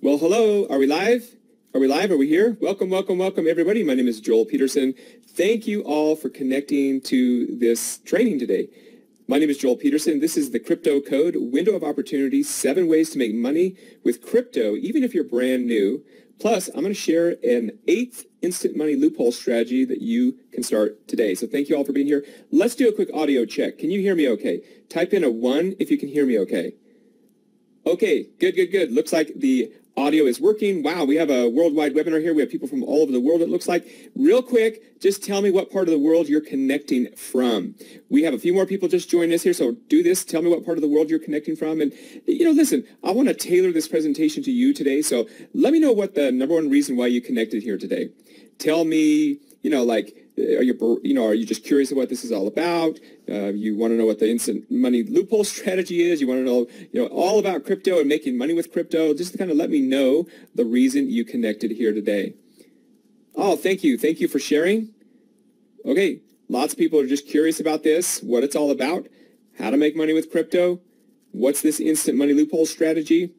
Well, hello. Are we live? Are we live? Are we here? Welcome, welcome, welcome, everybody. My name is Joel Peterson. Thank you all for connecting to this training today. My name is Joel Peterson. This is the Crypto Code, Window of Opportunity, 7 ways to make money with crypto, even if you're brand new. Plus, I'm going to share an 8th instant money loophole strategy that you can start today. So thank you all for being here. Let's do a quick audio check. Can you hear me okay? Type in a 1 if you can hear me okay. Okay, good, good, good. Looks like the audio is working. Wow, we have a worldwide webinar here. We have people from all over the world, it looks like. Real quick, just tell me what part of the world you're connecting from. We have a few more people just joining us here, so do this. Tell me what part of the world you're connecting from. And, listen, I want to tailor this presentation to you today, so let me know what the number one reason why you connected here today. Tell me, are you just curious about what this is all about? You want to know what the instant money loophole strategy is. You want to know, all about crypto and making money with crypto. Just to kind of let me know the reason you connected here today. Oh, thank you. Thank you for sharing. Okay, lots of people are just curious about this, what it's all about, how to make money with crypto. What's this instant money loophole strategy?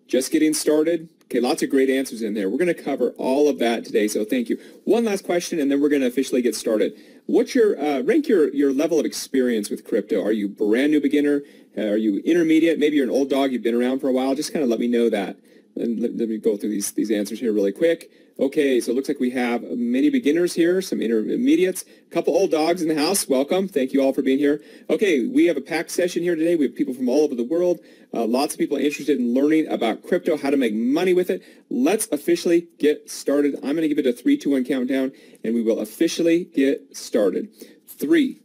Just getting started. Okay, lots of great answers in there. We're going to cover all of that today, so thank you. One last question, and then we're going to officially get started. What's your rank your level of experience with crypto? Are you brand new beginner? Are you intermediate? Maybe you're an old dog. You've been around for a while. Just kind of let me know that. And let me go through these answers here really quick. Okay, so it looks like we have many beginners here, some intermediates, a couple old dogs in the house. Welcome. Thank you all for being here. Okay, we have a packed session here today. We have people from all over the world. Lots of people interested in learning about crypto, how to make money with it. Let's officially get started. I'm going to give it a 3, 2, 1 countdown, and we will officially get started. 3,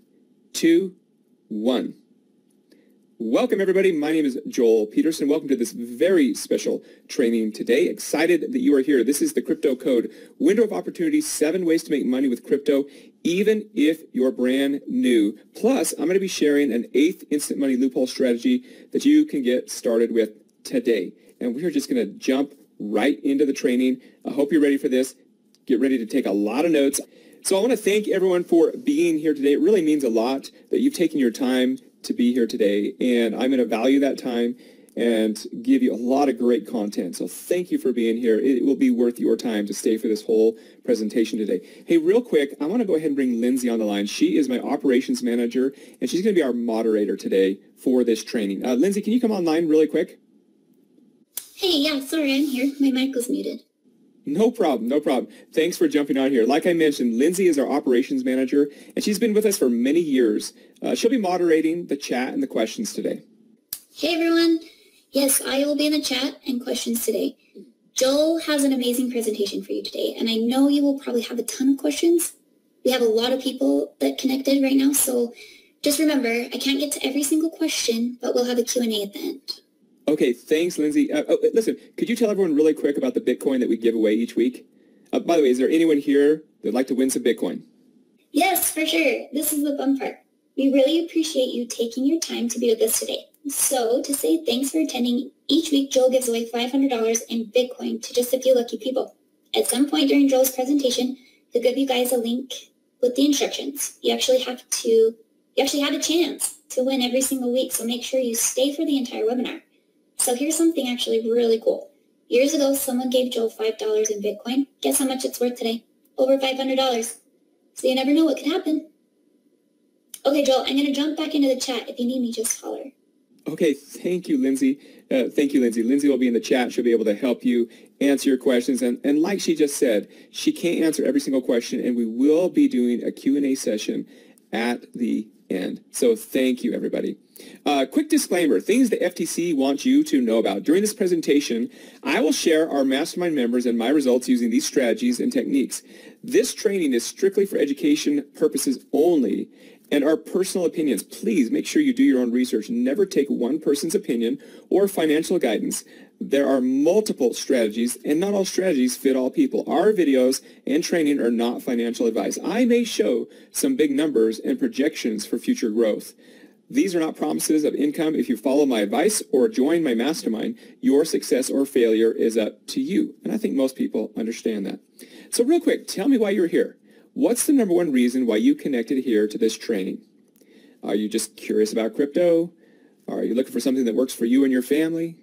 2, 1. Welcome, everybody. My name is Joel Peterson. Welcome to this very special training today. Excited that you are here. This is the Crypto Code, Window of Opportunity, 7 ways to make money with crypto, even if you're brand new. Plus, I'm going to be sharing an 8th instant money loophole strategy that you can get started with today. And we're just going to jump right into the training. I hope you're ready for this. Get ready to take a lot of notes. So I want to thank everyone for being here today. It really means a lot that you've taken your time to be here today, and I'm going to value that time and give you a lot of great content. So thank you for being here. It will be worth your time to stay for this whole presentation today. Hey, real quick, I want to go ahead and bring Lindsay on the line. She is my operations manager, and she's going to be our moderator today for this training. Lindsay, can you come online really quick? Hey, yeah, sorry, I'm here. My mic was muted. No problem, no problem. Thanks for jumping on here. Like I mentioned, Lindsay is our operations manager, and she's been with us for many years. She'll be moderating the chat and the questions today. Hey, everyone. Yes, I will be in the chat and questions today. Joel has an amazing presentation for you today, and I know you will probably have a ton of questions. We have a lot of people that connected right now, so just remember, I can't get to every single question, but we'll have a Q&A at the end. Okay, thanks, Lindsay. Listen, could you tell everyone really quick about the Bitcoin that we give away each week? By the way, is there anyone here that would like to win some Bitcoin? Yes, for sure. This is the fun part. We really appreciate you taking your time to be with us today. So, to say thanks for attending, each week Joel gives away $500 in Bitcoin to just a few lucky people. At some point during Joel's presentation, he'll give you guys a link with the instructions. You actually have a chance to win every single week, so make sure you stay for the entire webinar. So here's something actually really cool. Years ago, someone gave Joel $5 in Bitcoin. Guess how much it's worth today? Over $500. So you never know what could happen. Okay, Joel, I'm going to jump back into the chat. If you need me, just holler. Okay, thank you, Lindsay. Thank you, Lindsay. Lindsay will be in the chat. She'll be able to help you answer your questions. And like she just said, she can't answer every single question, and we will be doing a Q&A session at the end. So thank you, everybody. Quick disclaimer, things the FTC wants you to know about. During this presentation, I will share our mastermind members and my results using these strategies and techniques. This training is strictly for education purposes only and our personal opinions. Please make sure you do your own research. Never take one person's opinion or financial guidance. There are multiple strategies, and not all strategies fit all people. Our videos and training are not financial advice. I may show some big numbers and projections for future growth. These are not promises of income. If you follow my advice or join my mastermind, your success or failure is up to you. And I think most people understand that. So real quick, tell me why you're here. What's the number one reason why you connected here to this training? Are you just curious about crypto? Are you looking for something that works for you and your family?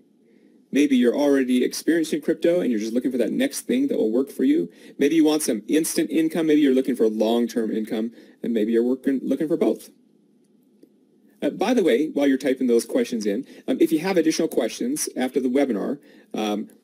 Maybe you're already experienced in crypto and you're just looking for that next thing that will work for you. Maybe you want some instant income. Maybe you're looking for long-term income, and maybe you're looking for both. By the way, while you're typing those questions in, if you have additional questions after the webinar,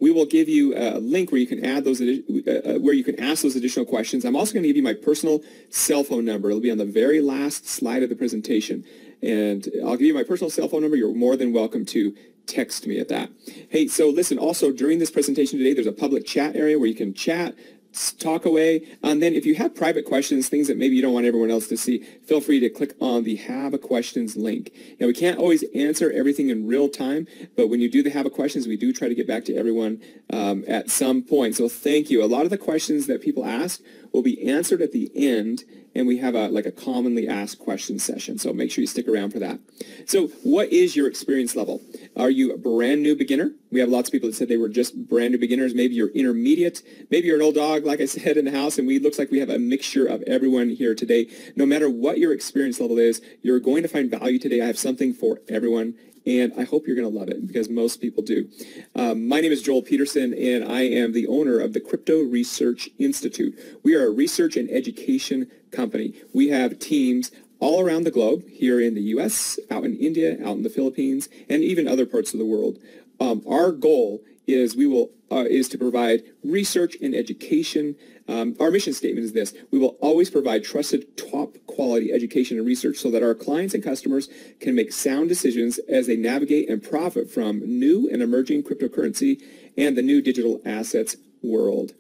we will give you a link where you can add those, where you can ask those additional questions. I'm also going to give you my personal cell phone number. It'll be on the very last slide of the presentation. And I'll give you my personal cell phone number. You're more than welcome to text me at that. Hey, so listen, also during this presentation today, there's a public chat area where you can chat, talk away, and then if you have private questions, things that maybe you don't want everyone else to see, feel free to click on the Have a Questions link. Now, we can't always answer everything in real time, but when you do the Have a Questions, we do try to get back to everyone at some point. So thank you. A lot of the questions that people ask will be answered at the end, and we have a commonly asked questions session, so make sure you stick around for that. So what is your experience level? Are you a brand new beginner? We have lots of people that said they were just brand new beginners. Maybe you're intermediate. Maybe you're an old dog, like I said, in the house, and looks like we have a mixture of everyone here today. No matter what your experience level is, you're going to find value today. I have something for everyone, and I hope you're going to love it because most people do. My name is Joel Peterson, and I am the owner of the Crypto Research Institute. We are a research and education company. We have teams all around the globe, here in the U.S., out in India, out in the Philippines, and even other parts of the world. Our goal is is to provide research and education. Our mission statement is this: we will always provide trusted, top quality education and research so that our clients and customers can make sound decisions as they navigate and profit from new and emerging cryptocurrency and the new digital assets world.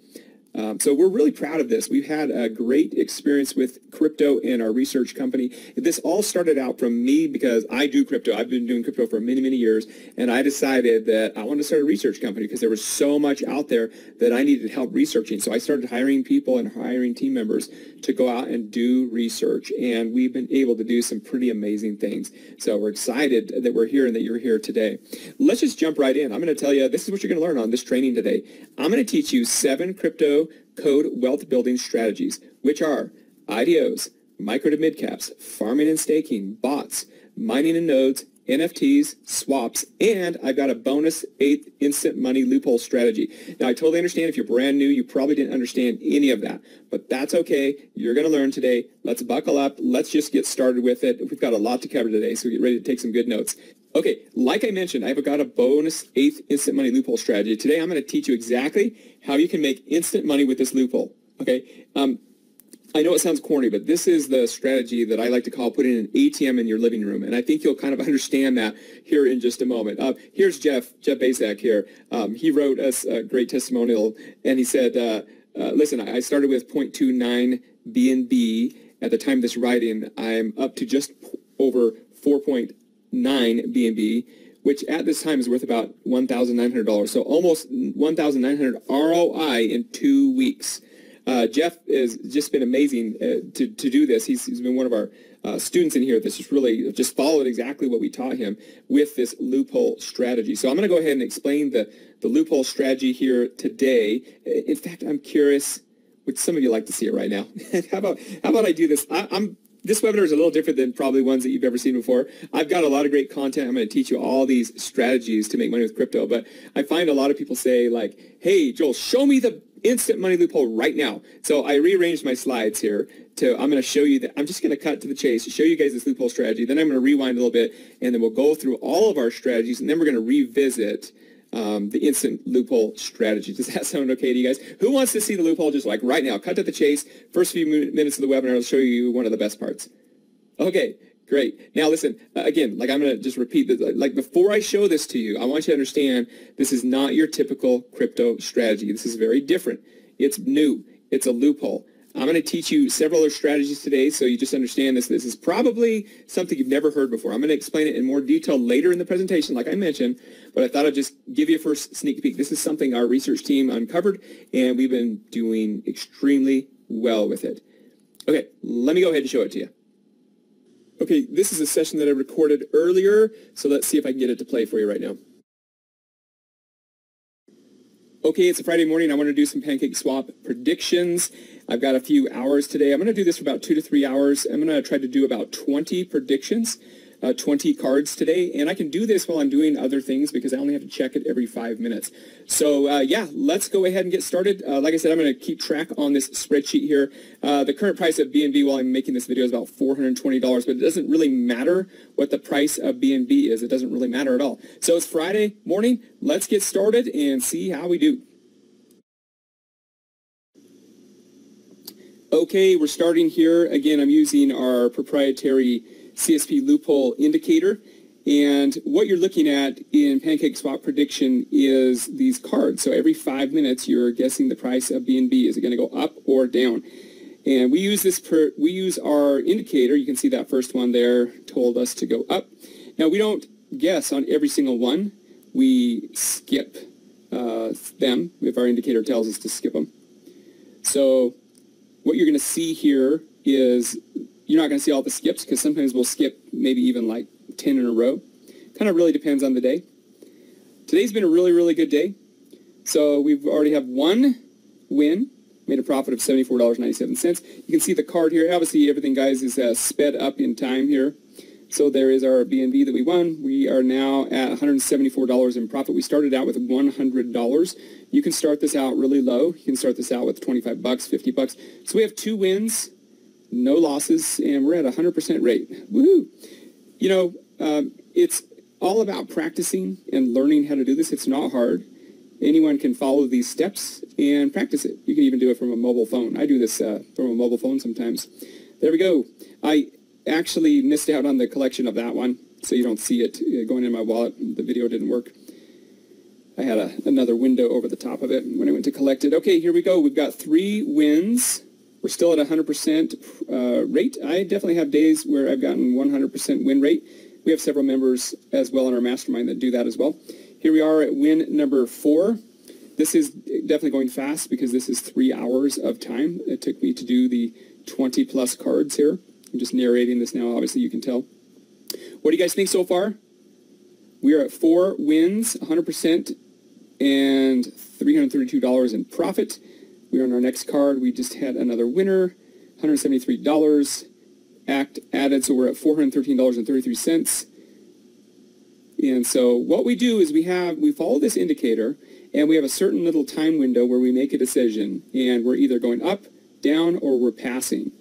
So we're really proud of this. We've had a great experience with crypto in our research company. This all started out from me because I do crypto. I've been doing crypto for many, many years, and I decided that I wanted to start a research company because there was so much out there that I needed help researching. So I started hiring people and hiring team members to go out and do research, and we've been able to do some pretty amazing things. So we're excited that we're here and that you're here today. Let's just jump right in. I'm going to tell you, this is what you're going to learn on this training today. I'm going to teach you 7 crypto code wealth building strategies, which are IDOs, micro to mid caps, farming and staking, bots, mining and nodes, NFTs, swaps, and I've got a bonus 8th instant money loophole strategy. Now, I totally understand if you're brand new, you probably didn't understand any of that, but that's okay. You're going to learn today. Let's buckle up. Let's just get started with it. We've got a lot to cover today, so get ready to take some good notes. Okay, like I mentioned, I've got a bonus 8th instant money loophole strategy. Today, I'm going to teach you exactly how you can make instant money with this loophole. Okay, I know it sounds corny, but this is the strategy that I like to call putting an ATM in your living room, and I think you'll kind of understand that here in just a moment. Here's Jeff Basak here. He wrote us a great testimonial, and he said, listen, I started with 0.29 BNB. At the time of this writing, I'm up to just over 4.9 BNB, which at this time is worth about $1,900. So almost $1,900 ROI in 2 weeks. Jeff has just been amazing to do this. He's been one of our students in here that's just followed exactly what we taught him with this loophole strategy. So I'm going to go ahead and explain the loophole strategy here today. In fact, I'm curious, would some of you like to see it right now? How about I do this? This webinar is a little different than probably ones that you've ever seen before. I've got a lot of great content. I'm going to teach you all these strategies to make money with crypto, but I find a lot of people say like, hey, Joel, show me the instant money loophole right now. So I rearranged my slides here I'm going to show you that. I'm just going to cut to the chase, show you guys this loophole strategy. Then I'm going to rewind a little bit, and then we'll go through all of our strategies, and then we're going to revisit the instant loophole strategy. Does that sound okay to you guys? Who wants to see the loophole just like right now? Cut to the chase. First few minutes of the webinar, I'll show you one of the best parts. Okay, great. Now listen, again, like I'm going to just repeat this. Like before I show this to you, I want you to understand this is not your typical crypto strategy. This is very different. It's new. It's a loophole. I'm going to teach you several other strategies today, so you just understand this. This is probably something you've never heard before. I'm going to explain it in more detail later in the presentation, like I mentioned, but I thought I'd just give you a first sneak peek. This is something our research team uncovered, and we've been doing extremely well with it. Okay, let me go ahead and show it to you. Okay, this is a session that I recorded earlier, so let's see if I can get it to play for you right now. Okay, it's a Friday morning. I want to do some Pancake Swap predictions. I've got a few hours today. I'm going to do this for about 2 to 3 hours. I'm going to try to do about 20 predictions. 20 cards today, and I can do this while I'm doing other things because I only have to check it every 5 minutes. So yeah, let's go ahead and get started. Like I said, I'm going to keep track on this spreadsheet here. The current price of BNB while I'm making this video is about $420, but it doesn't really matter what the price of BNB is. It doesn't really matter at all. So it's Friday morning. Let's get started and see how we do. Okay, we're starting here. Again, I'm using our proprietary CSP loophole indicator. And what you're looking at in Pancake Swap Prediction is these cards. So every 5 minutes, you're guessing the price of BNB. Is it going to go up or down? And we use our indicator. You can see that first one there told us to go up. Now, we don't guess on every single one. We skip them if our indicator tells us to skip them. So what you're going to see here is you're not going to see all the skips because sometimes we'll skip maybe even like 10 in a row. Kind of really depends on the day. Today's been a really, really good day. So we've already have one win, made a profit of $74.97. You can see the card here. Obviously, everything, guys, is sped up in time here. So there is our BNB that we won. We are now at $174 in profit. We started out with $100. You can start this out really low. You can start this out with 25 bucks, 50 bucks. So we have 2 wins, no losses, and we're at a 100% rate. Woohoo! You know, it's all about practicing and learning how to do this. It's not hard. Anyone can follow these steps and practice it. You can even do it from a mobile phone. I do this from a mobile phone sometimes. There we go. I actually missed out on the collection of that one, so you don't see it going in my wallet. The video didn't work. I had another window over the top of it when I went to collect it. Okay, here we go. We've got 3 wins. We're still at 100% rate. I definitely have days where I've gotten 100% win rate. We have several members as well in our mastermind that do that as well. Here we are at win number 4. This is definitely going fast because this is 3 hours of time. It took me to do the 20 plus cards here. I'm just narrating this now. Obviously, you can tell. What do you guys think so far? We are at 4 wins, 100%, and $332 in profit. We're on our next card. We just had another winner, $173 added, so we're at $413.33. And so what we do is we follow this indicator, and we have a certain little time window where we make a decision, and we're either going up, down, or we're passing.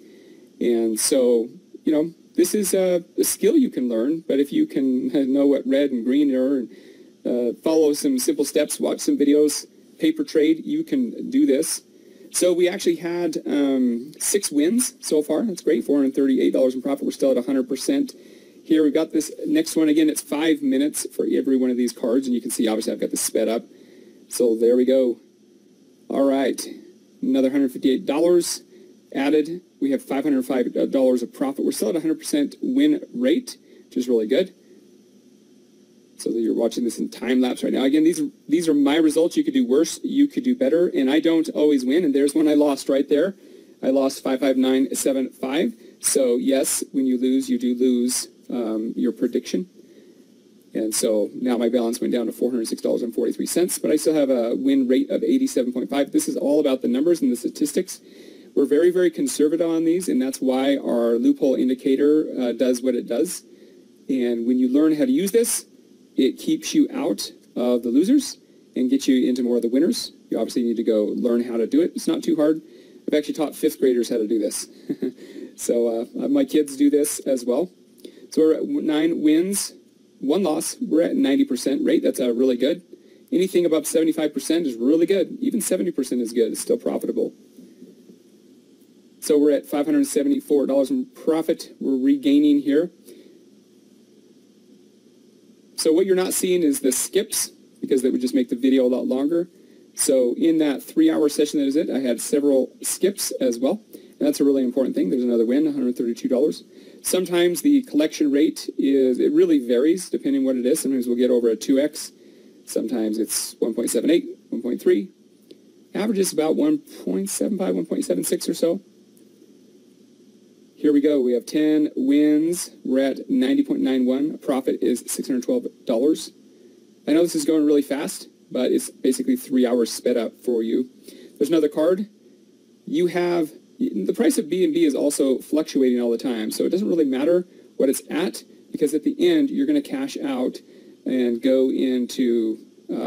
And so, you know, this is a skill you can learn, but if you can know what red and green are and follow some simple steps, watch some videos, paper trade, you can do this. So we actually had 6 wins so far. That's great, $438 in profit. We're still at 100%. Here we've got this next one. Again, it's 5 minutes for every one of these cards, and you can see obviously I've got this sped up. So there we go. All right, another $158 added. We have $505 of profit. We're still at 100% win rate, which is really good. So that you're watching this in time lapse right now. Again, these are my results. You could do worse. You could do better. And I don't always win. And there's one I lost right there. I lost 55975. So yes, when you lose, you do lose your prediction. And so now my balance went down to $406.43. But I still have a win rate of 87.5. This is all about the numbers and the statistics. We're very, very conservative on these, and that's why our loophole indicator does what it does. And when you learn how to use this, it keeps you out of the losers and gets you into more of the winners. You obviously need to go learn how to do it. It's not too hard. I've actually taught 5th graders how to do this. So my kids do this as well. So we're at 9 wins, 1 loss. We're at 90% rate. That's really good. Anything above 75% is really good. Even 70% is good. It's still profitable. So we're at $574 in profit. We're regaining here. So what you're not seeing is the skips, because that would just make the video a lot longer. So in that 3-hour session that is it, I had several skips as well. And that's a really important thing. There's another win, $132. Sometimes the collection rate it really varies depending what it is. Sometimes we'll get over a 2x. Sometimes it's 1.78, 1.3. Average is about 1.75, 1.76 or so. Here we go. We have 10 wins. We're at 90.91. Profit is $612. I know this is going really fast, but it's basically 3 hours sped up for you. There's another card. The price of BNB is also fluctuating all the time, so it doesn't really matter what it's at. because at the end, you're going to cash out and go into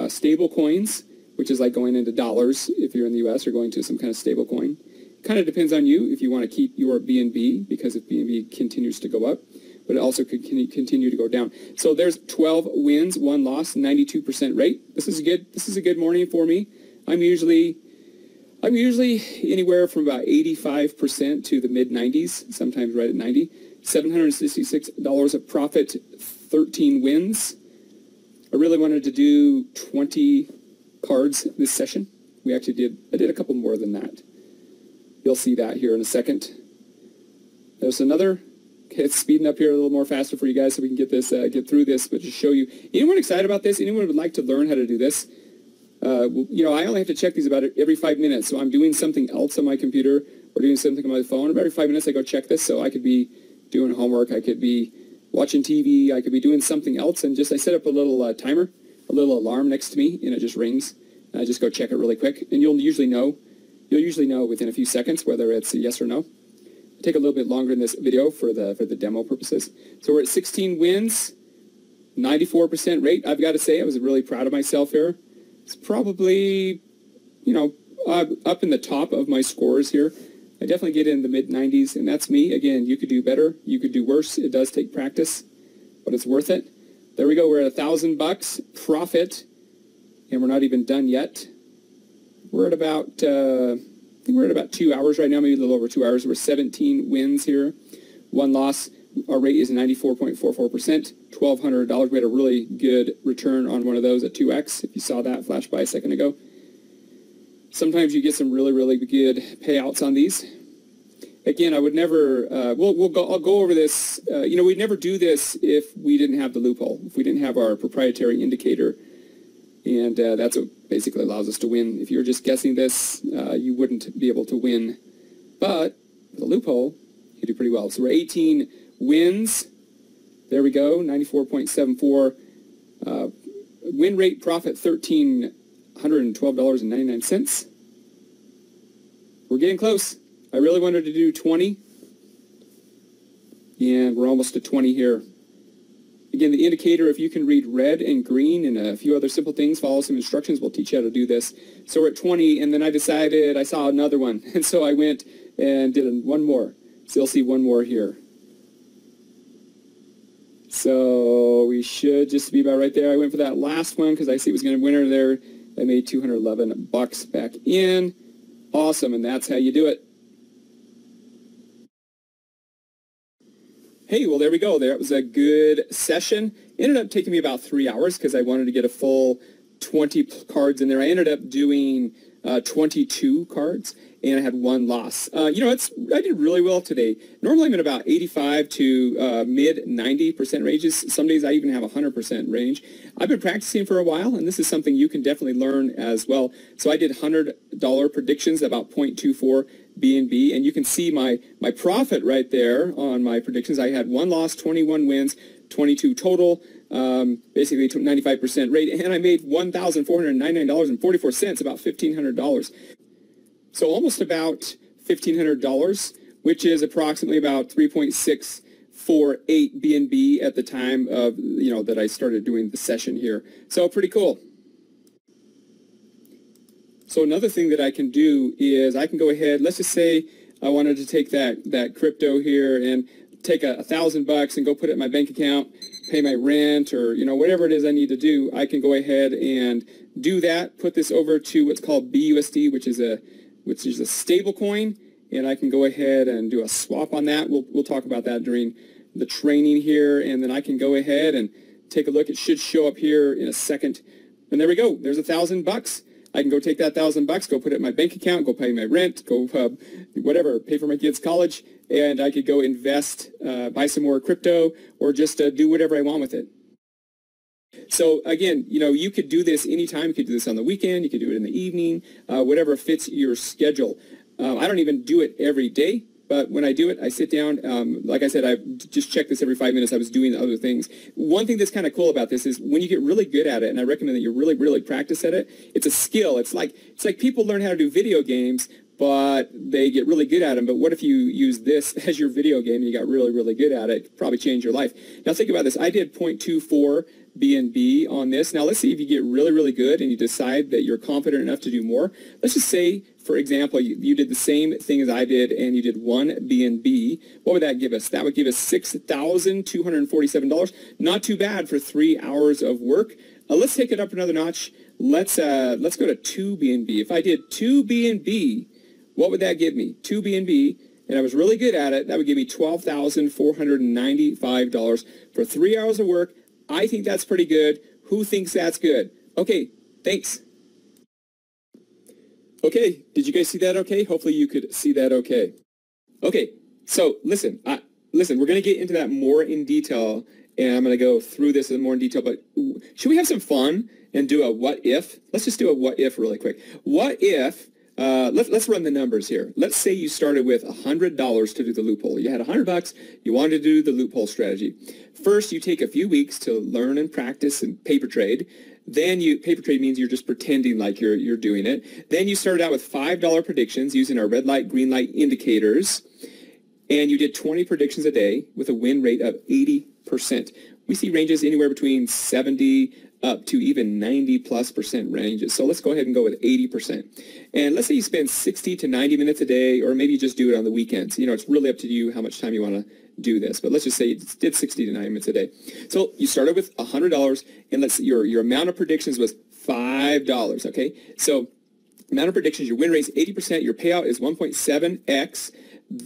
stable coins, which is like going into dollars if you're in the U.S. or going to some kind of stable coin. Kind of depends on you if you want to keep your BNB, because if BNB continues to go up, but it also could continue to go down. So there's 12 wins, 1 loss, 92% rate. This is a good morning for me. I'm usually anywhere from about 85% to the mid-90s, sometimes right at 90. $766 of profit, 13 wins. I really wanted to do 20 cards this session. I did a couple more than that. You'll see that here in a second. There's another. Okay, it's speeding up here a little more faster for you guys so we can get through this, but just show you. Anyone excited about this? Anyone would like to learn how to do this? I only have to check these about every 5 minutes, so I'm doing something else on my computer or doing something on my phone. Every 5 minutes I go check this, so I could be doing homework, I could be watching TV, I could be doing something else, and I set up a little timer, a little alarm next to me, and it just rings. I just go check it really quick, and you'll usually know within a few seconds whether it's a yes or no. It'll take a little bit longer in this video for the demo purposes. So we're at 16 wins, 94% rate. I've got to say I was really proud of myself here. It's probably, up in the top of my scores here. I definitely get in the mid-90s, and that's me. Again, you could do better. You could do worse. It does take practice, but it's worth it. There we go. We're at $1,000 profit, and we're not even done yet. We're at about, I think we're at about 2 hours right now, maybe a little over 2 hours. We're 17 wins here, 1 loss. Our rate is 94.44%, $1,200. We had a really good return on one of those at 2x, if you saw that flash by a second ago. Sometimes you get some really, really good payouts on these. Again, I would never, I'll go over this. We'd never do this if we didn't have the loophole, if we didn't have our proprietary indicator. And that's what basically allows us to win. If you're just guessing this, you wouldn't be able to win. But with a loophole, you do pretty well. So we're 18 wins. There we go, 94.74. Win rate profit, $1,312.99. We're getting close. I really wanted to do 20. And we're almost at 20 here. Again, the indicator, if you can read red and green and a few other simple things, follow some instructions, we'll teach you how to do this. So we're at 20, and then I saw another one. And so I went and did one more. So you'll see one more here. So we should just be about right there. I went for that last one because I see it was going to winner there. I made $211 back in. Awesome, and that's how you do it. Hey, well, there we go. That was a good session. It ended up taking me about 3 hours because I wanted to get a full 20 cards in there. I ended up doing 22 cards, and I had 1 loss. I did really well today. Normally I'm in about 85 to mid-90% ranges. Some days I even have 100% range. I've been practicing for a while, and this is something you can definitely learn as well. So I did $100 predictions, about 0.24 BNB, and you can see my profit right there on my predictions. I had 1 loss, 21 wins, 22 total, basically 95% rate, and I made $1,499.44, about $1,500. So almost about $1,500, which is approximately about 3.648 BNB at the time of, that I started doing the session here. So pretty cool. So another thing that I can do is I can go ahead, let's just say I wanted to take that crypto here and take $1,000 and go put it in my bank account, pay my rent, or whatever it is I need to do. I can go ahead and do that, put this over to what's called BUSD, which is a stable coin, and I can go ahead and do a swap on that. We'll talk about that during the training here, and then I can go ahead and take a look. It should show up here in a second. And there we go. There's $1,000. I can go take that $1,000, go put it in my bank account, go pay my rent, go whatever, pay for my kids' college, and I could go invest, buy some more crypto, or just do whatever I want with it. So again, you could do this anytime. You could do this on the weekend. You could do it in the evening, whatever fits your schedule. I don't even do it every day. But when I do it, I sit down. Like I said, I just check this every 5 minutes. I was doing other things. One thing that's kind of cool about this is when you get really good at it, and I recommend that you really, really practice at it, it's a skill. It's like people learn how to do video games, but they get really good at them. But what if you use this as your video game and you got really, really good at it? Probably change your life. Now think about this. I did 0.24 BNB on this. Now let's see if you get really, really good and you decide that you're confident enough to do more. Let's just say, for example, you did the same thing as I did and you did 1 BNB. What would that give us? That would give us $6,247. Not too bad for 3 hours of work. Let's take it up another notch. Let's go to 2 BNB. If I did 2 BNB, what would that give me? 2 BNB, and I was really good at it, that would give me $12,495 for 3 hours of work. I think that's pretty good. Who thinks that's good? Okay, thanks. Okay, did you guys see that okay? Hopefully you could see that okay. Okay, so listen, we're going to get into that more in detail, and I'm going to go through this more in detail, but should we have some fun and do a what if? Let's just do a what if really quick. What if, let's run the numbers here. Let's say you started with $100 to do the loophole. You had $100, you wanted to do the loophole strategy. First, you take a few weeks to learn and practice and paper trade. Then paper trade means you're just pretending like you're doing it. Then you started out with $5 predictions using our red light, green light indicators. And you did 20 predictions a day with a win rate of 80%. We see ranges anywhere between 70 up to even 90+% ranges. So let's go ahead and go with 80%. And let's say you spend 60 to 90 minutes a day, or maybe you just do it on the weekends. You know, it's really up to you how much time you want to do this. But let's just say you did 60 to 90 minutes a day. So you started with $100, and your amount of predictions was $5, okay? So amount of predictions, your win rate is 80%, your payout is 1.7x.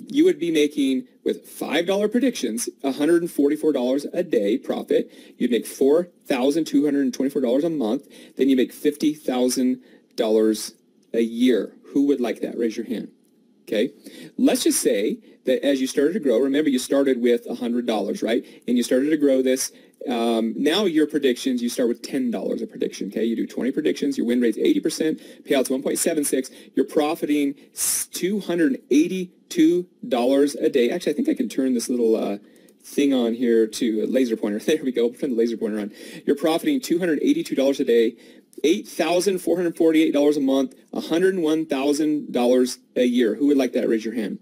You would be making, with $5 predictions, $144 a day profit. You'd make $4,224 a month. Then you make $50,000 a year. Who would like that? Raise your hand. Okay. Let's just say that as you started to grow, remember you started with $100, right? And you started to grow this. Now your predictions, you start with $10 a prediction, okay? You do 20 predictions, your win rate's 80%, payouts 1.76, you're profiting $282 a day. Actually, I think I can turn this little thing on here to a laser pointer. There we go, turn the laser pointer on. You're profiting $282 a day, $8,448 a month, $101,000 a year. Who would like that? Raise your hand.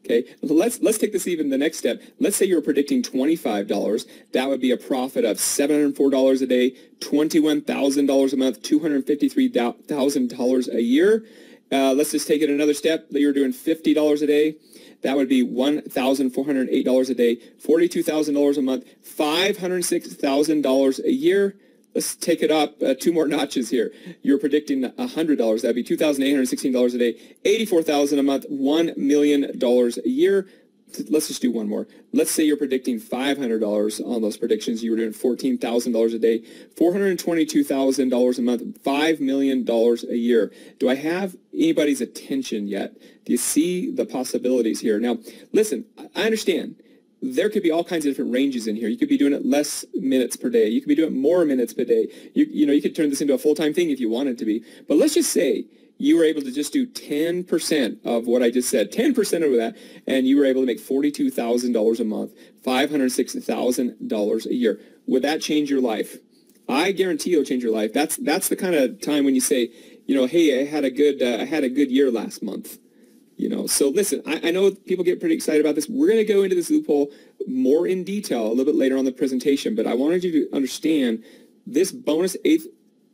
Okay, let's take this even the next step. Let's say you're predicting $25. That would be a profit of $704 a day, $21,000 a month, $253,000 a year. Let's just take it another step. You're doing $50 a day. That would be $1,408 a day, $42,000 a month, $506,000 a year. Let's take it up 2 more notches here. You're predicting $100. That'd be $2,816 a day, $84,000 a month, $1 million a year. Let's just do one more. Let's say you're predicting $500 on those predictions. You were doing $14,000 a day, $422,000 a month, $5 million a year. Do I have anybody's attention yet? Do you see the possibilities here? Now, listen, I understand. There could be all kinds of different ranges in here. You could be doing it less minutes per day. You could be doing more minutes per day. You could turn this into a full-time thing if you wanted to be. But let's just say you were able to just do 10% of what I just said, 10% of that, and you were able to make $42,000 a month, $506,000 a year. Would that change your life? I guarantee it'll change your life. That's the kind of time when you say, hey, I had a good year last month. So listen, I know people get pretty excited about this. We're going to go into this loophole more in detail a little bit later on the presentation, but I wanted you to understand this bonus 8th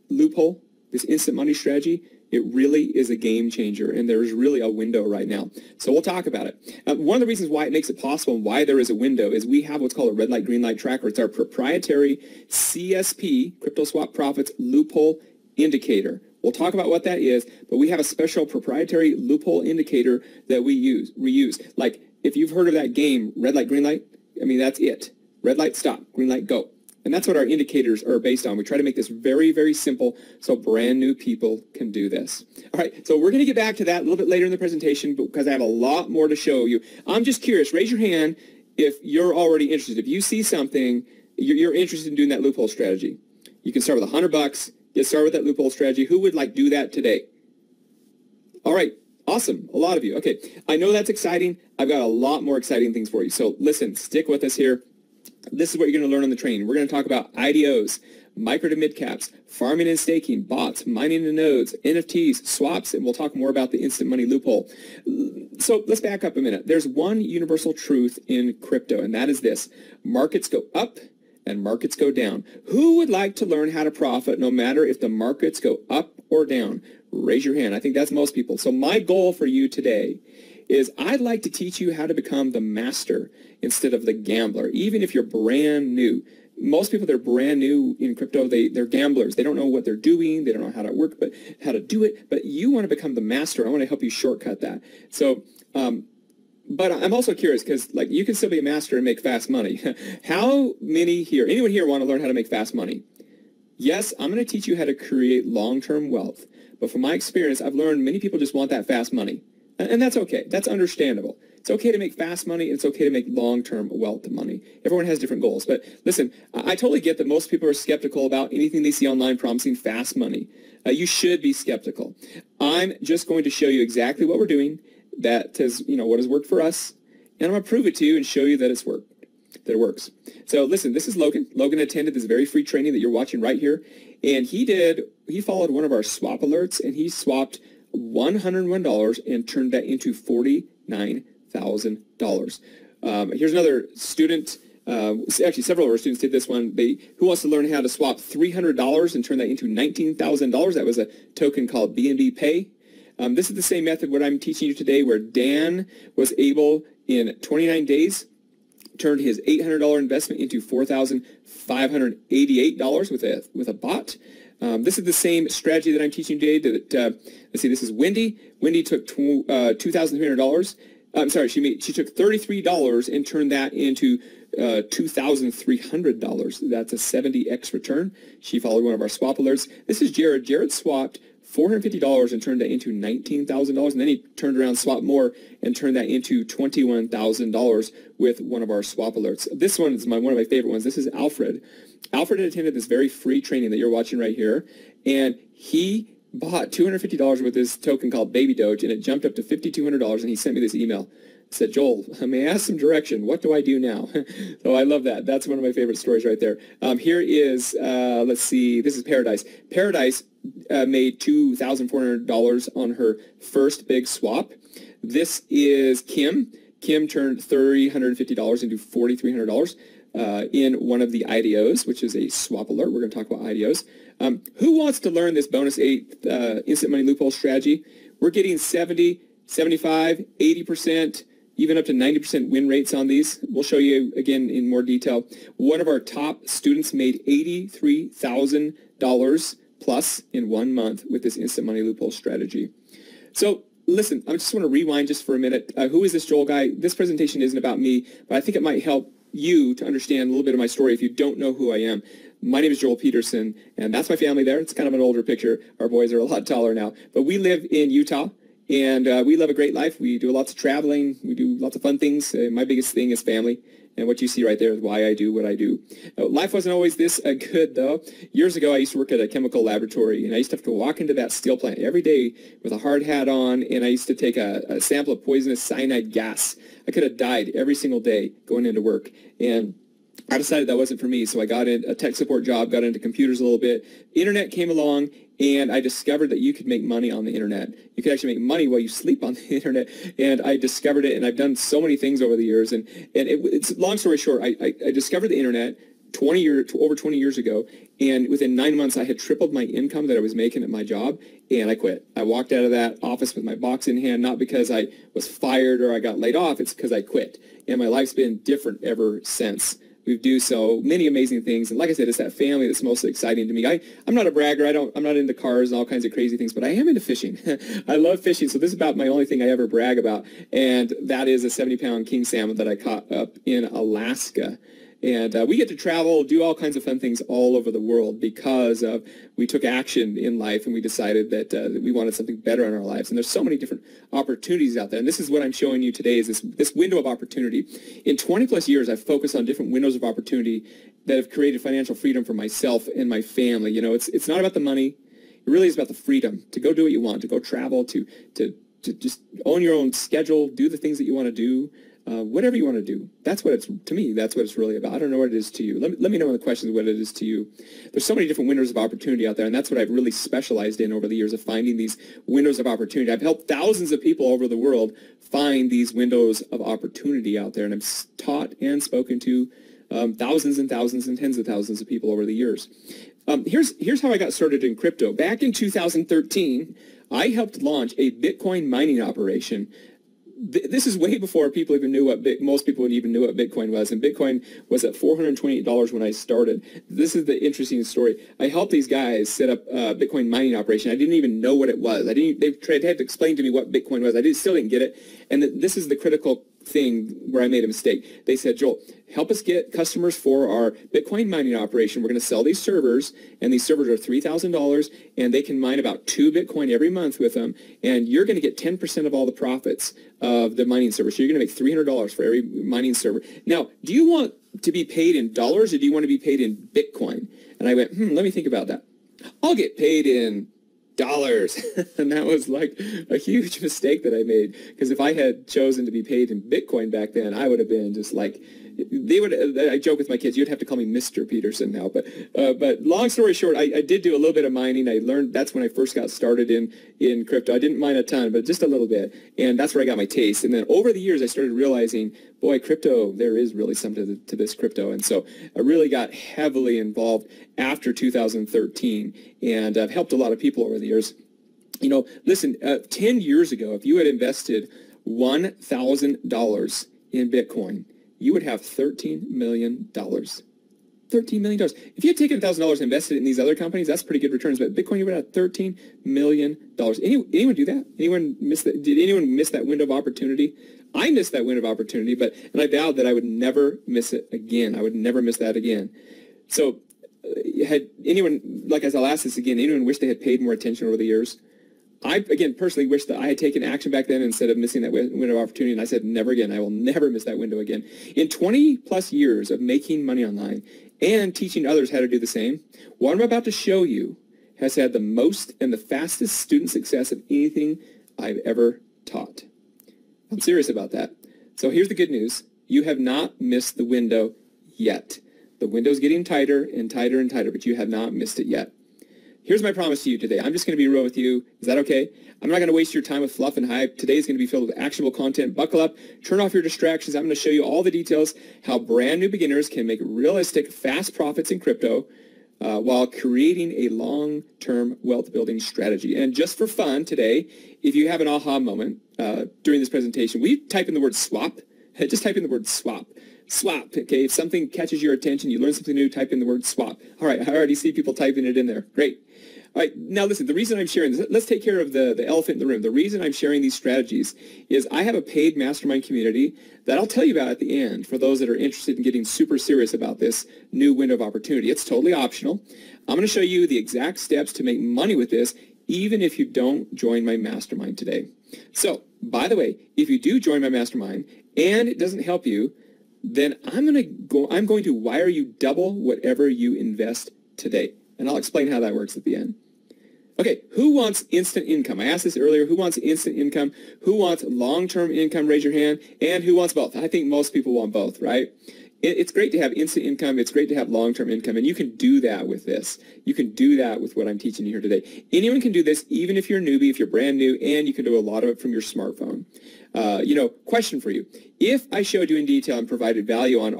loophole, this instant money strategy, it really is a game changer, and there's really a window right now. So we'll talk about it. One of the reasons why it makes it possible and why there is a window is we have what's called a red light, green light tracker. It's our proprietary CSP, Crypto Swap Profits Loophole Indicator. We'll talk about what that is, but we have a special proprietary loophole indicator that we reuse. Like if you've heard of that game, red light, green light, that's it. Red light, stop. Green light, go. And that's what our indicators are based on. We try to make this very, very simple so brand new people can do this. All right, so we're going to get back to that a little bit later in the presentation because I have a lot more to show you. I'm just curious. Raise your hand if you're already interested. If you see something, you're interested in doing that loophole strategy. You can start with $100. Get started with that loophole strategy. Who would do that today? All right. Awesome. A lot of you. Okay. I know that's exciting. I've got a lot more exciting things for you. So listen, stick with us here. This is what you're going to learn on the training. We're going to talk about IDOs, micro to mid caps, farming and staking, bots, mining the nodes, NFTs, swaps, and we'll talk more about the instant money loophole. So let's back up a minute. There's one universal truth in crypto, and that is this: markets go up and markets go down. Who would like to learn how to profit no matter if the markets go up or down? Raise your hand. I think that's most people. So my goal for you today is I'd like to teach you how to become the master instead of the gambler, even if you're brand new. Most people that are brand new in crypto, they're gamblers. They don't know what they're doing. They don't know how to work, but how to do it. But you want to become the master. I want to help you shortcut that. So, but I'm also curious because, like, you can still be a master and make fast money. How many here, anyone here want to learn how to make fast money? Yes, I'm going to teach you how to create long-term wealth. But from my experience, I've learned many people just want that fast money. And that's okay. That's understandable. It's okay to make fast money. It's okay to make long-term wealth money. Everyone has different goals. But listen, I totally get that most people are skeptical about anything they see online promising fast money. You should be skeptical. I'm just going to show you exactly what we're doing that has, what has worked for us. And I'm going to prove it to you and show you that it's worked, that it works. So listen, this is Logan. Logan attended this very free training that you're watching right here. And he followed one of our swap alerts, and he swapped $101 and turned that into $49,000. Here's another student. Actually, several of our students did this one. Who wants to learn how to swap $300 and turn that into $19,000? That was a token called BNB Pay. This is the same method what I'm teaching you today, where Dan was able in 29 days turned his $800 investment into $4,588 with a bot. This is the same strategy that I'm teaching today. Let's see, this is Wendy. Wendy took $2,300. I'm sorry, she took $33 and turned that into $2,300. That's a 70x return. She followed one of our swap alerts. This is Jared. Jared swapped $450 and turned that into $19,000, and then he turned around, swapped more, and turned that into $21,000 with one of our swap alerts. This one is one of my favorite ones. This is Alfred. Alfred had attended this very free training that you're watching right here, and he bought $250 with this token called Baby Doge, and it jumped up to $5,200, and he sent me this email. He said, Joel, may I ask some direction? What do I do now? So I love that. That's one of my favorite stories right there. Here is, let's see, this is Paradise. Paradise made $2,400 on her first big swap. This is Kim. Kim turned $350 into $4,300 in one of the IDOs, which is a swap alert. We're going to talk about IDOs. Who wants to learn this bonus 8 instant money loophole strategy? We're getting 70, 75, 80%, even up to 90% win rates on these. We'll show you again in more detail. One of our top students made $83,000 plus in 1 month with this instant money loophole strategy. So listen, I just want to rewind just for a minute. Who is this Joel guy? This presentation isn't about me, but I think it might help you to understand a little bit of my story if you don't know who I am. My name is Joel Peterson, and that's my family there. It's kind of an older picture. Our boys are a lot taller now. But we live in Utah, and we live a great life. We do lots of traveling. We do lots of fun things. My biggest thing is family. And what you see right there is why I do what I do. Life wasn't always this good, though. Years ago, I used to work at a chemical laboratory, and I used to have to walk into that steel plant every day with a hard hat on, and I used to take a sample of poisonous cyanide gas. I could have died every single day going into work. And I decided that wasn't for me, so I got in a tech support job, got into computers a little bit. Internet came along, and I discovered that you could make money on the internet. You could actually make money while you sleep on the internet, and I discovered it, and I've done so many things over the years. And it's long story short, I discovered the internet over 20 years ago, and within 9 months, I had tripled my income that I was making at my job, and I quit. I walked out of that office with my box in hand, not because I was fired or I got laid off, it's because I quit. And my life's been different ever since. We do so many amazing things, and like I said, it's that family that's most exciting to me. I'm not a bragger. I'm not into cars and all kinds of crazy things, but I am into fishing. I love fishing, so this is about my only thing I ever brag about, and that is a 70-pound king salmon that I caught up in Alaska. And we get to travel, do all kinds of fun things all over the world because we took action in life, and we decided that we wanted something better in our lives. And there's so many different opportunities out there. And this is what I'm showing you today is this window of opportunity. In 20 plus years, I've focused on different windows of opportunity that have created financial freedom for myself and my family. You know, it's not about the money. It really is about the freedom to go do what you want, to go travel, to just own your own schedule, do the things that you want to do. whatever you want to do. That's what it's, to me, that's what it's really about. I don't know what it is to you. Let me know in the questions what it is to you. There's so many different windows of opportunity out there, and that's what I've really specialized in over the years, of finding these windows of opportunity. I've helped thousands of people over the world find these windows of opportunity out there, and I've taught and spoken to thousands and thousands and tens of thousands of people over the years. Here's how I got started in crypto. Back in 2013, I helped launch a Bitcoin mining operation. This is way before people even knew what most people even knew what Bitcoin was, and Bitcoin was at $428 when I started. This is the interesting story. I helped these guys set up a Bitcoin mining operation. I didn't even know what it was. They had to explain to me what Bitcoin was. Still didn't get it. And this is the critical thing where I made a mistake. They said, Joel, help us get customers for our Bitcoin mining operation. We're going to sell these servers, and these servers are $3,000, and they can mine about 2 Bitcoin every month with them, and you're going to get 10% of all the profits of the mining server. So you're going to make $300 for every mining server. Now, do you want to be paid in dollars, or do you want to be paid in Bitcoin? And I went, let me think about that. I'll get paid in dollars. And that was like a huge mistake that I made, because if I had chosen to be paid in Bitcoin back then, I would have been just like, I joke with my kids, you'd have to call me Mr. Peterson now. But long story short, I did do a little bit of mining. I learned, that's when I first got started in crypto. I didn't mine a ton, but just a little bit. And that's where I got my taste. And then over the years, I started realizing, boy, crypto, there is really something to this crypto. And so I really got heavily involved after 2013, and I've helped a lot of people over the years. You know, listen, 10 years ago, if you had invested $1,000 in Bitcoin, you would have $13 million. $13 million. If you had taken $1,000 and invested it in these other companies, that's pretty good returns. But Bitcoin, you would have $13 million. Anyone do that? Anyone miss that? Did anyone miss that window of opportunity? I missed that window of opportunity, and I vowed that I would never miss it again. I would never miss that again. So had anyone, like, as I'll ask this again, anyone wish they had paid more attention over the years? I, again, personally wish that I had taken action back then instead of missing that window of opportunity, and I said, never again. I will never miss that window again. In 20-plus years of making money online and teaching others how to do the same, what I'm about to show you has had the most and the fastest student success of anything I've ever taught. I'm serious about that. So here's the good news. You have not missed the window yet. The window's getting tighter and tighter and tighter, but you have not missed it yet. Here's my promise to you today. I'm just going to be real with you. Is that okay? I'm not going to waste your time with fluff and hype. Today is going to be filled with actionable content. Buckle up. Turn off your distractions. I'm going to show you all the details how brand new beginners can make realistic, fast profits in crypto while creating a long-term wealth building strategy. And just for fun today, if you have an aha moment during this presentation, will you type in the word swap? Just type in the word swap. Swap, okay? If something catches your attention, you learn something new, type in the word swap. All right, I already see people typing it in there. Great. All right, now listen, the reason I'm sharing this, let's take care of the elephant in the room. The reason I'm sharing these strategies is I have a paid mastermind community that I'll tell you about at the end for those that are interested in getting super serious about this new window of opportunity. It's totally optional. I'm going to show you the exact steps to make money with this, even if you don't join my mastermind today. So, by the way, if you do join my mastermind and it doesn't help you, then I'm going to wire you double whatever you invest today. And I'll explain how that works at the end. Okay, who wants instant income? I asked this earlier. Who wants instant income? Who wants long-term income? Raise your hand. And who wants both? I think most people want both, right? It's great to have instant income. It's great to have long-term income. And you can do that with this. You can do that with what I'm teaching you here today. Anyone can do this, even if you're a newbie, if you're brand new, and you can do a lot of it from your smartphone. Question for you. If I showed you in detail and provided value on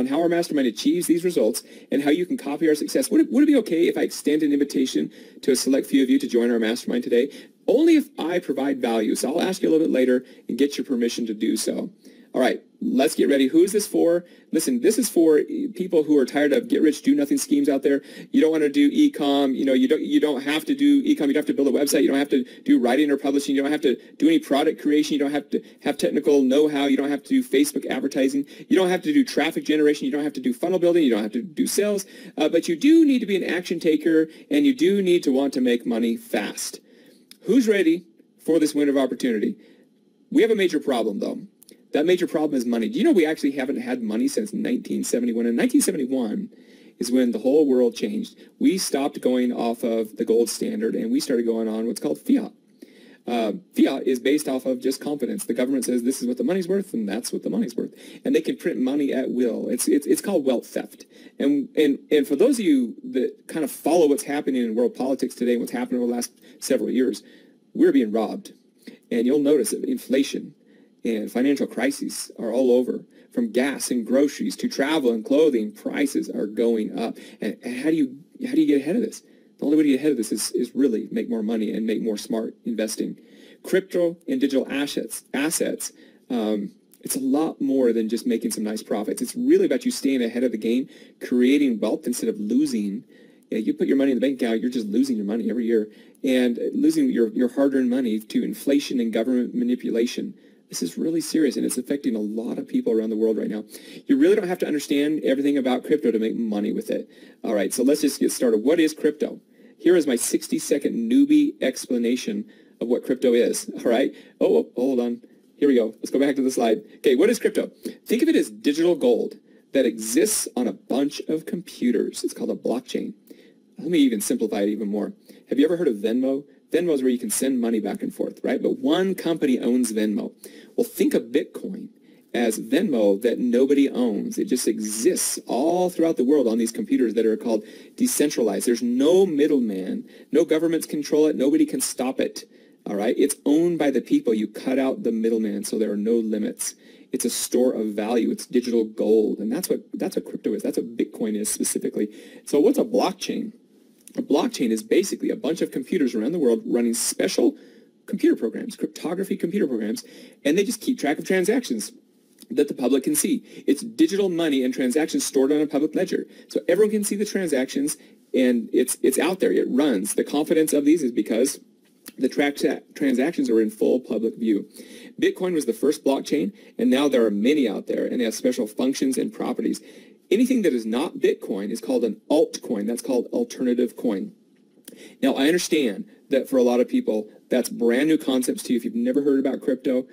how our mastermind achieves these results and how you can copy our success, would it be okay if I extend an invitation to a select few of you to join our mastermind today? Only if I provide value. So I'll ask you a little bit later and get your permission to do so. All right, let's get ready. Who is this for? Listen, this is for people who are tired of get-rich-do-nothing schemes out there. You don't want to do e-com. You don't have to do e-com. You don't have to build a website. You don't have to do writing or publishing. You don't have to do any product creation. You don't have to have technical know-how. You don't have to do Facebook advertising. You don't have to do traffic generation. You don't have to do funnel building. You don't have to do sales. But you do need to be an action taker, and you do need to want to make money fast. Who's ready for this window of opportunity? We have a major problem, though. That major problem is money. Do you know we actually haven't had money since 1971? And 1971 is when the whole world changed. We stopped going off of the gold standard, and we started going on what's called fiat. Fiat is based off of just confidence. The government says this is what the money's worth, and that's what the money's worth. And they can print money at will. It's called wealth theft. And for those of you that kind of follow what's happening in world politics today and what's happened over the last several years, we're being robbed. And you'll notice that inflation and financial crises are all over. From gas and groceries to travel and clothing, prices are going up. And how do you get ahead of this? The only way to get ahead of this is really make more money and make more smart investing. Crypto and digital assets, it's a lot more than just making some nice profits. It's really about you staying ahead of the game, creating wealth instead of losing. You put your money in the bank account, you're just losing your money every year and losing your hard-earned money to inflation and government manipulation. This is really serious, and it's affecting a lot of people around the world right now. You really don't have to understand everything about crypto to make money with it. All right, so let's just get started. What is crypto? Here is my 60-second newbie explanation of what crypto is. All right. Oh, hold on. Here we go. Let's go back to the slide. Okay, what is crypto? Think of it as digital gold that exists on a bunch of computers. It's called a blockchain. Let me even simplify it even more. Have you ever heard of Venmo? Venmo is where you can send money back and forth, right? But one company owns Venmo. Well, think of Bitcoin as Venmo that nobody owns. It just exists all throughout the world on these computers that are called decentralized. There's no middleman. No governments control it. Nobody can stop it. All right? It's owned by the people. You cut out the middleman, so there are no limits. It's a store of value. It's digital gold. And that's what crypto is. That's what Bitcoin is specifically. So what's a blockchain? A blockchain is basically a bunch of computers around the world running special computer programs, cryptography computer programs, and they just keep track of transactions that the public can see. It's digital money and transactions stored on a public ledger. So everyone can see the transactions, and it's out there. It runs. The confidence of these is because the transactions are in full public view. Bitcoin was the first blockchain, and now there are many out there, and they have special functions and properties. Anything that is not Bitcoin is called an altcoin. That's called alternative coin. Now, I understand that for a lot of people, that's brand new concepts to you. If you've never heard about crypto,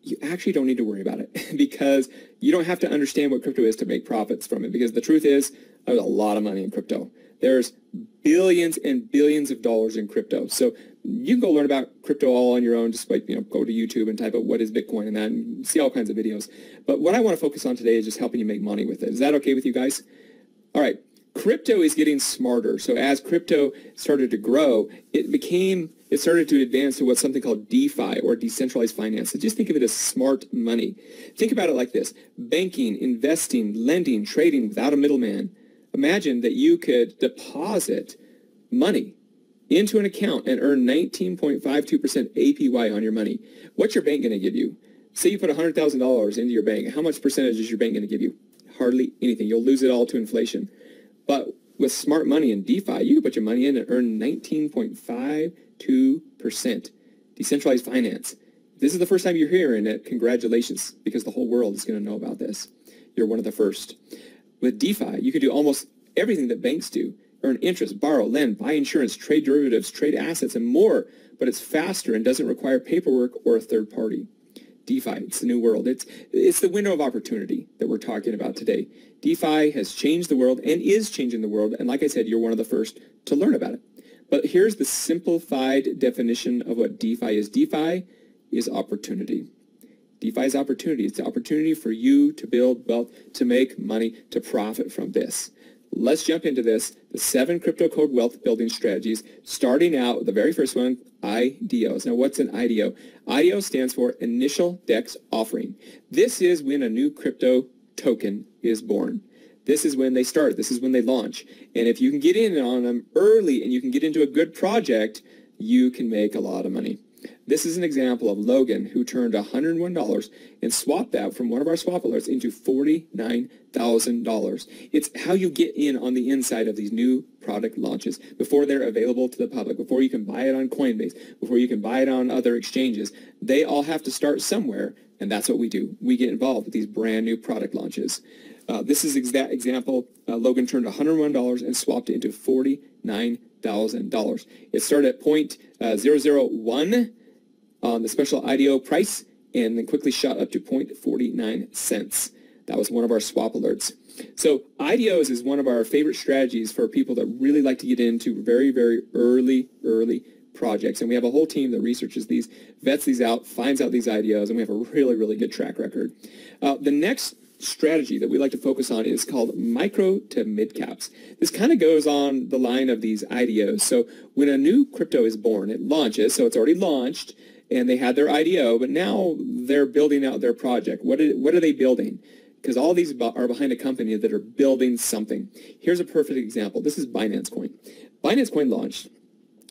you actually don't need to worry about it because you don't have to understand what crypto is to make profits from it, because the truth is there's a lot of money in crypto. There's billions and billions of dollars in crypto. So you can go learn about crypto all on your own. Just like, go to YouTube and type out what is Bitcoin and that, and see all kinds of videos. But what I want to focus on today is just helping you make money with it. Is that okay with you guys? All right. Crypto is getting smarter. So as crypto started to grow, it started to advance to what's something called DeFi, or decentralized finance. So just think of it as smart money. Think about it like this: banking, investing, lending, trading without a middleman. Imagine that you could deposit money into an account and earn 19.52% APY on your money. What's your bank going to give you? Say you put $100,000 into your bank. How much percentage is your bank going to give you? Hardly anything. You'll lose it all to inflation. But with smart money and DeFi, you can put your money in and earn 19.52%. Decentralized finance. If this is the first time you're hearing it, congratulations, because the whole world is going to know about this. You're one of the first. With DeFi, you can do almost everything that banks do. Earn interest, borrow, lend, buy insurance, trade derivatives, trade assets, and more. But it's faster and doesn't require paperwork or a third party. DeFi, it's the new world. It's the window of opportunity that we're talking about today. DeFi has changed the world and is changing the world. And like I said, you're one of the first to learn about it. But here's the simplified definition of what DeFi is. DeFi is opportunity. DeFi is opportunity. It's the opportunity for you to build wealth, to make money, to profit from this. Let's jump into this. The 7 crypto code wealth building strategies, starting out with the very first one, IDOs. Now, what's an IDO? IDO stands for Initial DEX Offering. This is when a new crypto token is born. This is when they start. This is when they launch. And if you can get in on them early and you can get into a good project, you can make a lot of money. This is an example of Logan, who turned $101 and swapped that from one of our swap alerts into $49,000. It's how you get in on the inside of these new product launches before they're available to the public, before you can buy it on Coinbase, before you can buy it on other exchanges. They all have to start somewhere, and that's what we do. We get involved with these brand new product launches. This is that example. Logan turned $101 and swapped it into $49,000. It started at 0.001 on the special IDO price and then quickly shot up to 0.49 cents. That was one of our swap alerts. So IDOs is one of our favorite strategies for people that really like to get into very, very early projects. And we have a whole team that researches these, vets these out, finds out these ideas, and we have a really, really good track record. The next strategy that we like to focus on is called micro to mid caps. This kind of goes on the line of these IDOs. So when a new crypto is born, it launches, so it's already launched, and they had their IDO, but now they're building out their project. What are they building? Because all these are behind a company that are building something. Here's a perfect example. This is Binance Coin. Binance Coin launched,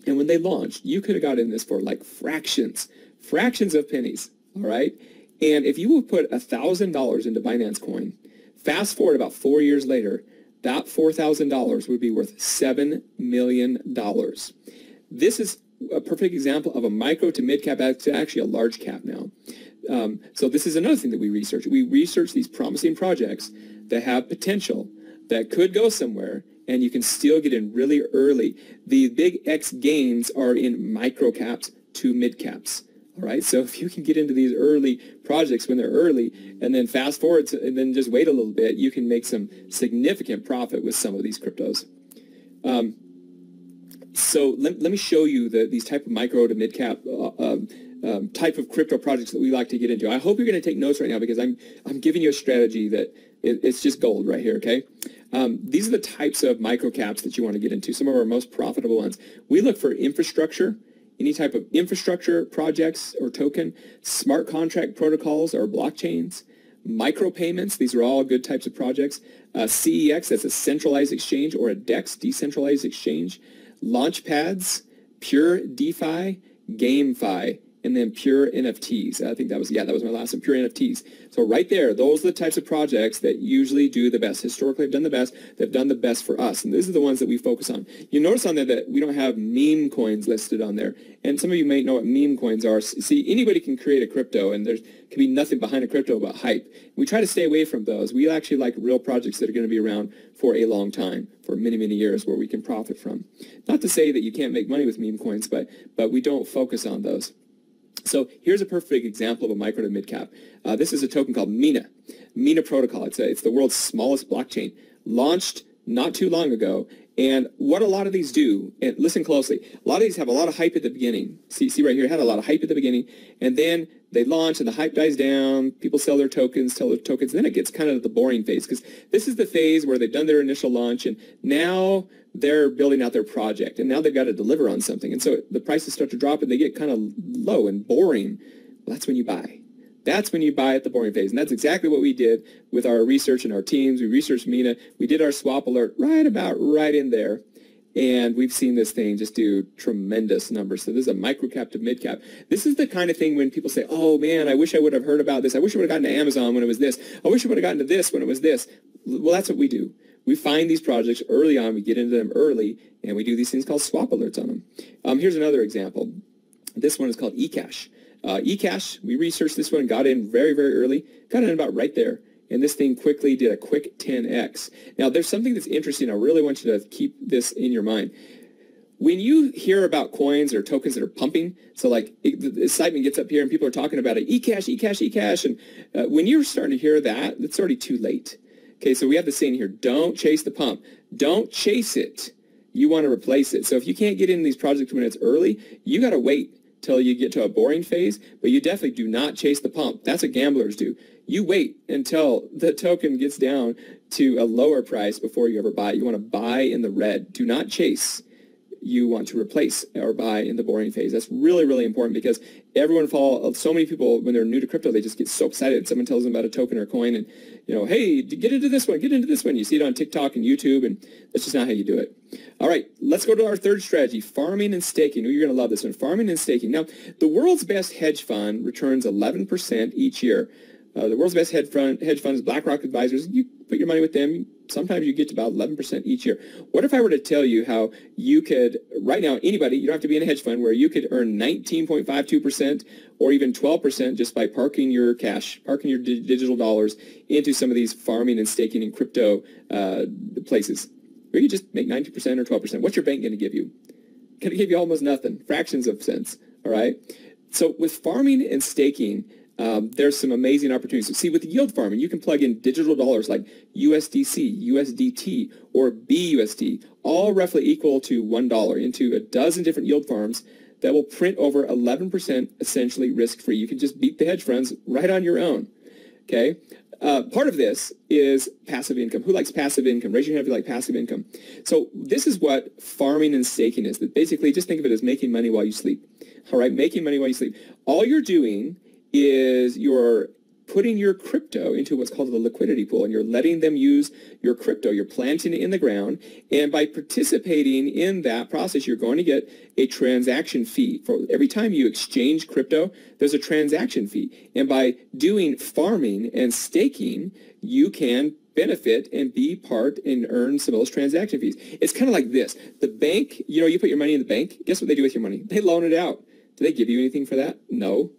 and when they launched, you could have gotten this for like fractions of pennies, all right? And if you would put $1,000 into Binance Coin, fast forward about 4 years later, that $4,000 would be worth $7 million. This is a perfect example of a micro to mid cap. It's actually a large cap now. So this is another thing that we research. We research these promising projects that have potential, that could go somewhere, and you can still get in really early. The big X gains are in micro caps to mid caps. All right, so if you can get into these early projects when they're early and then fast forward and then just wait a little bit, you can make some significant profit with some of these cryptos. So let me show you these type of micro to mid cap type of crypto projects that we like to get into. I hope you're going to take notes right now because I'm giving you a strategy that it's just gold right here, okay? These are the types of micro caps that you want to get into, some of our most profitable ones. We look for infrastructure, any type of infrastructure projects or token, smart contract protocols or blockchains, micropayments, these are all good types of projects, CEX, that's a centralized exchange, or a DEX, decentralized exchange, launch pads, pure DeFi, GameFi, and then pure NFTs. I think that was my last one, pure NFTs. So right there, those are the types of projects that usually do the best. Historically have done the best. They've done the best for us. And these are the ones that we focus on. You notice on there that we don't have meme coins listed on there. And some of you may know what meme coins are. See, anybody can create a crypto, and there can be nothing behind a crypto but hype. We try to stay away from those. We actually like real projects that are going to be around for a long time, for many, many years, where we can profit from. Not to say that you can't make money with meme coins, but we don't focus on those. So here's a perfect example of a micro to mid cap. This is a token called Mina Protocol. It's the world's smallest blockchain, launched not too long ago. And what a lot of these do, and listen closely, a lot of these have a lot of hype at the beginning. See right here, it had a lot of hype at the beginning, and then they launch and the hype dies down, people sell their tokens, and then it gets kind of the boring phase, because this is the phase where they've done their initial launch, and now they're building out their project, and now they've got to deliver on something. And so the prices start to drop, and they get kind of low and boring. Well, that's when you buy. That's when you buy at the boring phase. And that's exactly what we did with our research and our teams. We researched Mina. We did our swap alert right in there. And we've seen this thing just do tremendous numbers. So this is a micro cap to mid cap. This is the kind of thing when people say, oh man, I wish I would have heard about this. I wish I would have gotten to Amazon when it was this. I wish I would have gotten to this when it was this. Well, that's what we do. We find these projects early on. We get into them early, and we do these things called swap alerts on them. Here's another example. This one is called eCash. eCash, we researched this one, got in very, very early, got in about right there, and this thing quickly did a quick 10x. Now, there's something that's interesting. I really want you to keep this in your mind. When you hear about coins or tokens that are pumping, so like the excitement gets up here and people are talking about it, eCash, eCash, eCash, and when you're starting to hear that, it's already too late. Okay, so we have the saying here, don't chase the pump. Don't chase it. You want to replace it. So if you can't get in these projects when it's early, you got to wait till you get to a boring phase, but you definitely do not chase the pump. That's what gamblers do. You wait until the token gets down to a lower price before you ever buy it. You want to buy in the red. Do not chase. You want to replace or buy in the boring phase. That's really, really important because so many people, when they're new to crypto, they just get so excited. Someone tells them about a token or coin and, hey, get into this one, get into this one. You see it on TikTok and YouTube, and that's just not how you do it. All right, let's go to our third strategy, farming and staking. You're going to love this one, farming and staking. Now, the world's best hedge fund returns 11% each year. The world's best hedge fund is BlackRock Advisors. You put your money with them, sometimes you get to about 11% each year. What if I were to tell you how you could, right now, anybody, you don't have to be in a hedge fund, where you could earn 19.52% or even 12% just by parking your cash, parking your digital dollars into some of these farming and staking and crypto places, where you just make 90% or 12%. What's your bank going to give you? Going to give you almost nothing, fractions of cents, all right? So with farming and staking, there's some amazing opportunities. So see, with yield farming, you can plug in digital dollars like USDC, USDT, or BUSD, all roughly equal to $1 into a dozen different yield farms that will print over 11% essentially risk-free. You can just beat the hedge funds right on your own, okay? Part of this is passive income. Who likes passive income? Raise your hand if you like passive income. So this is what farming and staking is. That basically, just think of it as making money while you sleep. All right, making money while you sleep. All you're doing is you're putting your crypto into what's called a liquidity pool, and you're letting them use your crypto. You're planting it in the ground, and by participating in that process, you're going to get a transaction fee. For every time you exchange crypto, there's a transaction fee. And by doing farming and staking, you can benefit and be part and earn some of those transaction fees. It's kind of like this. The bank, you know, you put your money in the bank. Guess what they do with your money? They loan it out. Do they give you anything for that? No.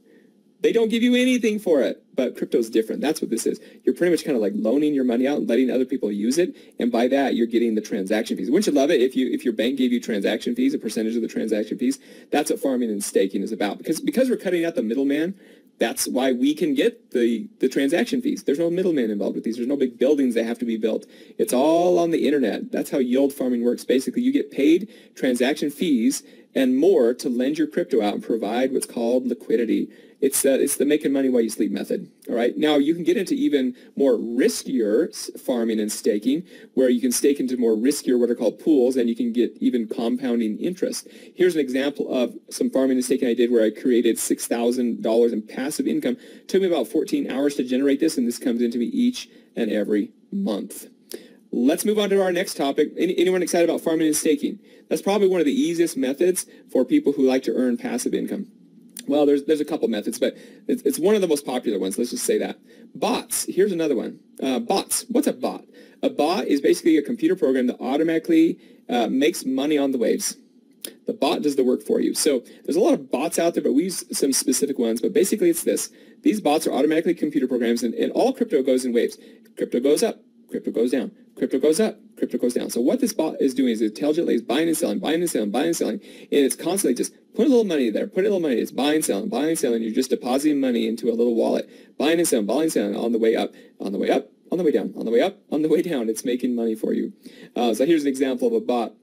They don't give you anything for it, but crypto's different. That's what this is. You're pretty much kind of like loaning your money out and letting other people use it, and by that, you're getting the transaction fees. Wouldn't you love it if your bank gave you transaction fees, a percentage of the transaction fees? That's what farming and staking is about. Because we're cutting out the middleman, that's why we can get the transaction fees. There's no middleman involved with these. There's no big buildings that have to be built. It's all on the internet. That's how yield farming works. Basically, you get paid transaction fees and more to lend your crypto out and provide what's called liquidity. It's the making money while you sleep method. All right. Now you can get into even more riskier farming and staking, where you can stake into more riskier what are called pools, and you can get even compounding interest. Here's an example of some farming and staking I did where I created $6,000 in passive income. It took me about 14 hours to generate this, and this comes into me each and every month. Let's move on to our next topic. Anyone excited about farming and staking? That's probably one of the easiest methods for people who like to earn passive income. Well, there's a couple methods, but it's one of the most popular ones. Let's just say that. Bots. Here's another one. Bots. What's a bot? A bot is basically a computer program that automatically makes money on the waves. The bot does the work for you. So there's a lot of bots out there, but we use some specific ones. But basically it's this. These bots are automatically computer programs, and all crypto goes in waves. Crypto goes up. Crypto goes down. Crypto goes up. Crypto goes down. So what this bot is doing is it intelligently is buying and selling, buying and selling, buying and selling, and it's constantly just put a little money there, put a little money. It's buying, selling, buying, and selling. You're just depositing money into a little wallet, buying and selling on the way up, on the way up, on the way down, on the way up, on the way down. It's making money for you. So here's an example of a bot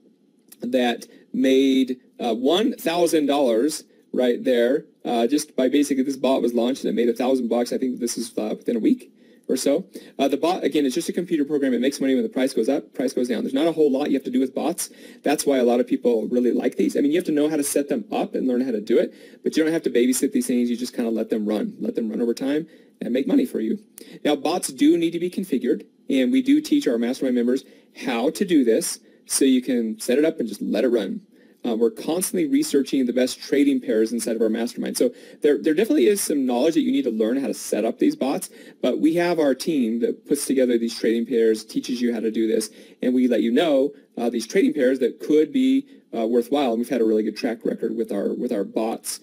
that made $1,000 right there just by basically this bot was launched and it made $1,000. I think this is within a week or so. The bot, again, is just a computer program. It makes money when the price goes up, price goes down. There's not a whole lot you have to do with bots. That's why a lot of people really like these. I mean, you have to know how to set them up and learn how to do it, but you don't have to babysit these things. You just kind of let them run over time and make money for you. Now, bots do need to be configured, and we do teach our mastermind members how to do this so you can set it up and just let it run. We're constantly researching the best trading pairs inside of our mastermind. So there definitely is some knowledge that you need to learn how to set up these bots, but we have our team that puts together these trading pairs, teaches you how to do this, and we let you know these trading pairs that could be worthwhile. And we've had a really good track record with our bots.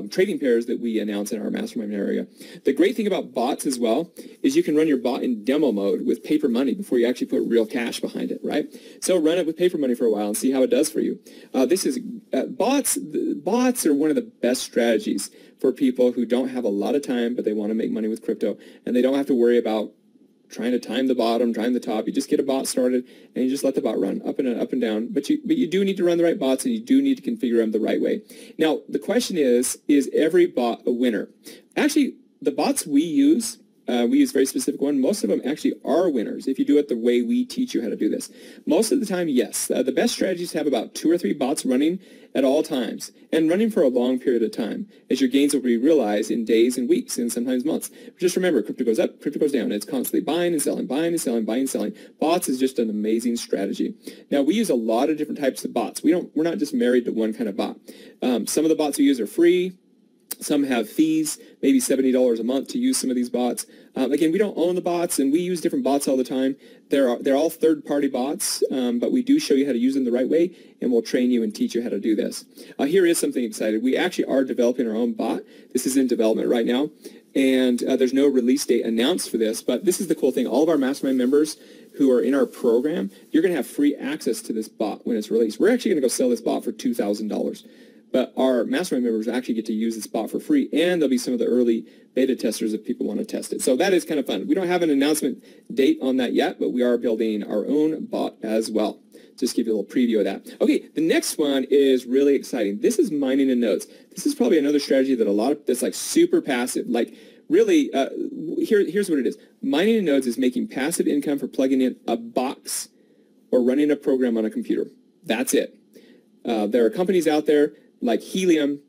Trading pairs that we announce in our mastermind area. The great thing about bots as well is you can run your bot in demo mode with paper money before you actually put real cash behind it, right? So run it with paper money for a while and see how it does for you. Bots are one of the best strategies for people who don't have a lot of time, but they want to make money with crypto, and they don't have to worry about trying to time the bottom, time the top. You just get a bot started, and you just let the bot run up and down. But you do need to run the right bots, and you do need to configure them the right way. Now, the question is every bot a winner? Actually, the bots we use a very specific one. Most of them actually are winners if you do it the way we teach you how to do this. Most of the time, yes. The best strategy is to have about 2 or 3 bots running at all times and running for a long period of time, as your gains will be realized in days and weeks and sometimes months. But just remember, crypto goes up, crypto goes down. It's constantly buying and selling, buying and selling, buying and selling. Bots is just an amazing strategy. Now, we use a lot of different types of bots. We're not just married to one kind of bot. Some of the bots we use are free. Some have fees, maybe $70 a month to use some of these bots. Again, we don't own the bots, and we use different bots all the time. They're all third-party bots, but we do show you how to use them the right way, and we'll train you and teach you how to do this. Here is something exciting. We actually are developing our own bot. This is in development right now, and there's no release date announced for this, but this is the cool thing. All of our mastermind members who are in our program, you're going to have free access to this bot when it's released. We're actually going to go sell this bot for $2,000. But our mastermind members actually get to use this bot for free, and there'll be some of the early beta testers if people want to test it. So that is kind of fun. We don't have an announcement date on that yet, but we are building our own bot as well. just give you a little preview of that. Okay, the next one is really exciting. This is mining in nodes. This is probably another strategy that that's like super passive. Like really, here's what it is. Mining in nodes is making passive income for plugging in a box or running a program on a computer. That's it. There are companies out there like Helium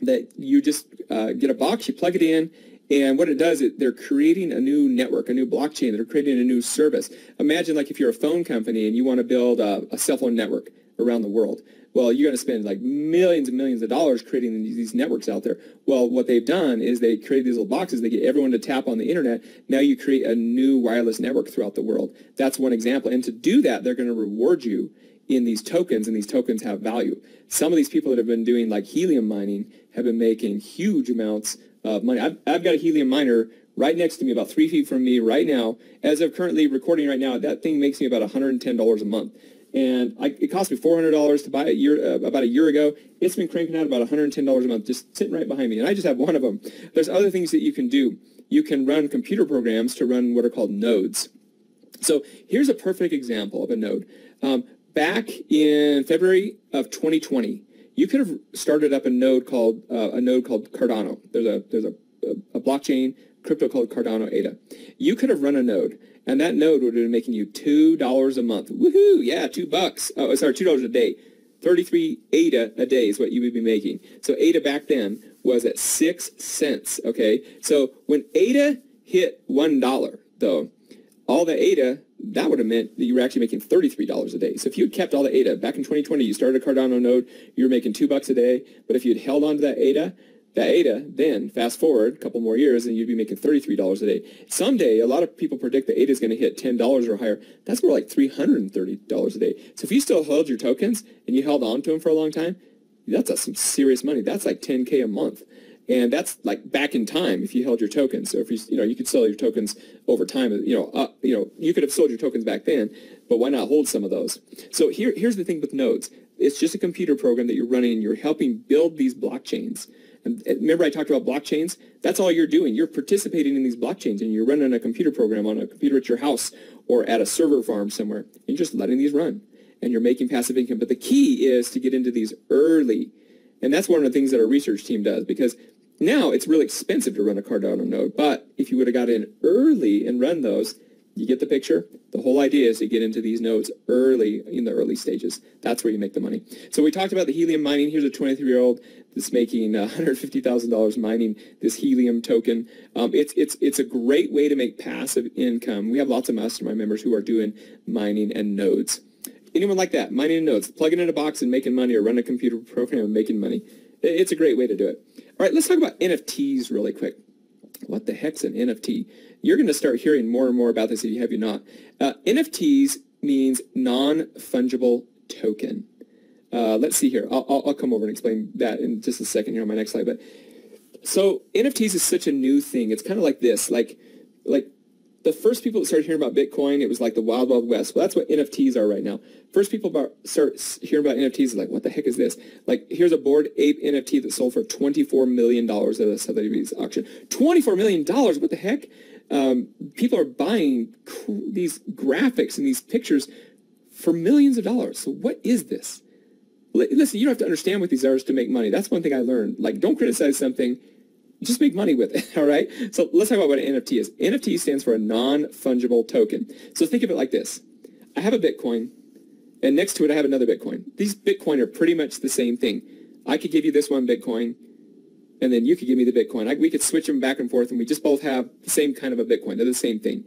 that you just get a box, you plug it in, and what it does is they're creating a new network, a new blockchain. They're creating a new service. Imagine like if you're a phone company and you want to build a cell phone network around the world. Well, you're going to spend like millions and millions of dollars creating these networks out there. Well, what they've done is they create these little boxes. They get everyone to tap on the internet. Now you create a new wireless network throughout the world. That's one example. And to do that, they're going to reward you in these tokens, and these tokens have value. Some of these people that have been doing like helium mining have been making huge amounts of money. I've got a helium miner right next to me, about 3 feet from me right now. As of currently recording right now, that thing makes me about $110 a month. And it cost me $400 to buy it about a year ago. It's been cranking out about $110 a month, just sitting right behind me. And I just have one of them. There's other things that you can do. You can run computer programs to run what are called nodes. So here's a perfect example of a node. Back in February of 2020, you could have started up a node called Cardano. There's a blockchain crypto called Cardano ADA. You could have run a node, and that node would have been making you $2 a month. Woohoo! Yeah, $2. Oh, sorry, $2 a day. 33 ADA a day is what you would be making. So ADA back then was at 6 cents. Okay, so when ADA hit $1, though, all the ADA, that would have meant that you were actually making $33 a day. So if you had kept all the ADA, back in 2020, you started a Cardano node, you were making $2 a day. But if you had held on to that ADA, then fast forward a couple more years, and you'd be making $33 a day. Someday, a lot of people predict that ADA is going to hit $10 or higher. That's more like $330 a day. So if you still held your tokens and you held on to them for a long time, that's some serious money. That's like $10K a month. And that's like back in time if you held your tokens. So if you could sell your tokens over time. You could have sold your tokens back then, but why not hold some of those? So here's the thing with nodes. It's just a computer program that you're running, and you're helping build these blockchains. And remember I talked about blockchains? That's all you're doing. You're participating in these blockchains, and you're running a computer program on a computer at your house or at a server farm somewhere. And you're just letting these run, and you're making passive income. But the key is to get into these early. And that's one of the things that our research team does, because now it's really expensive to run a Cardano node. But if you would have got in early and run those, you get the picture? The whole idea is to get into these nodes early, in the early stages. That's where you make the money. So we talked about the helium mining. Here's a 23-year-old that's making $150,000 mining this helium token. It's a great way to make passive income. We have lots of mastermind members who are doing mining and nodes. Anyone like that? Mining and nodes. Plugging in a box and making money, or run a computer program and making money. It's a great way to do it. All right, let's talk about NFTs really quick. What the heck's an NFT? You're going to start hearing more and more about this if you have you not. NFTs means non-fungible token. Let's see here. I'll come over and explain that in just a second here on my next slide. But so NFTs is such a new thing. It's kind of like this. Like the first people that started hearing about Bitcoin, it was like the wild, wild west. Well, that's what NFTs are right now. First people start hearing about NFTs, like, what the heck is this? Like, here's a Bored Ape NFT that sold for $24 million at a Sotheby's auction. $24 million? What the heck? People are buying these graphics and these pictures for millions of dollars. So what is this? Listen, you don't have to understand what these are to make money. That's one thing I learned. Like, don't criticize something. Just make money with it, all right? So let's talk about what an NFT is. NFT stands for a non-fungible token. So think of it like this. I have a Bitcoin, and next to it I have another Bitcoin. These Bitcoin are pretty much the same thing. I could give you this one Bitcoin, and then you could give me the Bitcoin. We could switch them back and forth, and we just both have the same kind of a Bitcoin. They're the same thing.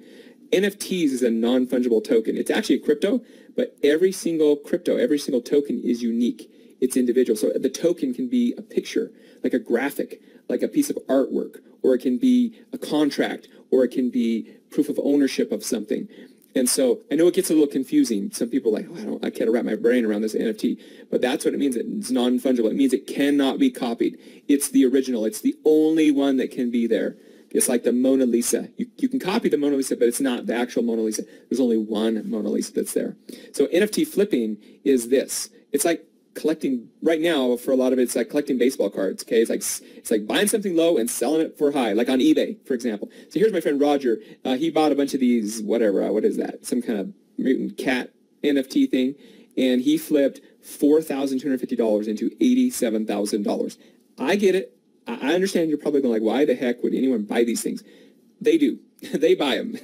NFTs is a non-fungible token. It's actually a crypto, but every single token is unique. It's individual. So the token can be a picture, like a graphic, like a piece of artwork, or it can be a contract, or it can be proof of ownership of something. And so I know it gets a little confusing. Some people are like, I can't wrap my brain around this NFT. But that's what it means. It's non-fungible. It means it cannot be copied. It's the original. It's the only one that can be there. It's like the Mona Lisa. You can copy the Mona Lisa, but it's not the actual Mona Lisa. There's only one Mona Lisa that's there. So NFT flipping is this. It's like collecting, right now, for a lot of it, it's like collecting baseball cards, okay? It's like buying something low and selling it for high, like on eBay, for example. So here's my friend Roger. He bought a bunch of these, what is that? Some kind of mutant cat NFT thing. and he flipped $4,250 into $87,000. I get it. I understand you're probably going like, why the heck would anyone buy these things? They do. They buy them.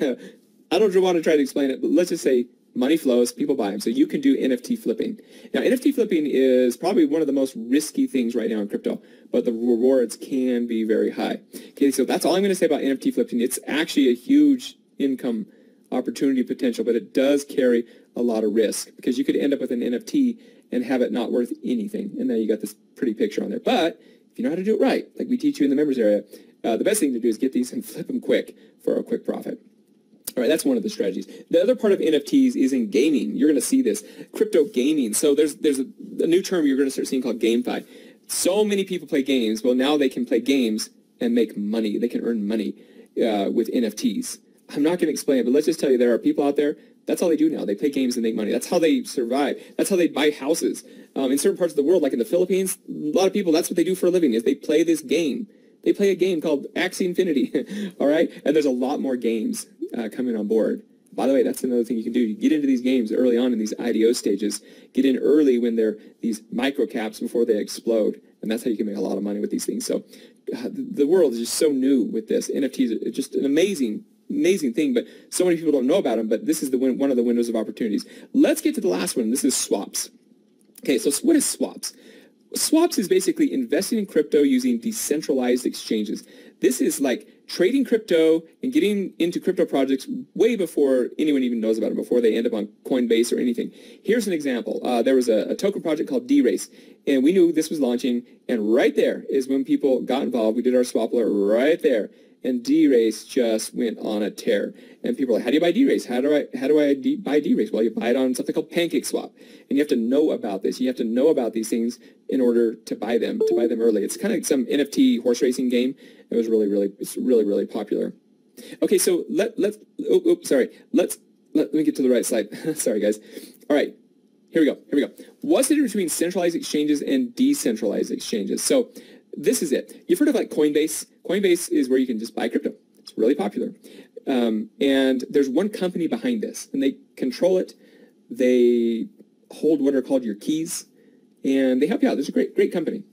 I don't want to try to explain it, but let's just say money flows, people buy them. So you can do NFT flipping. Now, NFT flipping is probably one of the most risky things right now in crypto, but the rewards can be very high. Okay, so that's all I'm going to say about NFT flipping. It's actually a huge income opportunity potential, but it does carry a lot of risk because you could end up with an NFT and have it not worth anything. And now you got this pretty picture on there. But if you know how to do it right, like we teach you in the members area, the best thing to do is get these and flip them quick for a quick profit. All right, that's one of the strategies. The other part of NFTs is in gaming. You're going to see this, crypto gaming. So there's a new term you're going to start seeing called GameFi. So many people play games. Well, now they can play games and make money. They can earn money with NFTs. I'm not going to explain it, but let's just tell you there are people out there, that's all they do now. They play games and make money. That's how they survive. That's how they buy houses. In certain parts of the world, like in the Philippines, a lot of people, that's what they do for a living, is they play this game. They play a game called Axie Infinity, all right? And there's a lot more games coming on board. By the way, that's another thing you can do. You get into these games early on in these IDO stages. Get in early when they're these micro caps before they explode. And that's how you can make a lot of money with these things. So the world is just so new with this. NFTs are just an amazing thing, but so many people don't know about them, but this is one of the windows of opportunities. Let's get to the last one. This is swaps. Okay, so what is swaps? Swaps is basically investing in crypto using decentralized exchanges. This is like trading crypto and getting into crypto projects way before anyone even knows about it, before they end up on Coinbase or anything. Here's an example. There was a token project called D-Race, and we knew this was launching, and right there is when people got involved. We did our swap alert right there. And D-Race just went on a tear. And people are like, how do you buy D-Race? How do I buy D-Race? Well, you buy it on something called PancakeSwap. And you have to know about this. You have to know about these things in order to buy them early. It's kind of like some NFT horse racing game. It was really popular. Okay, so let me get to the right slide. Sorry, guys. All right. Here we go. What's the difference between centralized exchanges and decentralized exchanges? So this is it. You've heard of like Coinbase. Coinbase is where you can just buy crypto. It's really popular. And there's one company behind this, and they control it. They hold what are called your keys, and they help you out. There's a great company.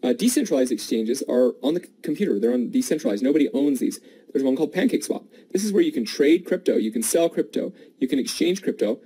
Decentralized exchanges are on the computer. They're on decentralized. Nobody owns these. There's one called PancakeSwap. This is where you can trade crypto. You can sell crypto. You can exchange crypto.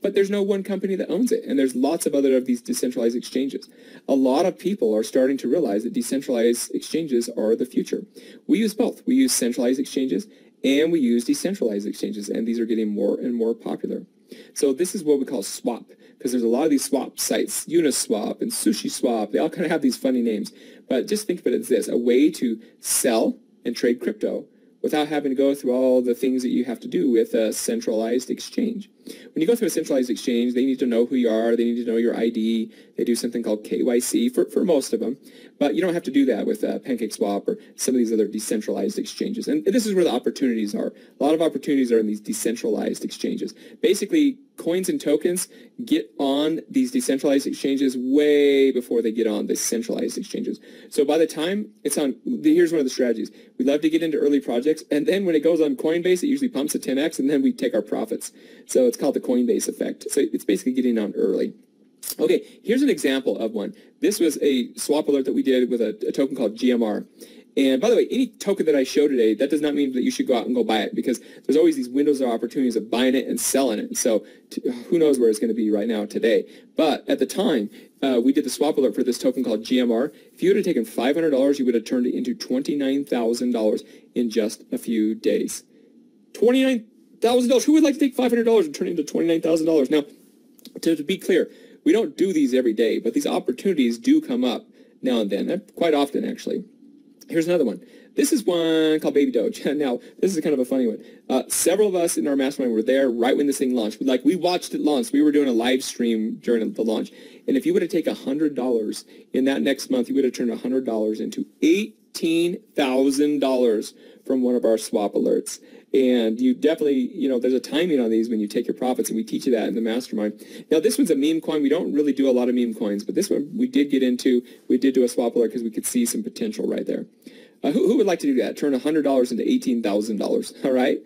But there's no one company that owns it, and there's lots of other of these decentralized exchanges. A lot of people are starting to realize that decentralized exchanges are the future. We use both. We use centralized exchanges, and we use decentralized exchanges, and these are getting more and more popular. So this is what we call swap, because there's a lot of these swap sites, Uniswap and SushiSwap. They all kind of have these funny names. But just think of it as this, a way to sell and trade crypto without having to go through all the things that you have to do with a centralized exchange. When you go through a centralized exchange, they need to know who you are. They need to know your ID. They do something called KYC for most of them. But you don't have to do that with PancakeSwap or some of these other decentralized exchanges. And this is where the opportunities are. A lot of opportunities are in these decentralized exchanges. Basically, coins and tokens get on these decentralized exchanges way before they get on the centralized exchanges. So by the time it's on, here's one of the strategies. We love to get into early projects, and then when it goes on Coinbase, it usually pumps to 10x, and then we take our profits. So it's called the Coinbase effect. So it's basically getting on early. Okay, here's an example of one. This was a swap alert that we did with a token called GMR. And by the way, any token that I show today, that does not mean that you should go out and go buy it, because there's always these windows of opportunities of buying it and selling it. So who knows where it's going to be right now today. But at the time, we did the swap alert for this token called GMR. If you would have taken $500, you would have turned it into $29,000 in just a few days. $29,000. Who would like to take $500 and turn it into $29,000? Now, to be clear, we don't do these every day, but these opportunities do come up now and then, quite often actually. Here's another one. This is one called Baby Doge. Now, this is kind of a funny one. Several of us in our mastermind were there right when this thing launched. We watched it launch. We were doing a live stream during the launch. And if you would have taken $100 in that next month, you would have turned $100 into $18,000 from one of our swap alerts. And you definitely, there's a timing on these when you take your profits, and we teach you that in the mastermind. Now, this one's a meme coin. We don't really do a lot of meme coins, but this one we did get into. We did do a swap alert because we could see some potential right there. Who would like to do that? Turn $100 into $18,000, all right?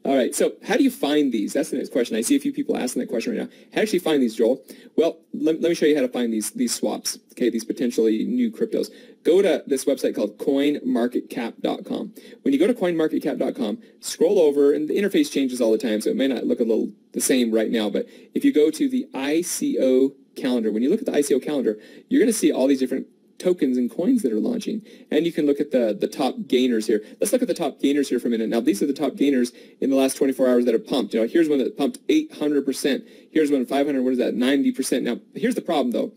All right, so how do you find these? That's the next question. I see a few people asking that question right now. How do you actually find these, Joel? Well, let me show you how to find these swaps, okay, these potentially new cryptos. Go to this website called coinmarketcap.com. When you go to coinmarketcap.com, scroll over, and the interface changes all the time, so it may not look a little the same right now, but if you go to the ICO calendar, when you look at the ICO calendar, you're going to see all these different tokens and coins that are launching. And you can look at the top gainers here. Let's look at the top gainers here for a minute. Now, these are the top gainers in the last 24 hours that have pumped. You know, here's one that pumped 800%. Here's one at 500. What is that? 90%. Now, here's the problem, though.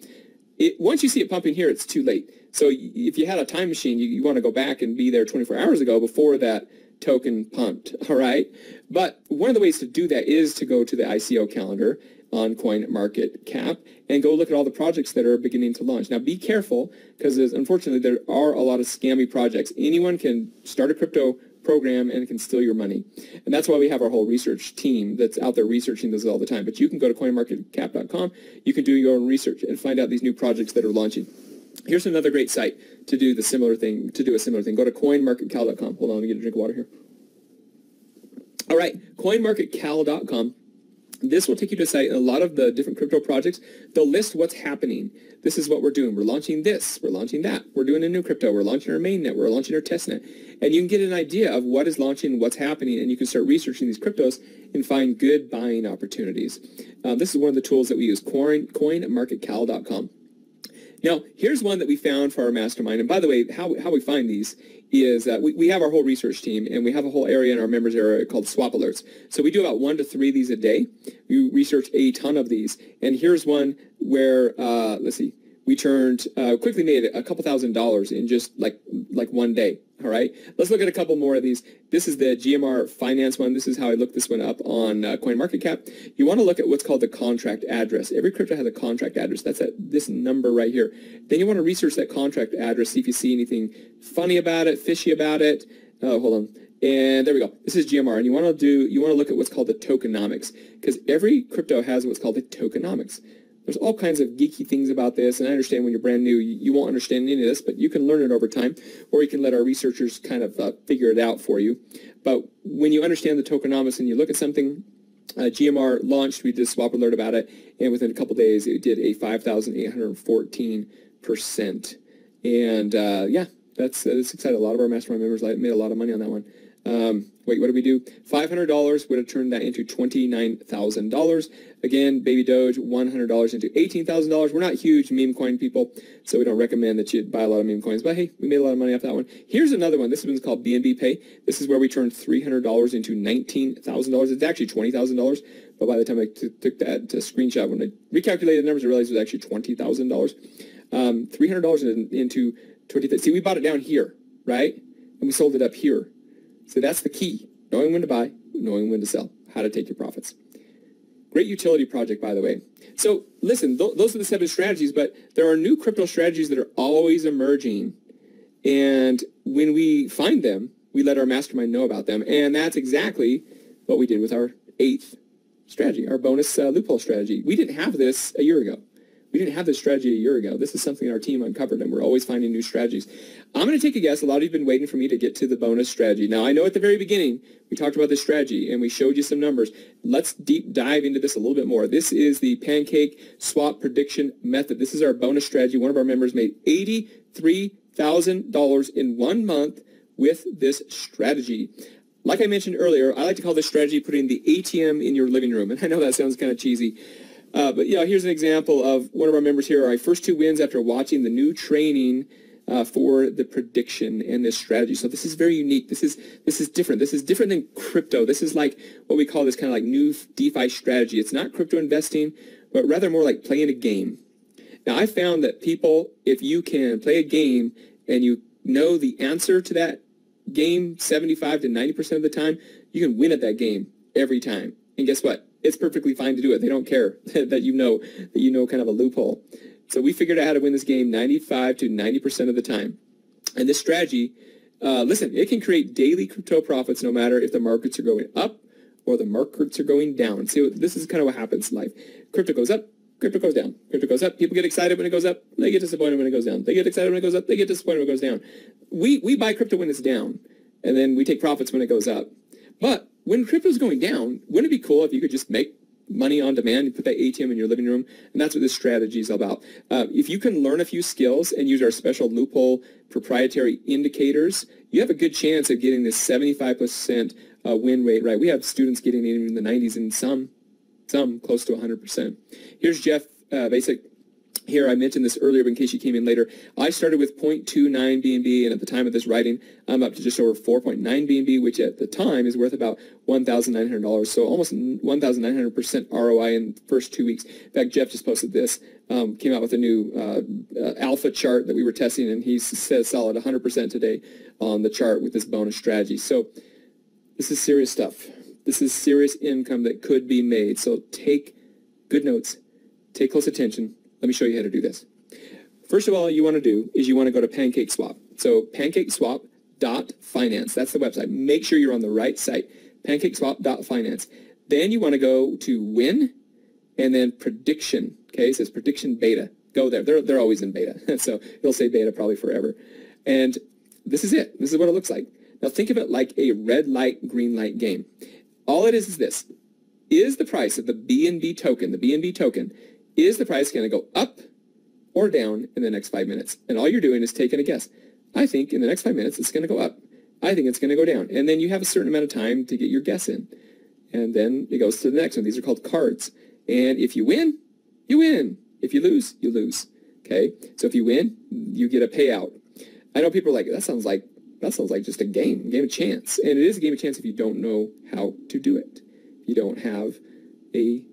Once you see it pumping here, it's too late. So if you had a time machine, you want to go back and be there 24 hours ago before that token pumped, all right? But one of the ways to do that is to go to the ICO calendar on CoinMarketCap and go look at all the projects that are beginning to launch. Now, be careful, because unfortunately there are a lot of scammy projects. Anyone can start a crypto program and can steal your money. And that's why we have our whole research team that's out there researching this all the time. But you can go to coinmarketcap.com, you can do your own research and find out these new projects that are launching. Here's another great site to do a similar thing. Go to coinmarketcal.com. Hold on, let me get a drink of water here. All right, coinmarketcal.com. This will take you to a site, and a lot of the different crypto projects, they'll list what's happening. This is what we're doing. We're launching this. We're launching that. We're doing a new crypto. We're launching our mainnet. We're launching our testnet. And you can get an idea of what is launching, what's happening, and you can start researching these cryptos and find good buying opportunities. This is one of the tools that we use, coinmarketcal.com. Now, here's one that we found for our mastermind. And by the way, how we find these is we have our whole research team, and we have a whole area in our members area called swap alerts. So we do about 1 to 3 of these a day. We research a ton of these. And here's one where, let's see, we quickly made a couple $1,000s in just like one day. All right, let's look at a couple more of these. This is the GMR Finance one. This is how I looked this one up on CoinMarketCap. You want to look at what's called the contract address. Every crypto has a contract address. That's this number right here. Then you want to research that contract address, see if you see anything funny about it, fishy about it. Oh, hold on. And there we go. This is GMR, and you want to look at what's called the tokenomics, because every crypto has what's called the tokenomics. There's all kinds of geeky things about this, and I understand when you're brand new, you won't understand any of this, but you can learn it over time, or you can let our researchers kind of figure it out for you. But when you understand the tokenomics and you look at something, GMR launched, we did a swap alert about it, and within a couple days, it did a 5,814%. And yeah, that's exciting. A lot of our mastermind members made a lot of money on that one. Wait, what did we do? $500 would have turned that into $29,000. Again, baby Doge, $100 into $18,000. We're not huge meme coin people, so we don't recommend that you buy a lot of meme coins. But hey, we made a lot of money off that one. Here's another one. This one's called BNB Pay. This is where we turned $300 into $19,000. It's actually $20,000. But by the time I took that to screenshot, when I recalculated the numbers, I realized it was actually $20,000. $300 into $20,000. See, we bought it down here, right? And we sold it up here. So that's the key. Knowing when to buy, knowing when to sell, how to take your profits. Great utility project, by the way. So listen, those are the 7 strategies, but there are new crypto strategies that are always emerging. And when we find them, we let our mastermind know about them. And that's exactly what we did with our 8th strategy, our bonus loophole strategy. We didn't have this a year ago. We didn't have this strategy a year ago. This is something our team uncovered, and we're always finding new strategies. I'm going to take a guess. A lot of you have been waiting for me to get to the bonus strategy. Now, I know at the very beginning, we talked about this strategy, and we showed you some numbers. Let's deep dive into this a little bit more. This is the pancake swap prediction method. This is our bonus strategy. One of our members made $83,000 in 1 month with this strategy. Like I mentioned earlier, I like to call this strategy putting the ATM in your living room. And I know that sounds kind of cheesy. But you know, here's an example of one of our members here. Our first 2 wins after watching the new training for the prediction and this strategy. So this is very unique. This is different. This is different than crypto. This is like what we call this kind of like new DeFi strategy. It's not crypto investing, but rather more like playing a game. Now, I found that people, if you can play a game and you know the answer to that game 75 to 90% of the time, you can win at that game every time. And guess what? It's perfectly fine to do it. They don't care that you know kind of a loophole. So we figured out how to win this game 95 to 90% of the time. And this strategy, listen, it can create daily crypto profits no matter if the markets are going up or the markets are going down. See, this is kind of what happens in life. Crypto goes up, crypto goes down. Crypto goes up. People get excited when it goes up. They get disappointed when it goes down. They get excited when it goes up. They get disappointed when it goes down. We buy crypto when it's down, and then we take profits when it goes up. But when crypto's going down, wouldn't it be cool if you could just make money on demand and put that ATM in your living room? And that's what this strategy is about. If you can learn a few skills and use our special loophole proprietary indicators, you have a good chance of getting this 75% win rate, right? We have students getting in the 90s and some close to 100%. Here's Jeff Basic. Here, I mentioned this earlier, but in case you came in later, I started with 0.29 BNB, and at the time of this writing, I'm up to just over 4.9 BNB, which at the time is worth about $1,900. So almost 1,900% ROI in the first 2 weeks. In fact, Jeff just posted this, came out with a new alpha chart that we were testing, and he says solid 100% today on the chart with this bonus strategy. So this is serious stuff. This is serious income that could be made. So take good notes, take close attention. Let me show you how to do this. First of all, you want to do is you want to go to PancakeSwap. So pancakeswap.finance. That's the website. Make sure you're on the right site. Pancakeswap.finance. Then you want to go to win and then prediction. Okay, it says prediction beta. Go there. They're always in beta. So you'll say beta probably forever. And this is it. This is what it looks like. Now think of it like a red light, green light game. All it is this. Is the price of the BNB token, is the price going to go up or down in the next 5 minutes? And all you're doing is taking a guess. I think in the next 5 minutes it's going to go up. I think it's going to go down. And then you have a certain amount of time to get your guess in. And then it goes to the next one. These are called cards. And if you win, you win. If you lose, you lose. Okay? So if you win, you get a payout. I know people are like, that sounds like just a game of chance. And it is a game of chance if you don't know how to do it. You don't have a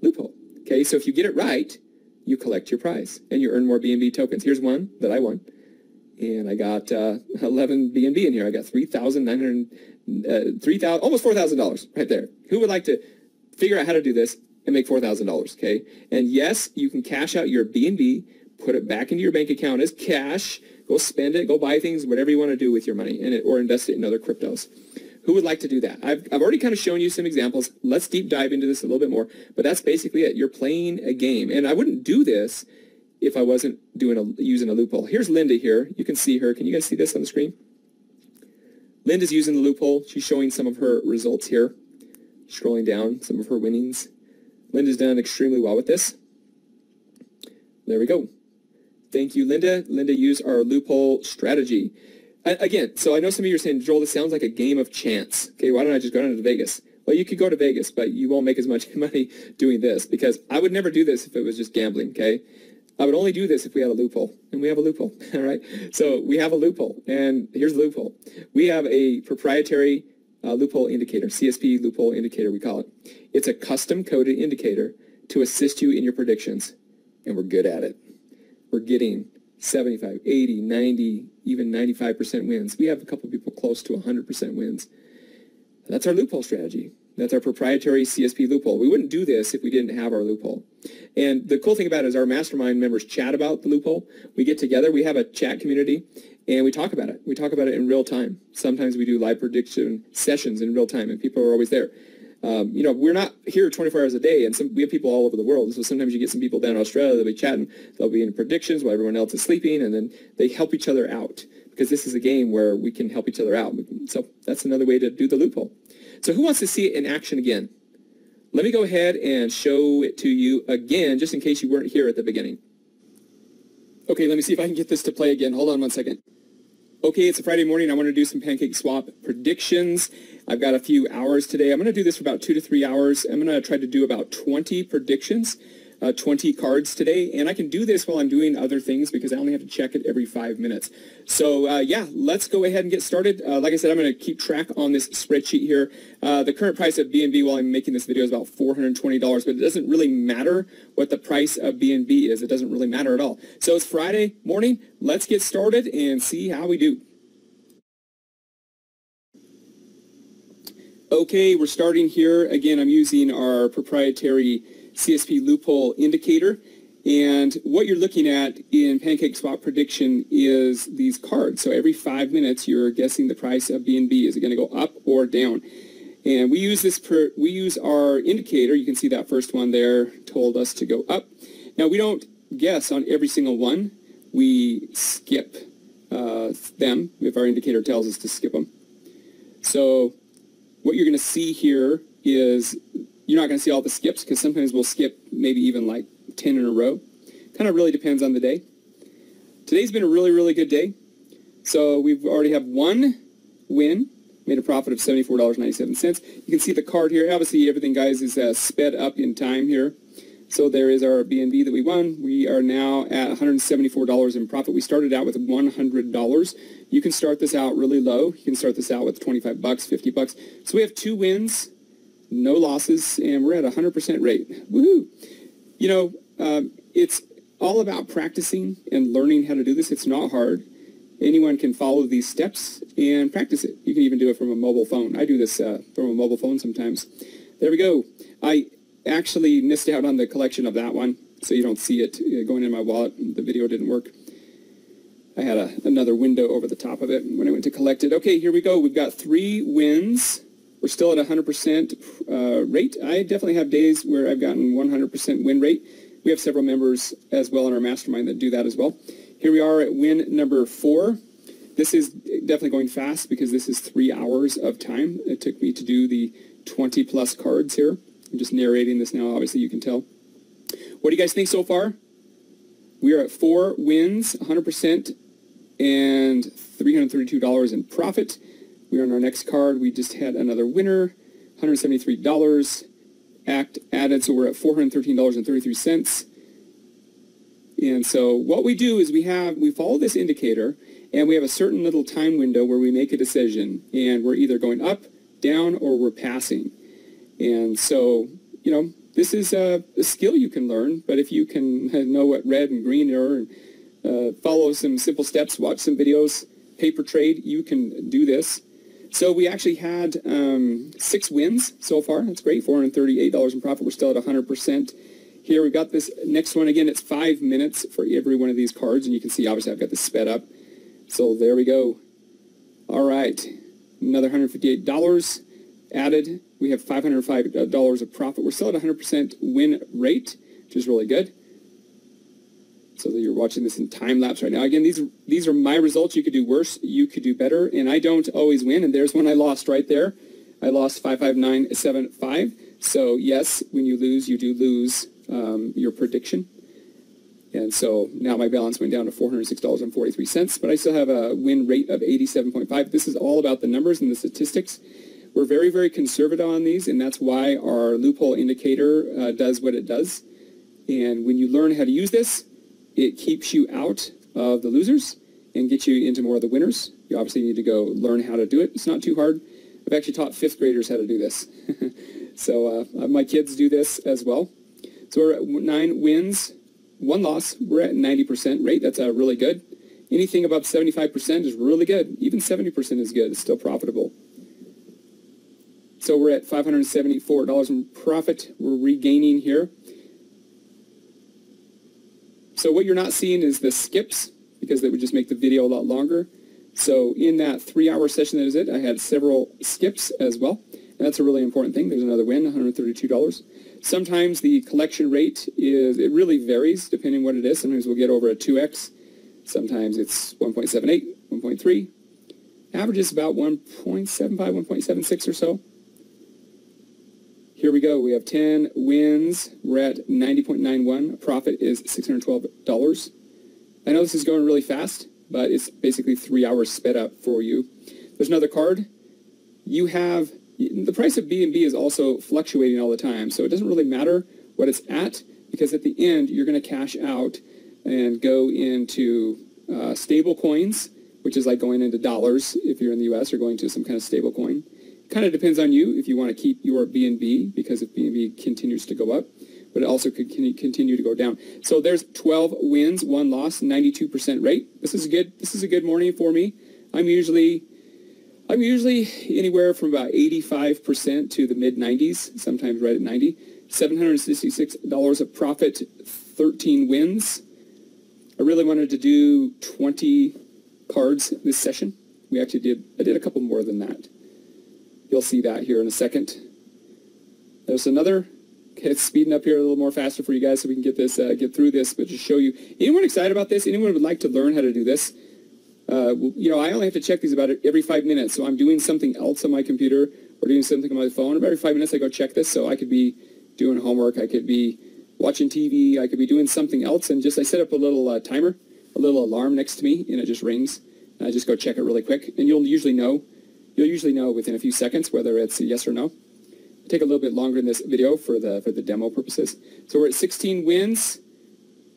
loophole. Okay, so if you get it right, you collect your prize and you earn more BNB tokens. Here's one that I won, and I got 11 BNB in here. I got almost $4,000 right there. Who would like to figure out how to do this and make $4,000? Okay, and yes, you can cash out your BNB, put it back into your bank account as cash, go spend it, go buy things, whatever you want to do with your money, or invest it in other cryptos. Who would like to do that? I've already kind of shown you some examples. Let's deep dive into this a little bit more. But that's basically it. You're playing a game. And I wouldn't do this if I wasn't using a loophole. Here's Linda here. You can see her. Can you guys see this on the screen? Linda's using the loophole. She's showing some of her results here. Scrolling down, some of her winnings. Linda's done extremely well with this. There we go. Thank you, Linda. Linda used our loophole strategy. Again, so I know some of you are saying, Joel, this sounds like a game of chance. Okay, why don't I just go down to Vegas? Well, you could go to Vegas, but you won't make as much money doing this, because I would never do this if it was just gambling, okay? I would only do this if we had a loophole, and we have a loophole, all right? So we have a loophole, and here's the loophole. We have a proprietary loophole indicator, CSP loophole indicator, we call it. It's a custom-coded indicator to assist you in your predictions, and we're good at it. We're getting 75, 80, 90, even 95% wins. We have a couple of people close to 100% wins. That's our loophole strategy. That's our proprietary CSP loophole. We wouldn't do this if we didn't have our loophole. And the cool thing about it is our mastermind members chat about the loophole. We get together. We have a chat community, and we talk about it. We talk about it in real time. Sometimes we do live prediction sessions in real time, and people are always there. We're not here 24 hours a day, and we have people all over the world. So sometimes you get some people down in Australia, they'll be chatting, they'll be in predictions while everyone else is sleeping, and then they help each other out, because this is a game where we can help each other out. So that's another way to do the loophole. So who wants to see it in action again? Let me go ahead and show it to you again, just in case you weren't here at the beginning. Okay, let me see if I can get this to play again. Hold on one second. Okay, it's a Friday morning. I want to do some PancakeSwap predictions. I've got a few hours today. I'm going to do this for about 2 to 3 hours. I'm going to try to do about 20 predictions, 20 cards today. And I can do this while I'm doing other things because I only have to check it every 5 minutes. So, let's go ahead and get started. Like I said, I'm going to keep track on this spreadsheet here. The current price of BNB while I'm making this video is about $420, but it doesn't really matter what the price of BNB is. It doesn't really matter at all. So it's Friday morning. Let's get started and see how we do. Okay, we're starting here. Again, I'm using our proprietary CSP loophole indicator. And what you're looking at in PancakeSwap prediction is these cards. So every 5 minutes, you're guessing the price of BNB. Is it going to go up or down? And we use our indicator. You can see that first one there told us to go up. Now, we don't guess on every single one. We skip them if our indicator tells us to skip them. So what you're going to see here is you're not going to see all the skips because sometimes we'll skip maybe even like 10 in a row. Kind of really depends on the day. Today's been a really, really good day. So we've already have one win, made a profit of $74.97. You can see the card here. Obviously, everything, guys, is sped up in time here. So there is our BNB that we won. We are now at $174 in profit. We started out with $100. You can start this out really low. You can start this out with 25 bucks, 50 bucks. So we have 2 wins, no losses, and we're at 100% rate. Woohoo! You know, it's all about practicing and learning how to do this. It's not hard. Anyone can follow these steps and practice it. You can even do it from a mobile phone. I do this from a mobile phone sometimes. There we go. I actually missed out on the collection of that one, so you don't see it going in my wallet. The video didn't work. I had another window over the top of it when I went to collect it. Okay, here we go. We've got 3 wins. We're still at 100% rate. I definitely have days where I've gotten 100% win rate. We have several members as well in our mastermind that do that as well. Here we are at win number 4. This is definitely going fast because this is 3 hours of time. It took me to do the 20 plus cards here. I'm just narrating this now, obviously you can tell. What do you guys think so far? We are at 4 wins, 100%, and $332 in profit. We're on our next card. We just had another winner, $173 added, so we're at $413.33. And so what we do is we follow this indicator, and we have a certain little time window where we make a decision, and we're either going up, down, or we're passing. And so, you know, this is a skill you can learn, but if you can know what red and green are and follow some simple steps, watch some videos, paper trade, you can do this. So we actually had 6 wins so far. That's great, $438 in profit. We're still at 100%. Here we've got this next one. Again, it's 5 minutes for every one of these cards, and you can see obviously I've got this sped up. So there we go. All right, another $158 added. We have $505 of profit. We're still at 100% win rate, which is really good. So that you're watching this in time lapse right now. Again, these are my results. You could do worse. You could do better. And I don't always win. And there's one I lost right there. I lost 55975. So yes, when you lose, you do lose your prediction. And so now my balance went down to $406.43. But I still have a win rate of 87.5. This is all about the numbers and the statistics. We're very, very conservative on these, and that's why our loophole indicator does what it does. And when you learn how to use this, it keeps you out of the losers and gets you into more of the winners. You obviously need to go learn how to do it. It's not too hard. I've actually taught 5th graders how to do this. So my kids do this as well. So we're at 9 wins, 1 loss. We're at 90% rate. That's really good. Anything above 75% is really good. Even 70% is good. It's still profitable. So we're at $574 in profit. We're regaining here. So what you're not seeing is the skips, because they would just make the video a lot longer. So in that 3-hour session that is it, I had several skips as well. And that's a really important thing. There's another win, $132. Sometimes the collection rate it really varies depending what it is. Sometimes we'll get over a 2x. Sometimes it's 1.78, 1.3. Average is about 1.75, 1.76 or so. Here we go. We have 10 wins. We're at 90.91. Profit is $612. I know this is going really fast, but it's basically 3 hours sped up for you. There's another card. You have the price of BNB is also fluctuating all the time, so it doesn't really matter what it's at, because at the end you're going to cash out and go into stable coins, which is like going into dollars if you're in the U.S. or going to some kind of stable coin. Kind of depends on you if you want to keep your BNB, because if BNB continues to go up, but it also could continue to go down. So there's 12 wins, 1 loss, 92% rate. This is good. This is a good morning for me. I'm usually anywhere from about 85% to the mid 90s, sometimes right at 90. $766 of profit, 13 wins. I really wanted to do 20 cards this session. I did a couple more than that. You'll see that here in a second. There's another. Okay, it's speeding up here a little more faster for you guys so we can get through this, but just show you. Anyone excited about this? Anyone would like to learn how to do this? I only have to check these about every 5 minutes. So I'm doing something else on my computer or doing something on my phone. Every 5 minutes I go check this. So I could be doing homework. I could be watching TV. I could be doing something else. And I set up a little timer, a little alarm next to me, and it just rings. And I just go check it really quick. And you'll usually know within a few seconds whether it's a yes or no. It'll take a little bit longer in this video for the demo purposes. So we're at 16 wins,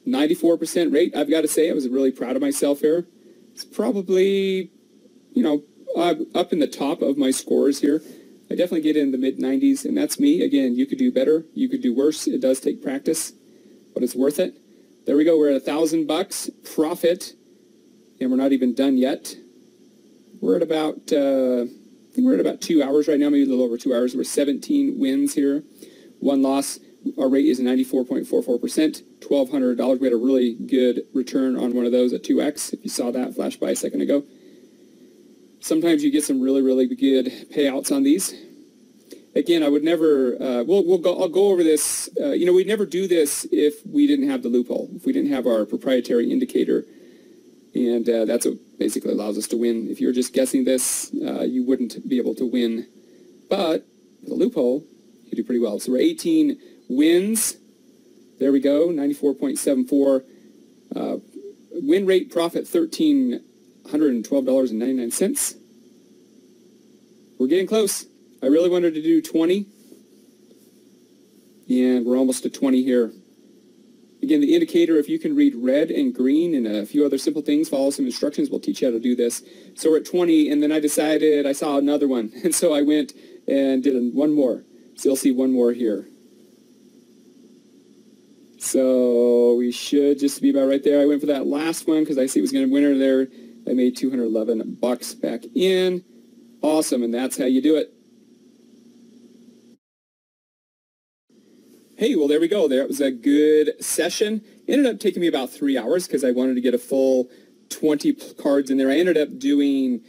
94% rate. I've got to say I was really proud of myself here. It's probably, up in the top of my scores here. I definitely get in the mid-90s, and that's me. Again, you could do better. You could do worse. It does take practice, but it's worth it. There we go. We're at $1,000 profit, and we're not even done yet. We're at about, I think we're at about 2 hours right now, maybe a little over 2 hours. We're 17 wins here, 1 loss. Our rate is 94.44%, $1,200. We had a really good return on one of those at 2x, if you saw that flash by a second ago. Sometimes you get some really, really good payouts on these. Again, I would never, I'll go over this. We'd never do this if we didn't have the loophole, if we didn't have our proprietary indicator. And that's what basically allows us to win. If you're just guessing this, you wouldn't be able to win. But with a loophole, you do pretty well. So we're 18 wins. There we go, 94.74. Win rate profit, $1,312.99. We're getting close. I really wanted to do 20, and we're almost to 20 here. Again, the indicator, if you can read red and green and a few other simple things, follow some instructions, we'll teach you how to do this. So we're at 20, and then I decided I saw another one, and so I went and did one more. So you'll see one more here. So we should just be about right there. I went for that last one because I see it was going to winner there. I made $211 back in. Awesome, and that's how you do it. Hey, well, there we go. There was a good session. It ended up taking me about 3 hours because I wanted to get a full 20 cards in there. I ended up doing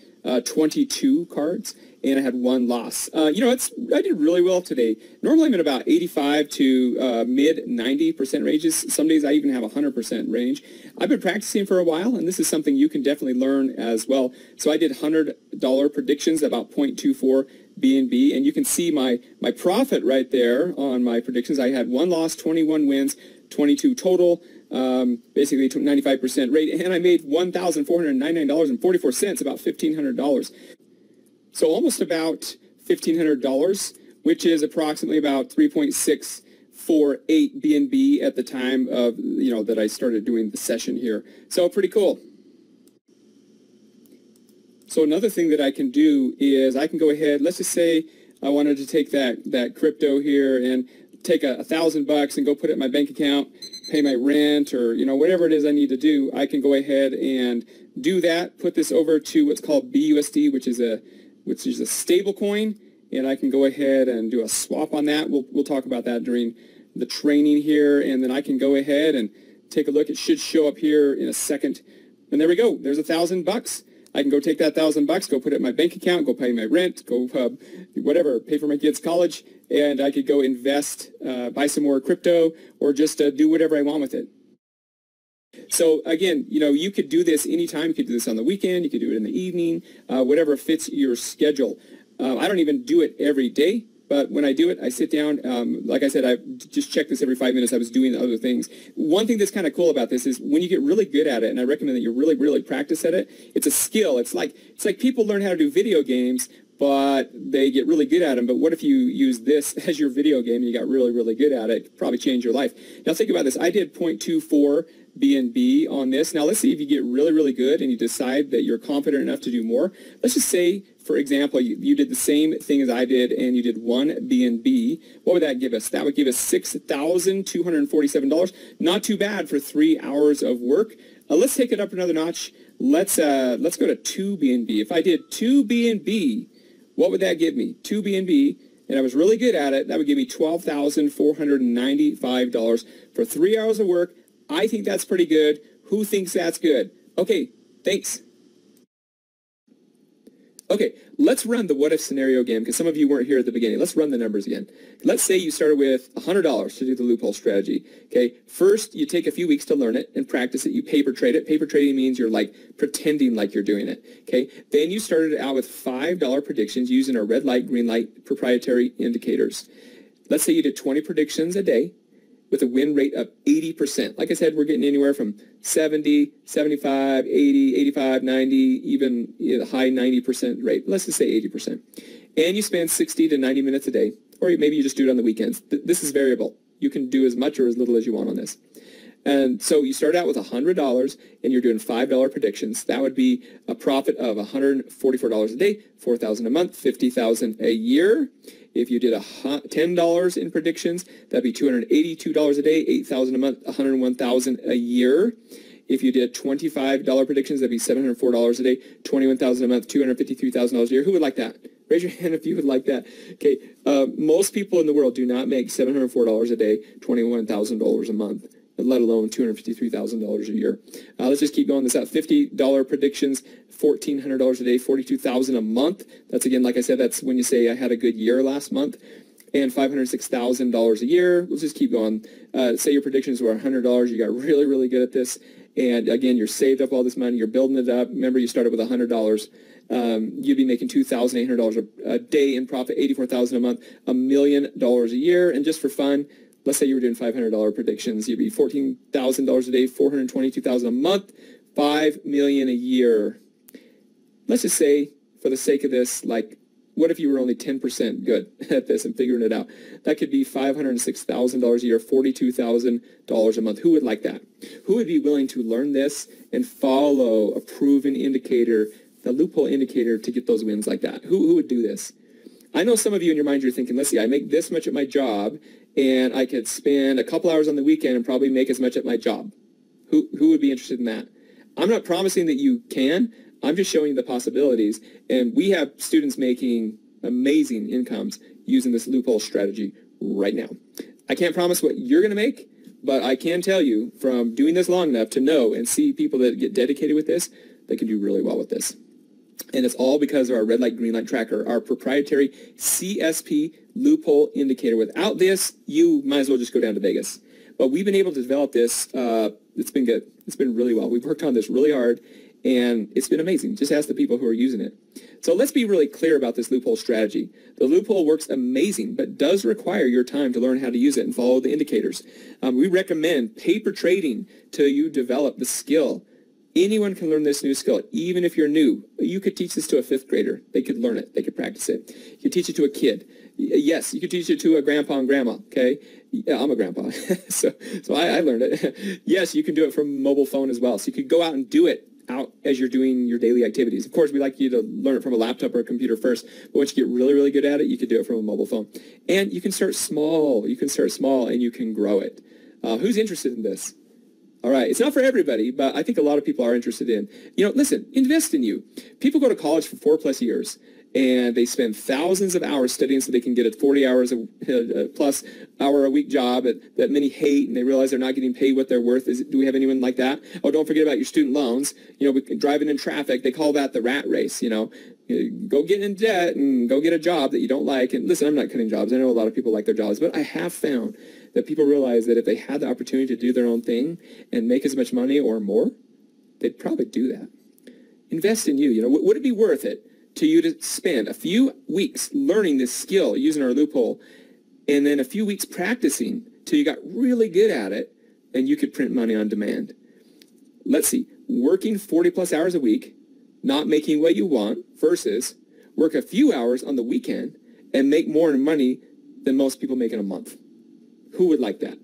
22 cards, and I had 1 loss. I did really well today. Normally I'm at about 85 to mid-90% ranges. Some days I even have 100% range. I've been practicing for a while, and this is something you can definitely learn as well. So I did $100 predictions, about 0.24 BNB, and you can see my profit right there on my predictions. I had 1 loss, 21 wins, 22 total, basically 95% rate, and I made $1,499.44, about $1,500. So almost about $1,500, which is approximately about 3.648 BNB at the time of, that I started doing the session here. So pretty cool. So another thing that I can do is I can go ahead, let's just say I wanted to take that crypto here and take $1,000 and go put it in my bank account, pay my rent, or whatever it is I need to do. I can go ahead and do that, put this over to what's called BUSD, which is a stable coin, and I can go ahead and do a swap on that. We'll talk about that during the training here, and then I can go ahead and take a look. It should show up here in a second. And there we go. There's $1,000. I can go take that $1,000, go put it in my bank account, go pay my rent, go whatever, pay for my kids' college, and I could go invest, buy some more crypto, or just do whatever I want with it. So again, you could do this anytime. You could do this on the weekend. You could do it in the evening, whatever fits your schedule. I don't even do it every day, but when I do it, I sit down. Like I said, I just check this every 5 minutes. I was doing other things. One thing that's kind of cool about this is when you get really good at it, and I recommend that you really, really practice at it. It's a skill. It's like people learn how to do video games, but they get really good at them. But what if you use this as your video game and you got really, really good at it? It could probably change your life. Now think about this. I did 0.24 BNB on this. Now let's see if you get really, really good and you decide that you're confident enough to do more. Let's just say, for example, you did the same thing as I did and you did 1 BNB. What would that give us? That would give us $6,247. Not too bad for 3 hours of work. Let's take it up another notch. Let's go to 2 BNB. If I did 2 BNB, what would that give me? 2 BNB, and I was really good at it, that would give me $12,495 for 3 hours of work. I think that's pretty good. Who thinks that's good? Okay, thanks. Okay, let's run the what-if scenario again, because some of you weren't here at the beginning. Let's run the numbers again. Let's say you started with $100 to do the loophole strategy. Okay, first you take a few weeks to learn it and practice it. You paper trade it. Paper trading means you're like pretending like you're doing it. Okay, then you started out with $5 predictions using our red light, green light proprietary indicators. Let's say you did 20 predictions a day with a win rate of 80%. Like I said, we're getting anywhere from 70, 75, 80, 85, 90, even high 90% rate. Let's just say 80%. And you spend 60 to 90 minutes a day, or maybe you just do it on the weekends. This is variable. You can do as much or as little as you want on this. And so you start out with $100 and you're doing $5 predictions. That would be a profit of $144 a day, $4,000 a month, $50,000 a year. If you did $10 in predictions, that'd be $282 a day, $8,000 a month, $101,000 a year. If you did $25 predictions, that'd be $704 a day, $21,000 a month, $253,000 a year. Who would like that? Raise your hand if you would like that. Okay, most people in the world do not make $704 a day, $21,000 a month, let alone $253,000 a year. Let's just keep going this out. $50 predictions, $1,400 a day, $42,000 a month. That's, again, like I said, that's when you say I had a good year last month. And $506,000 a year. Let's just keep going. Say your predictions were $100. You got really, really good at this. And again, you're saved up all this money. You're building it up. Remember, you started with $100. You'd be making $2,800 a day in profit, $84,000 a month, $1 million a year. And just for fun, let's say you were doing $500 predictions. You'd be $14,000 a day, $422,000 a month, $5 million a year. Let's just say, for the sake of this, like, what if you were only 10% good at this and figuring it out? That could be $506,000 a year, $42,000 a month. Who would like that? Who would be willing to learn this and follow a proven indicator, the loophole indicator, to get those wins like that? Who would do this? I know some of you in your mind, you're thinking, let's see, I make this much at my job, and I could spend a couple hours on the weekend and probably make as much at my job. Who would be interested in that? I'm not promising that you can. I'm just showing you the possibilities. And we have students making amazing incomes using this loophole strategy right now. I can't promise what you're going to make, but I can tell you from doing this long enough to know and see people that get dedicated with this, they can do really well with this. And it's all because of our red light, green light tracker, our proprietary CSP loophole indicator. Without this, you might as well just go down to Vegas. But we've been able to develop this. It's been good. It's been really well. We've worked on this really hard, and it's been amazing. Just ask the people who are using it. So let's be really clear about this loophole strategy. The loophole works amazing, but does require your time to learn how to use it and follow the indicators. We recommend paper trading till you develop the skill. Anyone can learn this new skill, even if you're new. You could teach this to a fifth grader. They could learn it. They could practice it. You could teach it to a kid. Yes, you could teach it to a grandpa and grandma, okay? Yeah, I'm a grandpa, so I learned it. Yes, you can do it from a mobile phone as well. So you could go out and do it out as you're doing your daily activities. Of course, we like you to learn it from a laptop or a computer first, but once you get really, really good at it, you could do it from a mobile phone. And you can start small. You can start small and you can grow it. Who's interested in this? All right, it's not for everybody, but I think a lot of people are interested in. Listen, invest in you. People go to college for 4+ years, and they spend thousands of hours studying so they can get a 40 hours plus hour a week job that many hate, and they realize they're not getting paid what they're worth. Do we have anyone like that? Oh, don't forget about your student loans. Driving in traffic, they call that the rat race. Go get in debt and go get a job that you don't like. And listen, I'm not cutting jobs. I know a lot of people like their jobs, but I have found that people realize that if they had the opportunity to do their own thing and make as much money or more, they'd probably do that. Invest in you. Would it be worth it to you to spend a few weeks learning this skill using our loophole and then a few weeks practicing till you got really good at it and you could print money on demand? Let's see, working 40+ hours a week, not making what you want, versus work a few hours on the weekend and make more money than most people make in a month. Who would like that?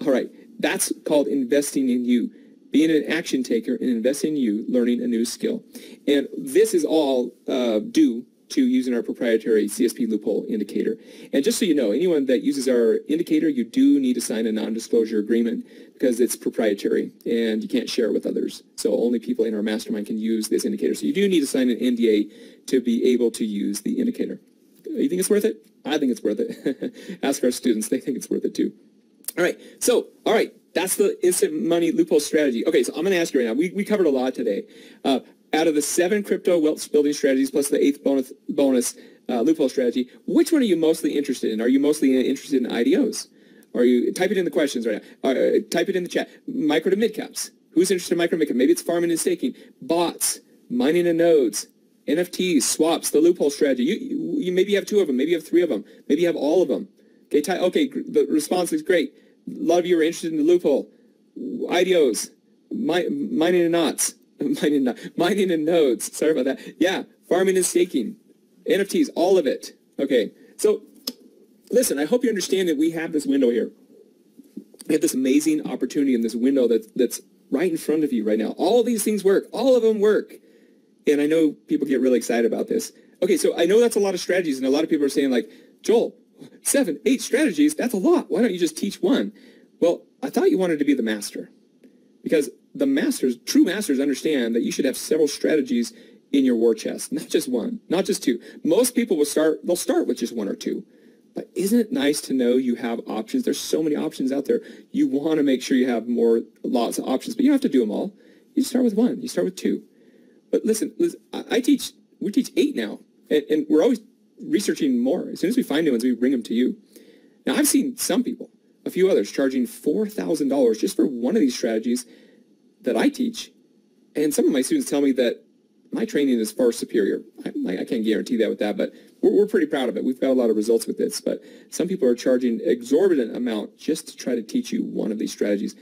All right, that's called investing in you, being an action taker and investing in you, learning a new skill. And this is all due to using our proprietary CSP loophole indicator. And just so you know, anyone that uses our indicator, you do need to sign a non-disclosure agreement because it's proprietary and you can't share it with others. So only people in our mastermind can use this indicator. So you do need to sign an NDA to be able to use the indicator. You think it's worth it? I think it's worth it. Ask our students. They think it's worth it too. All right. That's the instant money loophole strategy. Okay, so I'm going to ask you right now. We covered a lot today. Out of the 7 crypto wealth building strategies plus the 8th bonus loophole strategy, which one are you mostly interested in? Are you mostly interested in IDOs? Are you, type it in the questions right now. Type it in the chat. Micro to mid caps. Who's interested in micro to mid cap? Maybe it's farming and staking, bots, mining and nodes, NFTs, swaps, the loophole strategy. You maybe have 2 of them, maybe you have 3 of them, maybe you have all of them. Okay, the response is great. A lot of you are interested in the loophole, IDOs, mining and knots, mining and nodes. Sorry about that. Yeah, farming and staking, NFTs, all of it. Okay, so listen, I hope you understand that we have this window here. We have this amazing opportunity in this window that's right in front of you right now. All these things work. All of them work. And I know people get really excited about this. Okay, so I know that's a lot of strategies, and a lot of people are saying like, Joel, 7, 8 strategies, that's a lot. Why don't you just teach one? Well, I thought you wanted to be the master. Because the masters, true masters, understand that you should have several strategies in your war chest. Not just one, not just 2. Most people they'll start with just 1 or 2. But isn't it nice to know you have options? There's so many options out there. You want to make sure you have lots of options, but you don't have to do them all. You start with 1. You start with 2. But listen, we teach 8 now, and we're always researching more. As soon as we find new ones, we bring them to you. Now, I've seen some people, a few others, charging $4,000 just for one of these strategies that I teach. And some of my students tell me that my training is far superior. I can't guarantee that with that, but we're pretty proud of it. We've got a lot of results with this. But some people are charging exorbitant amount just to try to teach you one of these strategies.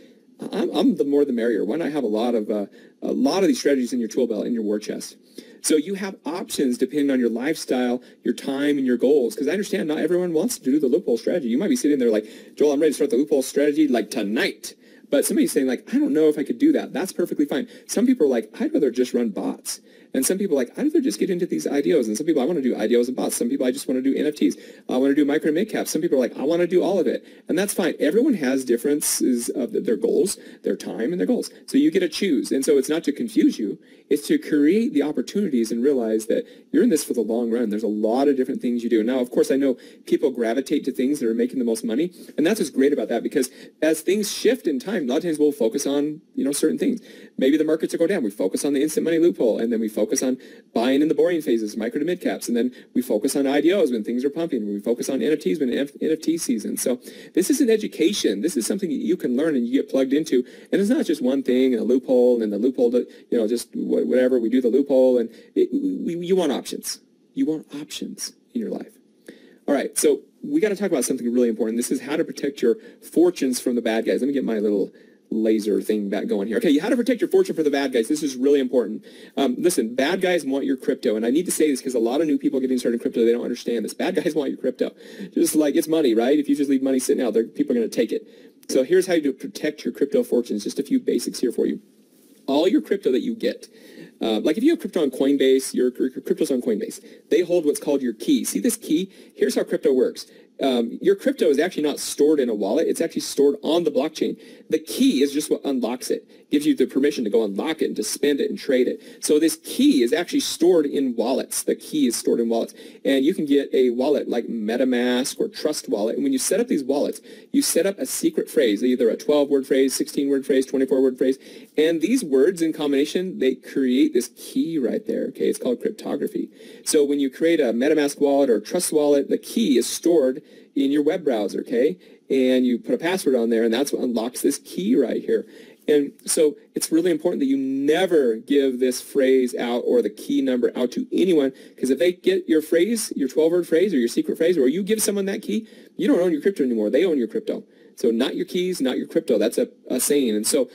I'm the more the merrier. Why not have a lot of these strategies in your tool belt, in your war chest? So you have options depending on your lifestyle, your time, and your goals. Because I understand not everyone wants to do the loophole strategy. You might be sitting there like, Joel, I'm ready to start the loophole strategy like tonight. But somebody's saying like, I don't know if I could do that. That's perfectly fine. Some people are like, I'd rather just run bots. And some people are like, I'd rather just get into these IDOs. And some people, I want to do IDOs and bots. Some people, I just want to do NFTs. I want to do micro and mid caps. Some people are like, I want to do all of it. And that's fine. Everyone has differences of their goals, their time, and their goals. So you get to choose. And so it's not to confuse you. It's to create the opportunities and realize that you're in this for the long run. There's a lot of different things you do. Now, of course, I know people gravitate to things that are making the most money. And that's what's great about that, because as things shift in time, a lot of times we'll focus on, certain things. Maybe the markets will go down. We focus on the instant money loophole, and then we focus on buying in the boring phases, micro to mid caps, and then we focus on IDOs when things are pumping. We focus on NFTs when NFT season. So this is an education. This is something that you can learn and you get plugged into. And it's not just one thing, and a loophole, and the loophole, just whatever. We do the loophole, and you want options. You want options in your life. All right, so we got to talk about something really important. This is how to protect your fortunes from the bad guys. Let me get my little laser thing back going here. Okay, how to protect your fortune from the bad guys. This is really important. Listen, bad guys want your crypto, and I need to say this because a lot of new people getting started in crypto, they don't understand this. Bad guys want your crypto. Just like it's money, right? If you just leave money sitting out there, people are going to take it. So here's how you protect your crypto fortunes. Just a few basics here for you. All your crypto that you get, like if you have crypto on Coinbase, your crypto's on Coinbase. They hold what's called your key. See this key? Here's how crypto works. Your crypto is actually not stored in a wallet. It's actually stored on the blockchain. The key is just what unlocks it, gives you the permission to go unlock it and to spend it and trade it. So this key is actually stored in wallets. The key is stored in wallets. And you can get a wallet like MetaMask or Trust Wallet. And when you set up these wallets, you set up a secret phrase, either a 12-word phrase, 16-word phrase, 24-word phrase. And these words in combination, they create this key right there. Okay, it's called cryptography. So when you create a MetaMask wallet or a Trust Wallet, the key is stored in your web browser, okay? And you put a password on there, and that's what unlocks this key right here. And so it's really important that you never give this phrase out or the key number out to anyone, because if they get your phrase, your 12-word phrase or your secret phrase, or you give someone that key, you don't own your crypto anymore. They own your crypto. So not your keys, not your crypto. That's a saying. And so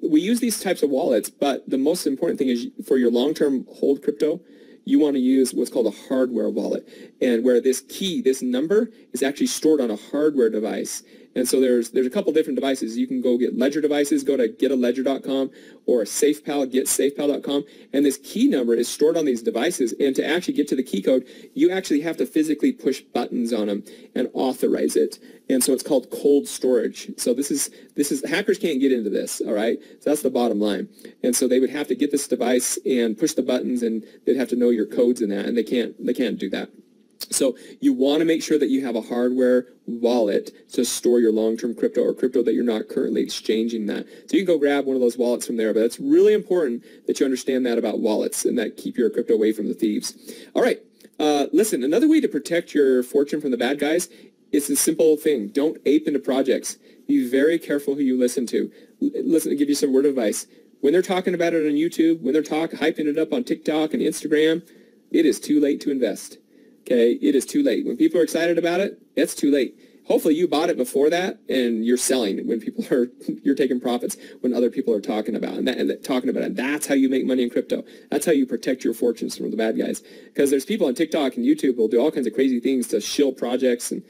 we use these types of wallets, but the most important thing is for your long-term hold crypto, you want to use what's called a hardware wallet, and where this key, this number, is actually stored on a hardware device. And so there's a couple different devices. You can go get ledger devices, go to getaledger.com, or SafePal, getsafepal.com, and this key number is stored on these devices. And to actually get to the key code, you actually have to physically push buttons on them and authorize it. And so it's called cold storage. So this is hackers can't get into this, all right? So that's the bottom line. And so they would have to get this device and push the buttons, and they'd have to know your codes in that, and they can't do that. So you want to make sure that you have a hardware wallet to store your long-term crypto or crypto that you're not currently exchanging that. So you can go grab one of those wallets from there, but it's really important that you understand that about wallets and that keep your crypto away from the thieves. All right, listen, another way to protect your fortune from the bad guys is a simple thing. Don't ape into projects. Be very careful who you listen to. Listen, to give you some word of advice. When they're talking about it on YouTube, when they're hyping it up on TikTok and Instagram, it is too late to invest. Okay, it is too late. When people are excited about it, it's too late. Hopefully you bought it before that and you're selling when people are, you're taking profits when other people are talking about it. Talking about it. That's how you make money in crypto. That's how you protect your fortunes from the bad guys. Because there's people on TikTok and YouTube who will do all kinds of crazy things to shill projects, and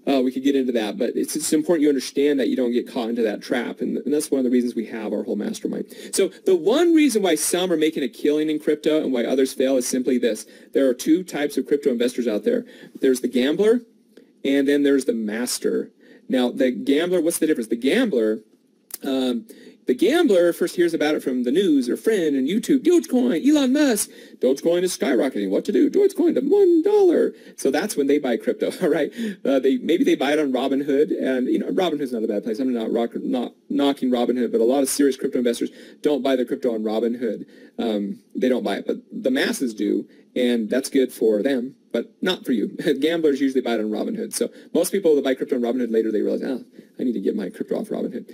we could get into that, but it's important you understand that you don't get caught into that trap, and that's one of the reasons we have our whole mastermind. So the one reason why some are making a killing in crypto and why others fail is simply this. There are two types of crypto investors out there. There's the gambler, and then there's the master. Now, the gambler, what's the difference? The gambler first hears about it from the news or friend and YouTube. Dogecoin, Elon Musk. Dogecoin is skyrocketing. What to do? Dogecoin to $1. So that's when they buy crypto, all right? Maybe they buy it on Robinhood, and Robinhood's not a bad place. I'm not knocking Robinhood, but a lot of serious crypto investors don't buy their crypto on Robinhood. They don't buy it, but the masses do, and that's good for them, but not for you. Gamblers usually buy it on Robinhood. So most people that buy crypto on Robinhood later, they realize, I need to get my crypto off Robinhood.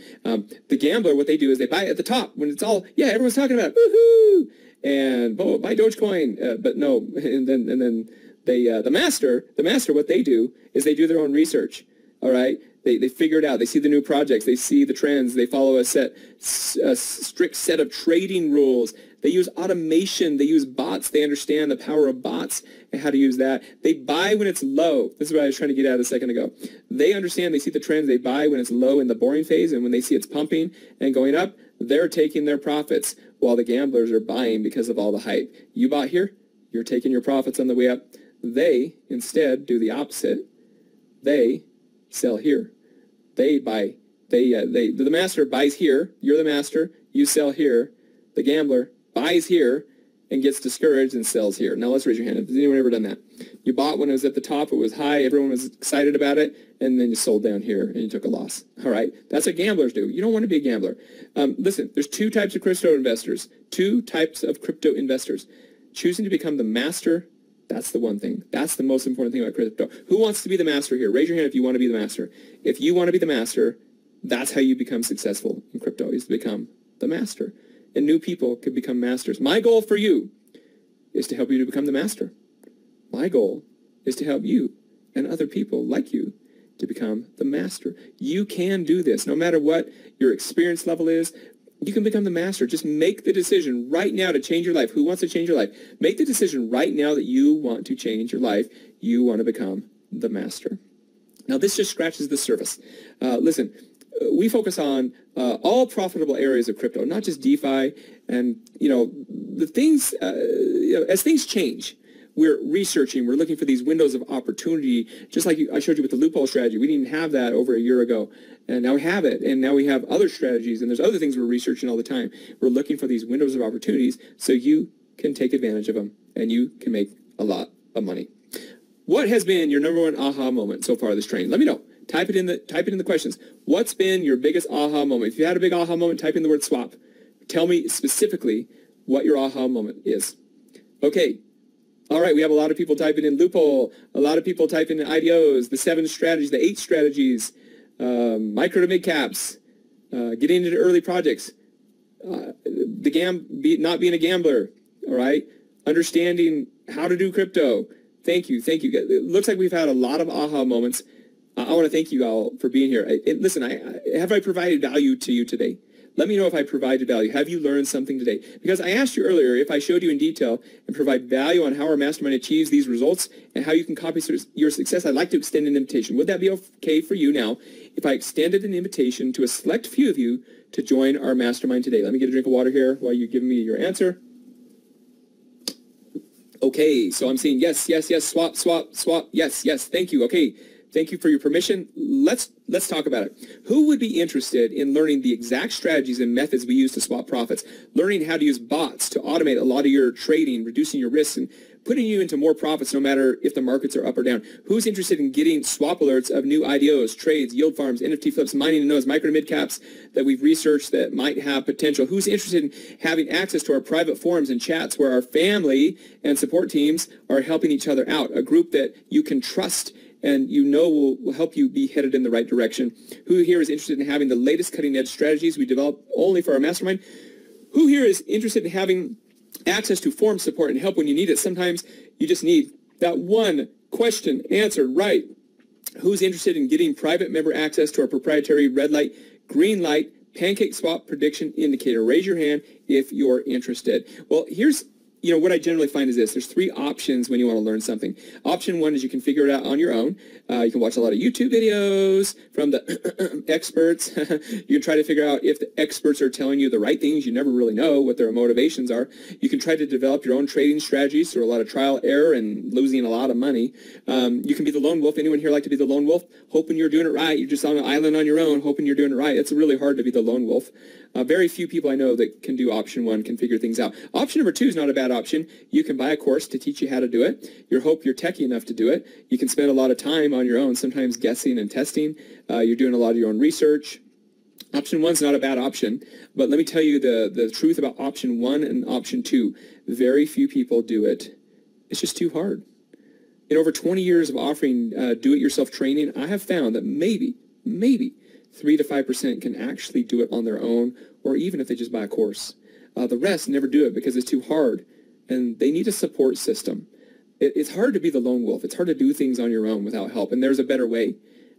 The gambler, what they do is they buy it at the top when it's all, everyone's talking about it, woohoo, and buy Dogecoin, but no, and then they, the master, what they do is they do their own research, all right? They figure it out. They see the new projects. They see the trends. They follow a strict set of trading rules. They use automation. They use bots. They understand the power of bots and how to use that. They buy when it's low. This is what I was trying to get at a second ago. They understand. They see the trends. They buy when it's low in the boring phase, and when they see it's pumping and going up, they're taking their profits while the gamblers are buying because of all the hype. You bought here, you're taking your profits on the way up. They instead do the opposite. They sell here. The master buys here. You're the master. You sell here. The gambler buys here and gets discouraged and sells here. Now let's raise your hand. Has anyone ever done that? You bought when it was at the top, it was high, everyone was excited about it, and then you sold down here and you took a loss. All right? That's what gamblers do. You don't want to be a gambler. Listen, there's two types of crypto investors. Choosing to become the master, that's the one thing. That's the most important thing about crypto. Who wants to be the master here? Raise your hand if you want to be the master. If you want to be the master, that's how you become successful in crypto, is to become the master. And new people could become masters. My goal for you is to help you to become the master. My goal is to help you and other people like you to become the master. You can do this. No matter what your experience level is, you can become the master. Just make the decision right now to change your life. Who wants to change your life? Make the decision right now that you want to change your life. You want to become the master. Now, this just scratches the surface. Listen, we focus on all profitable areas of crypto, not just DeFi. And, the things, as things change, we're researching, we're looking for these windows of opportunity, just like I showed you with the loophole strategy. We didn't have that over a year ago, and now we have it, and now we have other strategies, and there's other things we're researching all the time. We're looking for these windows of opportunities so you can take advantage of them, and you can make a lot of money. What has been your number one aha moment so far this training? Let me know. Type it in the questions. What's been your biggest aha moment? If you had a big aha moment, type in the word swap. Tell me specifically what your aha moment is. Okay. All right, we have a lot of people typing in loophole, a lot of people typing in IDOs, the 7 strategies, the 8 strategies, micro to mid caps, getting into early projects, not being a gambler, all right, understanding how to do crypto. Thank you. It looks like we've had a lot of aha moments. I want to thank you all for being here. Listen, have I provided value to you today? Let me know if I provided value. Have you learned something today? Because I asked you earlier if I showed you in detail and provide value on how our mastermind achieves these results and how you can copy your success, I'd like to extend an invitation. Would that be okay for you now if I extended an invitation to a select few of you to join our mastermind today? Let me get a drink of water here while you give me your answer. Okay, so I'm seeing yes, swap, yes, thank you. Okay. Thank you for your permission. Let's talk about it. Who would be interested in learning the exact strategies and methods we use to swap profits, learning how to use bots to automate a lot of your trading, reducing your risks, and putting you into more profits no matter if the markets are up or down? Who's interested in getting swap alerts of new IDOs, trades, yield farms, NFT flips, mining and nodes, micro and mid caps that we've researched that might have potential? Who's interested in having access to our private forums and chats where our family and support teams are helping each other out? A group that you can trust and you know will help you be headed in the right direction. Who here is interested in having the latest cutting-edge strategies we develop only for our mastermind? Who here is interested in having access to forum support and help when you need it? Sometimes you just need that one question answered right. Who's interested in getting private member access to our proprietary red light, green light, pancake swap prediction indicator? Raise your hand if you're interested. Well, here's what I generally find is this. There's three options when you want to learn something. Option one is you can figure it out on your own. You can watch a lot of YouTube videos from the experts. You can try to figure out if the experts are telling you the right things. You never really know what their motivations are. You can try to develop your own trading strategies through a lot of trial, error, and losing a lot of money. You can be the lone wolf. Anyone here like to be the lone wolf? Hoping you're doing it right. You're just on an island on your own, hoping you're doing it right. It's really hard to be the lone wolf. Very few people I know that can do option one, can figure things out. Option number two is not a bad option. You can buy a course to teach you how to do it. You hope you're techie enough to do it. You can spend a lot of time on your own, sometimes guessing and testing. You're doing a lot of your own research. Option one's not a bad option, but let me tell you the truth about option one and option two. Very few people do it. It's just too hard. In over 20 years of offering do-it-yourself training, I have found that maybe 3 to 5% can actually do it on their own, or even if they just buy a course. The rest never do it because it's too hard, and they need a support system. It's hard to be the lone wolf. It's hard to do things on your own without help, and there's a better way,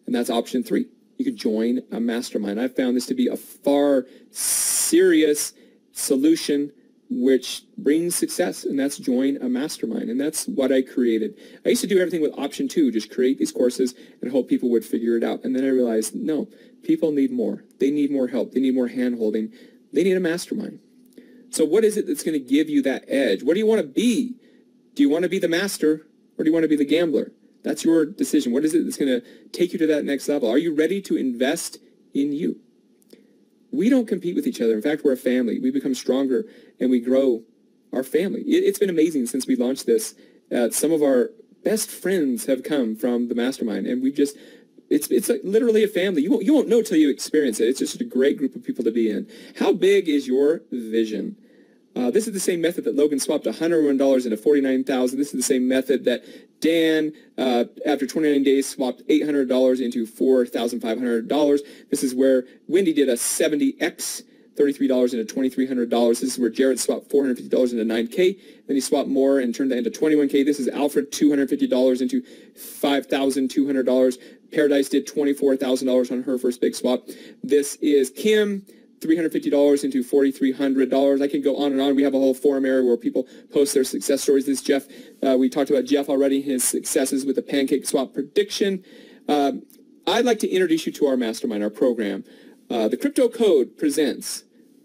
and that's option three. You could join a mastermind. I've found this to be a far serious solution which brings success, and that's join a mastermind, and that's what I created. I used to do everything with option two, just create these courses and hope people would figure it out, and then I realized, no, people need more. They need more help. They need more hand-holding. They need a mastermind. So what is it that's going to give you that edge? What do you want to be? Do you want to be the master, or do you want to be the gambler? That's your decision. What is it that's going to take you to that next level? Are you ready to invest in you? We don't compete with each other. In fact, we're a family. We become stronger and we grow our family. It's been amazing since we launched this. Some of our best friends have come from the mastermind, and it's like literally a family. You won't know till you experience it. It's just a great group of people to be in. How big is your vision? This is the same method that Logan swapped $101 into $49,000. This is the same method that Dan, after 29 days, swapped $800 into $4,500. This is where Wendy did a 70x, $33 into $2,300. This is where Jared swapped $450 into $9K. Then he swapped more and turned that into $21K. This is Alfred, $250 into $5,200. Paradise did $24,000 on her first big swap. This is Kim, $350 into $4,300. I can go on and on. We have a whole forum area where people post their success stories. This is Jeff. We talked about Jeff already, his successes with the pancake swap prediction. I'd like to introduce you to our mastermind, our program. The Crypto Code presents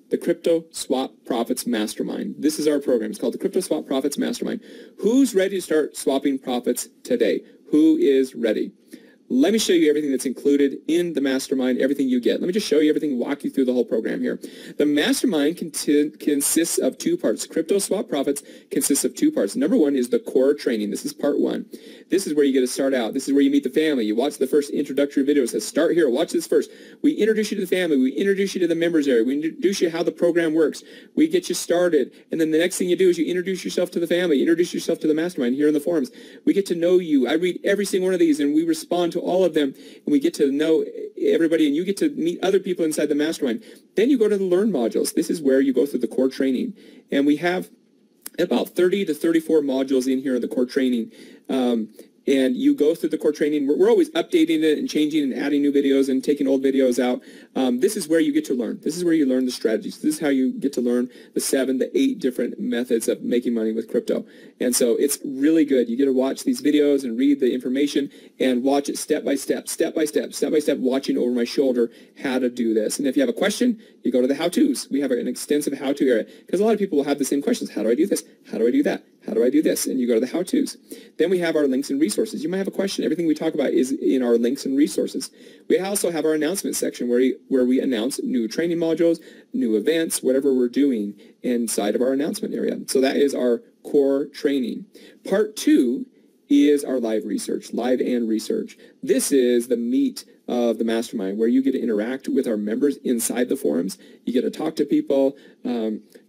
the Crypto Swap Profits Mastermind. This is our program. It's called the Crypto Swap Profits Mastermind. Who's ready to start swapping profits today? Who is ready? Let me show you everything that's included in the mastermind, everything you get. Let me just show you everything, walk you through the whole program here. The mastermind consists of two parts. Crypto Swap Profits consists of two parts. Number one is the core training. This is part one. This is where you get to start out. This is where you meet the family. You watch the first introductory video. It says, start here. Watch this first. We introduce you to the family. We introduce you to the members area. We introduce you how the program works. We get you started. And then the next thing you do is you introduce yourself to the family. Introduce yourself to the mastermind here in the forums. We get to know you. I read every single one of these, and we respond to all of them, and we get to know everybody, and you get to meet other people inside the mastermind. Then you go to the Learn modules. This is where you go through the core training, and we have about 30 to 34 modules in here in the core training. And you go through the core training. We're always updating it and changing and adding new videos and taking old videos out. This is where you get to learn. This is where you learn the strategies. This is how you get to learn the 7 to 8 different methods of making money with crypto. And so it's really good. You get to watch these videos and read the information and watch it step by step, watching over my shoulder how to do this. And if you have a question, you go to the how-tos. We have an extensive how-to area because a lot of people will have the same questions. How do I do this? How do I do that? How do I do this? And you go to the how-tos. Then we have our links and resources. You might have a question. Everything we talk about is in our links and resources. We also have our announcement section where we announce new training modules, new events, whatever we're doing inside of our announcement area. So that is our core training. Part 2 is our live and research. This is the meat of the mastermind, where you get to interact with our members inside the forums. You get to talk to people,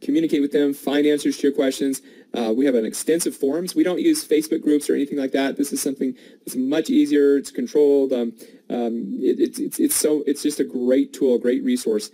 communicate with them, find answers to your questions. We have an extensive forums. We don't use Facebook groups or anything like that. This is something that's much easier. It's controlled. It's just a great tool, a great resource.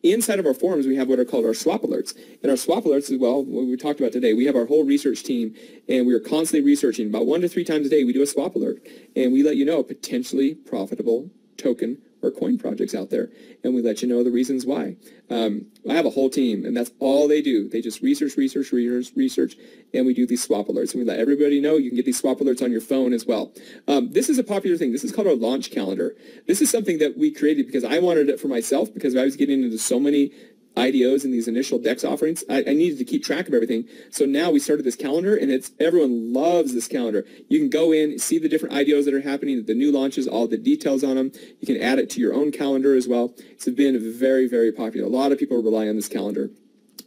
Inside of our forums, we have what are called our swap alerts. And our swap alerts, as well, what we talked about today, we have our whole research team, and we are constantly researching. About 1 to 3 times a day, we do a swap alert, and we let you know potentially profitable token or coin projects out there, and we let you know the reasons why. I have a whole team, and that's all they do. They just research, and we do these swap alerts, and we let everybody know. You can get these swap alerts on your phone as well. This is a popular thing. This is called our launch calendar. This is something that we created because I wanted it for myself, because I was getting into so many IDOs in these initial DEX offerings. I needed to keep track of everything. So now we started this calendar, and everyone loves this calendar. You can go in, see the different IDOs that are happening, the new launches, all the details on them. You can add it to your own calendar as well. It's been very, very popular. A lot of people rely on this calendar.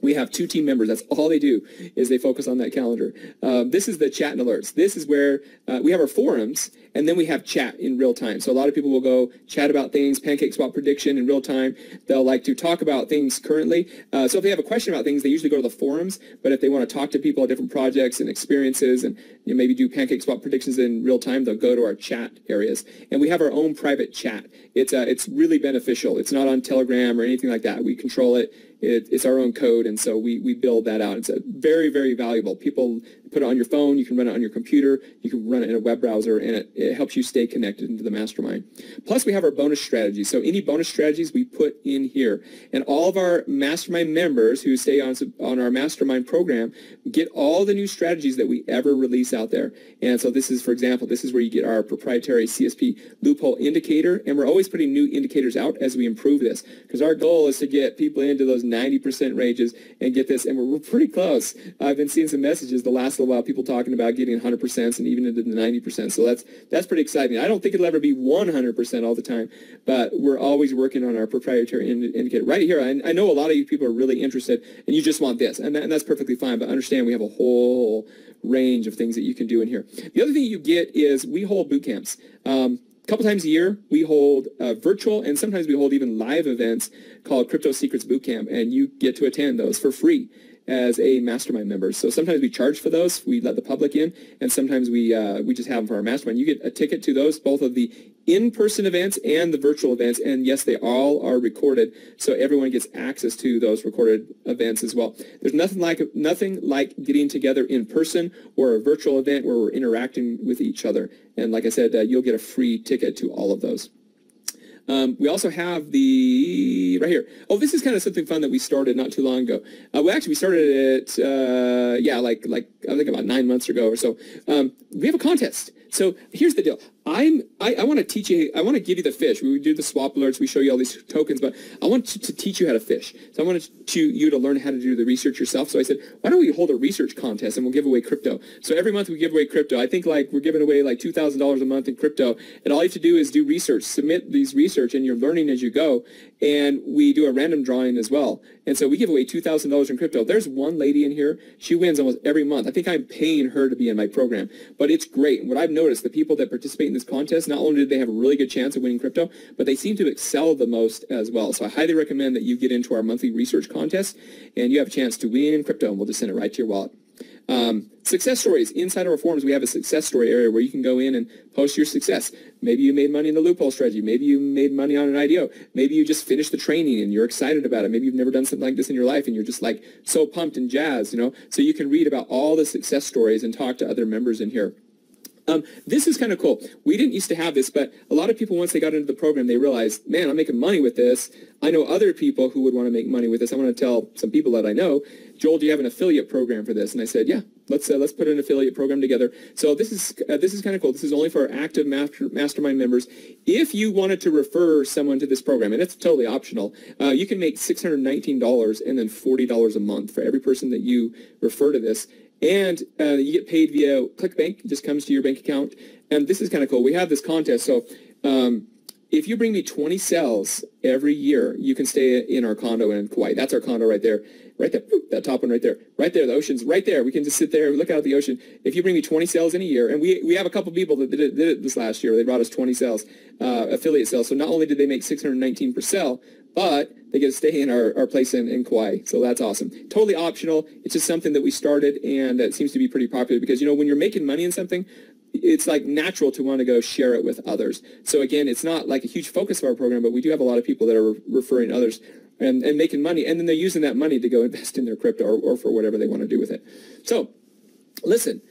We have 2 team members. That's all they do, is they focus on that calendar. This is the chat and alerts. This is where we have our forums, and then we have chat in real time. So a lot of people will go chat about things, pancake swap prediction in real time. They'll like to talk about things currently. So if they have a question about things, they usually go to the forums. But if they want to talk to people at different projects and experiences, and maybe do pancake swap predictions in real time, they'll go to our chat areas. And we have our own private chat. It's really beneficial. It's not on Telegram or anything like that. We control it. It's our own code, and so we build that out. It's very, very valuable. People put it on your phone. You can run it on your computer. You can run it in a web browser, and it helps you stay connected into the mastermind. Plus, we have our bonus strategies. So any bonus strategies we put in here. And all of our mastermind members who stay on our mastermind program get all the new strategies that we ever release out there. And so this is, for example, this is where you get our proprietary CSP loophole indicator, and we're always putting new indicators out as we improve this, because our goal is to get people into those 90% ranges and get this, and we're pretty close. I've been seeing some messages the last little while, people talking about getting 100% and even into the 90%. So that's pretty exciting. I don't think it'll ever be 100% all the time, but we're always working on our proprietary indicator. Right here, I know a lot of you people are really interested, and you just want this, and that's perfectly fine, but understand we have a whole range of things that you can do in here. The other thing you get is we hold boot camps. A couple times a year, we hold virtual, and sometimes we hold even live events called Crypto Secrets Bootcamp, and you get to attend those for free as a mastermind member. So sometimes we charge for those. We let the public in, and sometimes we just have them for our mastermind. You get a ticket to those, both of the in-person events and the virtual events, and yes, they all are recorded, so everyone gets access to those recorded events as well. There's nothing like getting together in person or a virtual event where we're interacting with each other. And like I said, you'll get a free ticket to all of those. We also have the, right here. Oh, this is kind of something fun that we started not too long ago. We started it, like I think about 9 months ago or so. We have a contest. So here's the deal. I want to teach you, I want to give you the fish. We do the swap alerts, we show you all these tokens, but I want to teach you how to fish. So I wanted you to learn how to do the research yourself. So I said, why don't we hold a research contest and we'll give away crypto. So every month we give away crypto. I think we're giving away $2,000 a month in crypto. And all you have to do is do research, submit these research, and you're learning as you go. And we do a random drawing as well. And so we give away $2,000 in crypto. There's one lady in here. She wins almost every month. I think I'm paying her to be in my program. But it's great. And what I've noticed, the people that participate in this contest, not only did they have a really good chance of winning crypto, but they seem to excel the most as well. So I highly recommend that you get into our monthly research contest, and you have a chance to win crypto, and we'll just send it right to your wallet. Success stories. Inside of our forums, we have a success story area where you can go in and post your success. Maybe you made money in the loophole strategy. Maybe you made money on an IDO. Maybe you just finished the training and you're excited about it. Maybe you've never done something like this in your life and you're just so pumped and jazzed, So you can read about all the success stories and talk to other members in here. This is kind of cool. We didn't used to have this, but a lot of people, once they got into the program, they realized, man, I'm making money with this. I know other people who would want to make money with this. I want to tell some people that I know, Joel, do you have an affiliate program for this? And I said, yeah, let's put an affiliate program together. So this is kind of cool. This is only for our active mastermind members. If you wanted to refer someone to this program, and it's totally optional, you can make $619 and then $40 a month for every person that you refer to this. And you get paid via ClickBank. It just comes to your bank account. And this is kind of cool. We have this contest. So if you bring me 20 cells every year, you can stay in our condo in Kauai. That's our condo right there. Right there, that top one right there. Right there, the ocean's right there. We can just sit there and look out at the ocean. If you bring me 20 cells in a year, and we have a couple people that did it this last year. They brought us 20 cells, affiliate cells. So not only did they make $619 per cell, but they get to stay in our place in Kauai. So that's awesome. Totally optional. It's just something that we started, and it seems to be pretty popular because, you know, when you're making money in something, it's like natural to want to go share it with others. So again, it's not like a huge focus of our program, but we do have a lot of people that are referring others and making money, and then they're using that money to go invest in their crypto or for whatever they want to do with it. So listen,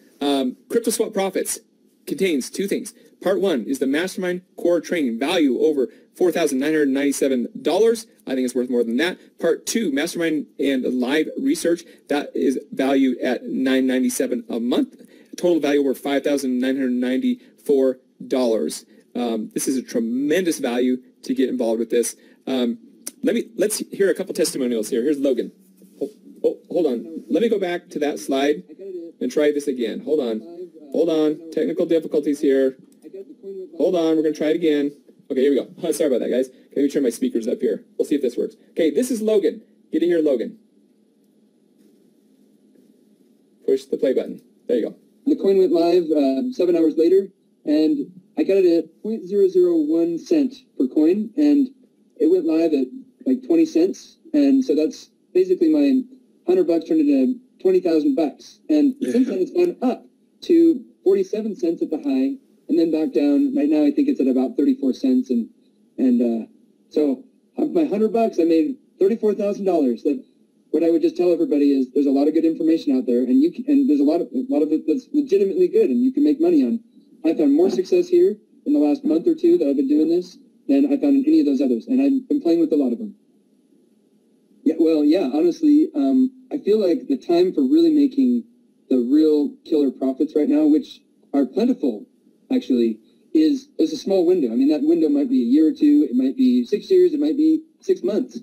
Crypto Swap Profits contains two things. Part one is the mastermind core training, value over $4,997. I think it's worth more than that. Part two, mastermind and live research, that is valued at $997 a month. Total value over $5,994. This is a tremendous value to get involved with this. Let's hear a couple testimonials here. Here's Logan. Hold on. Let me go back to that slide and try this again. Hold on. Technical difficulties here. Hold on. We're going to try it again. Okay, here we go. Sorry about that, guys. Okay, let me turn my speakers up here. We'll see if this works. Okay, this is Logan. Get to hear Logan. Push the play button. There you go. The coin went live 7 hours later, and I got it at 0.001 cent per coin, and it went live at like 20 cents, and so that's basically my $100 turned into 20,000 bucks. And since then, it's gone up to 47 cents at the high, and then back down. Right now, I think it's at about 34 cents, and so of my $100, I made $34,000. That what I would just tell everybody is there's a lot of good information out there, and there's a lot of it that's legitimately good, and you can make money on. I found more success here in the last month or two that I've been doing this than I found in any of those others, and I've been playing with a lot of them. Yeah, honestly, I feel like the time for really making the real killer profits right now, which are plentiful, actually, is a small window. I mean, that window might be a year or two, it might be 6 years, it might be 6 months,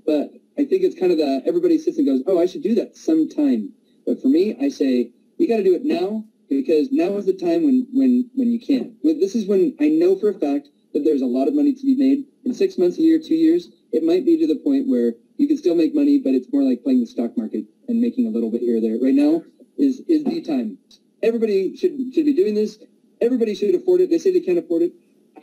but I think it's kind of everybody sits and goes, oh, I should do that sometime. But for me, I say, you got to do it now, because now is the time when you can. This is when I know for a fact that there's a lot of money to be made. In 6 months, a year, 2 years, it might be to the point where you can still make money, but it's more like playing the stock market and making a little bit here or there. Right now is the time. Everybody should be doing this. Everybody should afford it. They say they can't afford it.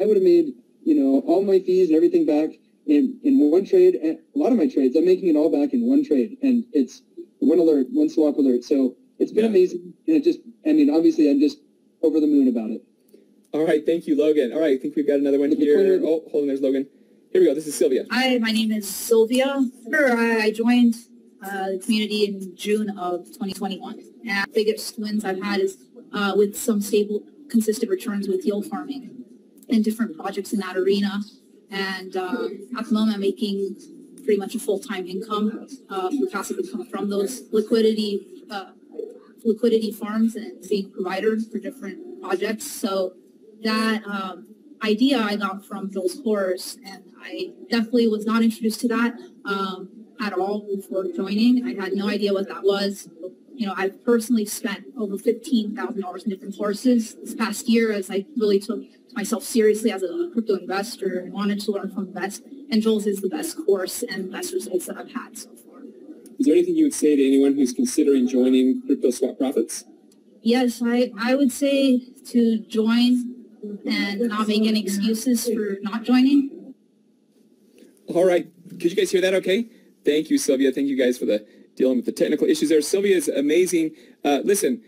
I would have made, all my fees and everything back in one trade. And a lot of my trades, I'm making it all back in one trade. And it's one alert, one swap alert. So it's been amazing. And obviously I'm just over the moon about it. All right. Thank you, Logan. All right. I think we've got another one here. Oh, hold on. There's Logan. Here we go. This is Sylvia. Hi, my name is Sylvia. I joined the community in June of 2021. And the biggest wins I've had is with some stable, consistent returns with yield farming and different projects in that arena. And at the moment, I'm making pretty much a full-time income through passive income from those liquidity farms and being a provider for different projects. So that idea I got from Joel's course, and I definitely was not introduced to that at all before joining. I had no idea what that was. I've personally spent over $15,000 in different courses this past year as I really took myself seriously as a crypto investor and wanted to learn from the best. And Joel's is the best course and best results that I've had so far. Is there anything you would say to anyone who's considering joining Crypto Swap Profits? Yes, I would say to join and not make any excuses for not joining. All right. Could you guys hear that okay? Thank you, Sylvia. Thank you guys for dealing with the technical issues there. Sylvia is amazing. Listen,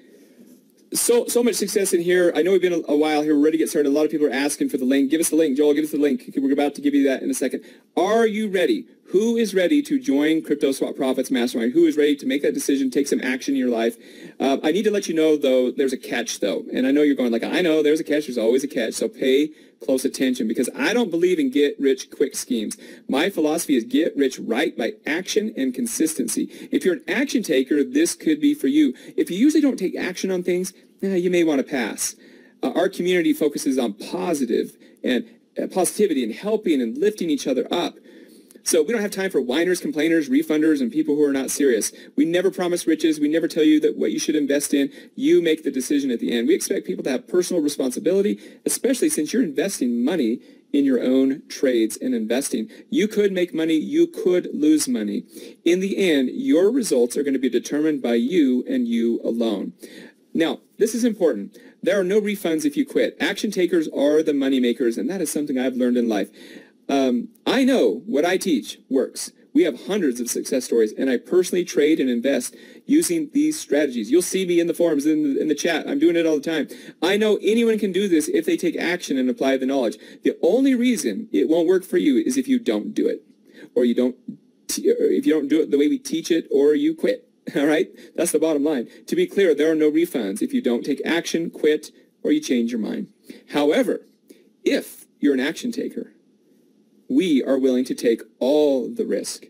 so much success in here. I know we've been a while here. We're ready to get started. A lot of people are asking for the link. Give us the link. Joel, give us the link. We're about to give you that in a second. Are you ready? Who is ready to join Crypto Swap Profits Mastermind? Who is ready to make that decision, take some action in your life? I need to let you know, though, there's a catch, though. And I know you're going like, I know there's a catch. There's always a catch. So pay close attention, because I don't believe in get-rich-quick schemes. My philosophy is get rich right by action and consistency. If you're an action taker, this could be for you. If you usually don't take action on things, you may want to pass. Our community focuses on positivity and helping and lifting each other up. So we don't have time for whiners, complainers, refunders, and people who are not serious. We never promise riches. We never tell you that what you should invest in. You make the decision at the end. We expect people to have personal responsibility, especially since you're investing money in your own trades and investing. You could make money, you could lose money. In the end, your results are going to be determined by you and you alone. Now, this is important. There are no refunds if you quit. Action takers are the money makers, and that is something I've learned in life. I know what I teach works. We have hundreds of success stories, and I personally trade and invest using these strategies. You'll see me in the forums, in the chat. I'm doing it all the time. I know anyone can do this if they take action and apply the knowledge. The only reason it won't work for you is if you don't do it, or if you don't do it the way we teach it, or you quit. All right? That's the bottom line. To be clear, there are no refunds if you don't take action, quit, or you change your mind. However, if you're an action taker, we are willing to take all the risk.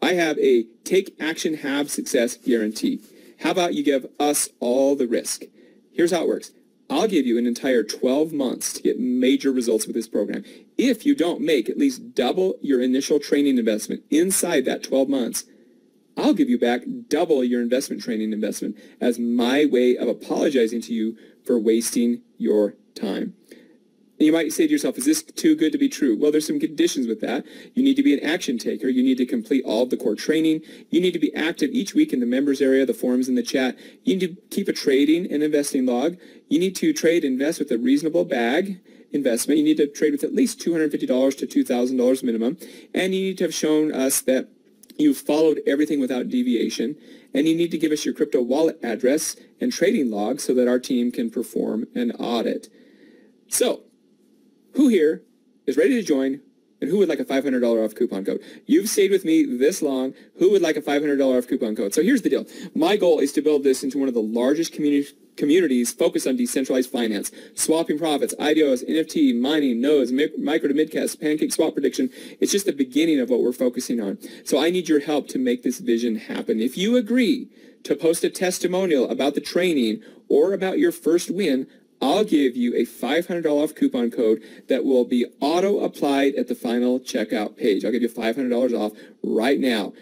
I have a take action, have success guarantee. How about you give us all the risk? Here's how it works. I'll give you an entire 12 months to get major results with this program. If you don't make at least double your initial training investment inside that 12 months, I'll give you back double your investment training investment as my way of apologizing to you for wasting your time. And you might say to yourself, is this too good to be true? Well, there's some conditions with that. You need to be an action taker. You need to complete all of the core training. You need to be active each week in the members area, the forums, and the chat. You need to keep a trading and investing log. You need to trade and invest with a reasonable bag investment. You need to trade with at least $250 to $2,000 minimum. And you need to have shown us that you've followed everything without deviation. And you need to give us your crypto wallet address and trading log so that our team can perform an audit. So, who here is ready to join, and who would like a $500 off coupon code? You've stayed with me this long. Who would like a $500 off coupon code? So here's the deal. My goal is to build this into one of the largest communities focused on decentralized finance, swapping profits, IDOs, NFT, mining, nodes, micro to midcaps, pancake swap prediction. It's just the beginning of what we're focusing on. So I need your help to make this vision happen. If you agree to post a testimonial about the training or about your first win, I'll give you a $500 off coupon code that will be auto-applied at the final checkout page. I'll give you $500 off right now.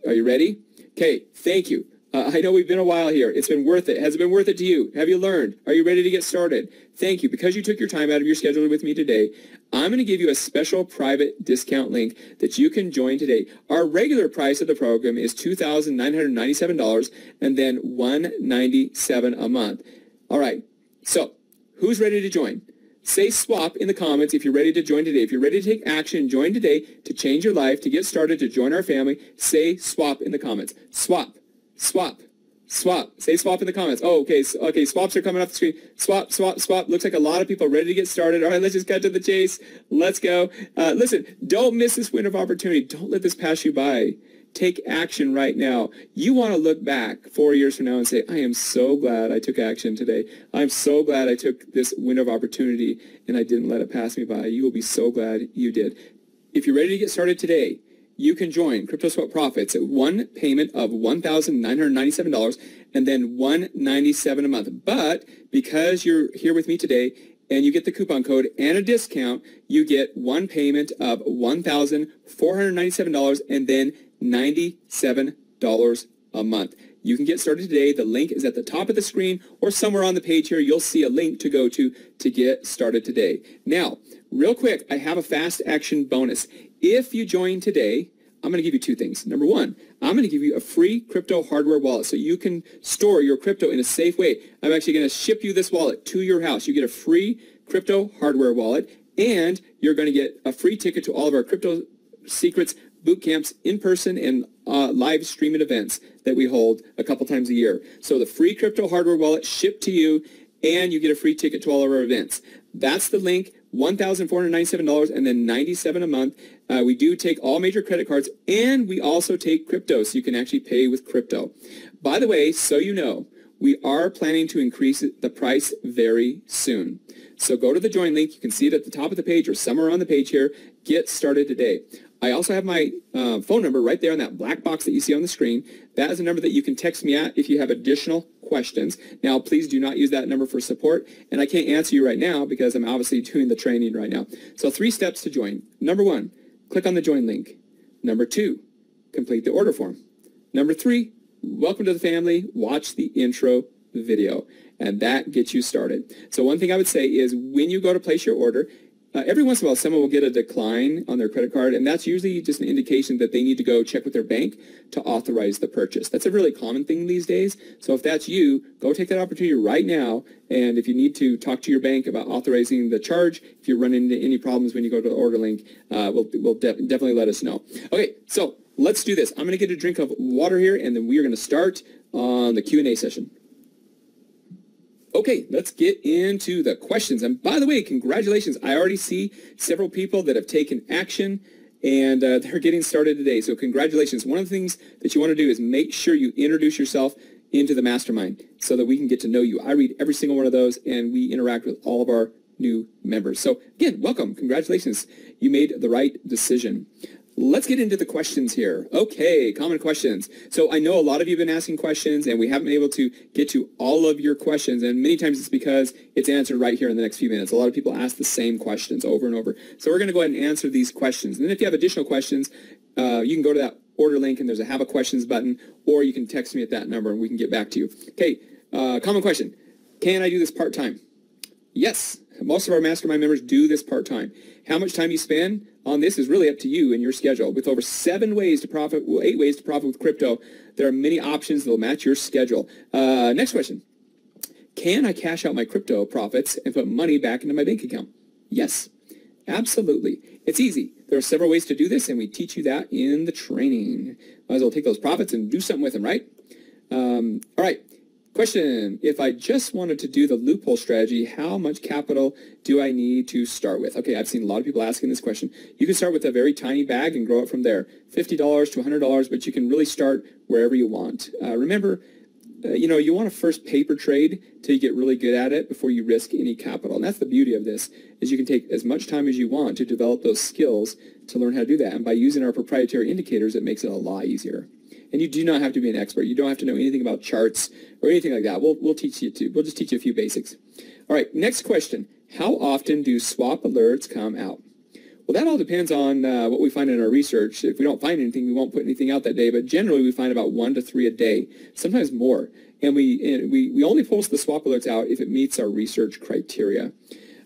Are you ready? Okay, thank you. I know we've been a while here. It's been worth it. Has it been worth it to you? Have you learned? Are you ready to get started? Thank you. Because you took your time out of your schedule with me today, I'm going to give you a special private discount link that you can join today. Our regular price of the program is $2,997 and then $197 a month. All right. So, who's ready to join? Say swap in the comments if you're ready to join today. If you're ready to take action, join today to change your life, to get started, to join our family. Say swap in the comments. Swap, swap, swap. Say swap in the comments. Oh, okay. Okay, swaps are coming off the screen. Swap, swap, swap. Looks like a lot of people are ready to get started. All right, let's just cut to the chase. Let's go. Listen, don't miss this window of opportunity. Don't let this pass you by. Take action right now. You want to look back 4 years from now and say, I am so glad I took action today. I'm so glad I took this window of opportunity and I didn't let it pass me by. You will be so glad you did. If you're ready to get started today, you can join CryptoSwap at one payment of $1,997 and then $197 a month. But because you're here with me today and you get the coupon code and a discount, you get one payment of $1,497 and then $97 a month. You can get started today. The link is at the top of the screen or somewhere on the page here. You'll see a link to go to get started today. Now, real quick, I have a fast action bonus. If you join today, I'm going to give you two things. Number one, I'm going to give you a free crypto hardware wallet so you can store your crypto in a safe way. I'm actually going to ship you this wallet to your house. You get a free crypto hardware wallet, and you're going to get a free ticket to all of our Crypto Secrets boot camps in person and live streaming events that we hold a couple times a year. So the free crypto hardware wallet shipped to you, and you get a free ticket to all of our events. That's the link, $1,497 and then $97 a month. We do take all major credit cards, and we also take crypto, so you can actually pay with crypto. By the way, so you know, we are planning to increase the price very soon. So go to the join link. You can see it at the top of the page or somewhere on the page here. Get started today. I also have my phone number right there on that black box that you see on the screen. That is a number that you can text me at if you have additional questions. Now, please do not use that number for support, and I can't answer you right now because I'm obviously doing the training right now. So 3 steps to join. Number 1, click on the join link. Number 2, complete the order form. Number 3, welcome to the family. Watch the intro video, and that gets you started. So one thing I would say is when you go to place your order, every once in a while, someone will get a decline on their credit card, and that's usually just an indication that they need to go check with their bank to authorize the purchase. That's a really common thing these days. So if that's you, go take that opportunity right now. And if you need to talk to your bank about authorizing the charge, if you run into any problems when you go to the order link, definitely let us know. Okay, so let's do this. I'm going to get a drink of water here, and then we are going to start on the Q&A session. Okay, let's get into the questions. And by the way, congratulations. I already see several people that have taken action, and they're getting started today. So congratulations. One of the things that you want to do is make sure you introduce yourself into the mastermind so that we can get to know you. I read every single one of those, and we interact with all of our new members. So again, welcome. Congratulations. You made the right decision. Let's get into the questions here. Okay, common questions. So I know a lot of you have been asking questions, and we haven't been able to get to all of your questions, and many times it's because it's answered right here in the next few minutes. A lot of people ask the same questions over and over. So we're going to go ahead and answer these questions. And then if you have additional questions, you can go to that order link, and there's a Have a Questions button, or you can text me at that number, and we can get back to you. Okay, common question. Can I do this part-time? Yes. Most of our mastermind members do this part-time. How much time you spend on this is really up to you and your schedule. With over 8 ways to profit with crypto, there are many options that will match your schedule. Next question. Can I cash out my crypto profits and put money back into my bank account? Yes, absolutely. It's easy. There are several ways to do this, and we teach you that in the training. Might as well take those profits and do something with them, right? All right. Question, if I just wanted to do the loophole strategy, how much capital do I need to start with? Okay, I've seen a lot of people asking this question. You can start with a very tiny bag and grow it from there. $50 to $100, but you can really start wherever you want. Remember, you want to first paper trade till you get really good at it before you risk any capital. And that's the beauty of this, is you can take as much time as you want to develop those skills to learn how to do that. And by using our proprietary indicators, it makes it a lot easier. And you do not have to be an expert. You don't have to know anything about charts or anything like that. We'll teach you we'll just teach you a few basics. All right, next question. How often do swap alerts come out? Well, that all depends on what we find in our research. If we don't find anything, we won't put anything out that day. But generally, we find about 1 to 3 a day, sometimes more. And we only post the swap alerts out if it meets our research criteria.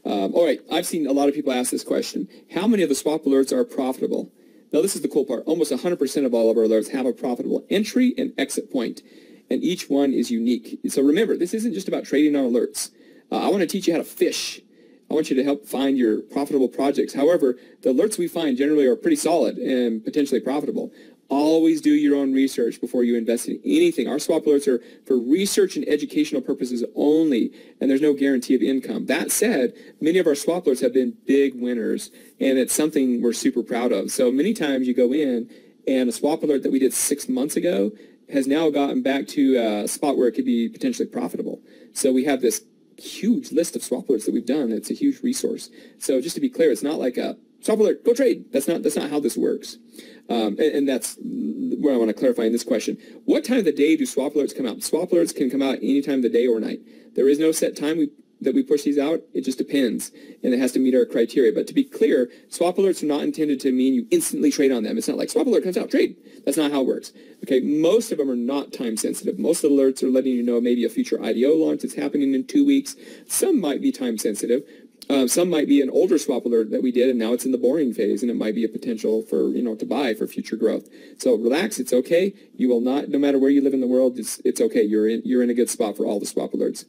All right, I've seen a lot of people ask this question. How many of the swap alerts are profitable? Now, this is the cool part. Almost 100% of all of our alerts have a profitable entry and exit point, and each one is unique. So remember, this isn't just about trading on alerts. I want to teach you how to fish. I want you to help find your profitable projects. However, the alerts we find generally are pretty solid and potentially profitable. Always do your own research before you invest in anything. Our swap alerts are for research and educational purposes only, and there's no guarantee of income. That said, many of our swap alerts have been big winners, and it's something we're super proud of. So many times you go in, and a swap alert that we did 6 months ago has now gotten back to a spot where it could be potentially profitable. So we have this huge list of swap alerts that we've done. It's a huge resource. So just to be clear, it's not like a swap alert, go trade. That's not how this works. And that's where I want to clarify in this question. What time of the day do swap alerts come out? Swap alerts can come out any time of the day or night. There is no set time that we push these out. It just depends, and it has to meet our criteria. But to be clear, swap alerts are not intended to mean you instantly trade on them. It's not like swap alert comes out, trade. That's not how it works. Okay, most of them are not time sensitive. Most of the alerts are letting you know maybe a future IDO launch that's happening in 2 weeks. Some might be time sensitive. Some might be an older swap alert that we did, and now it's in the boring phase, and it might be a potential for, to buy for future growth. So relax, it's okay. You will not, no matter where you live in the world, it's okay. You're in a good spot for all the swap alerts.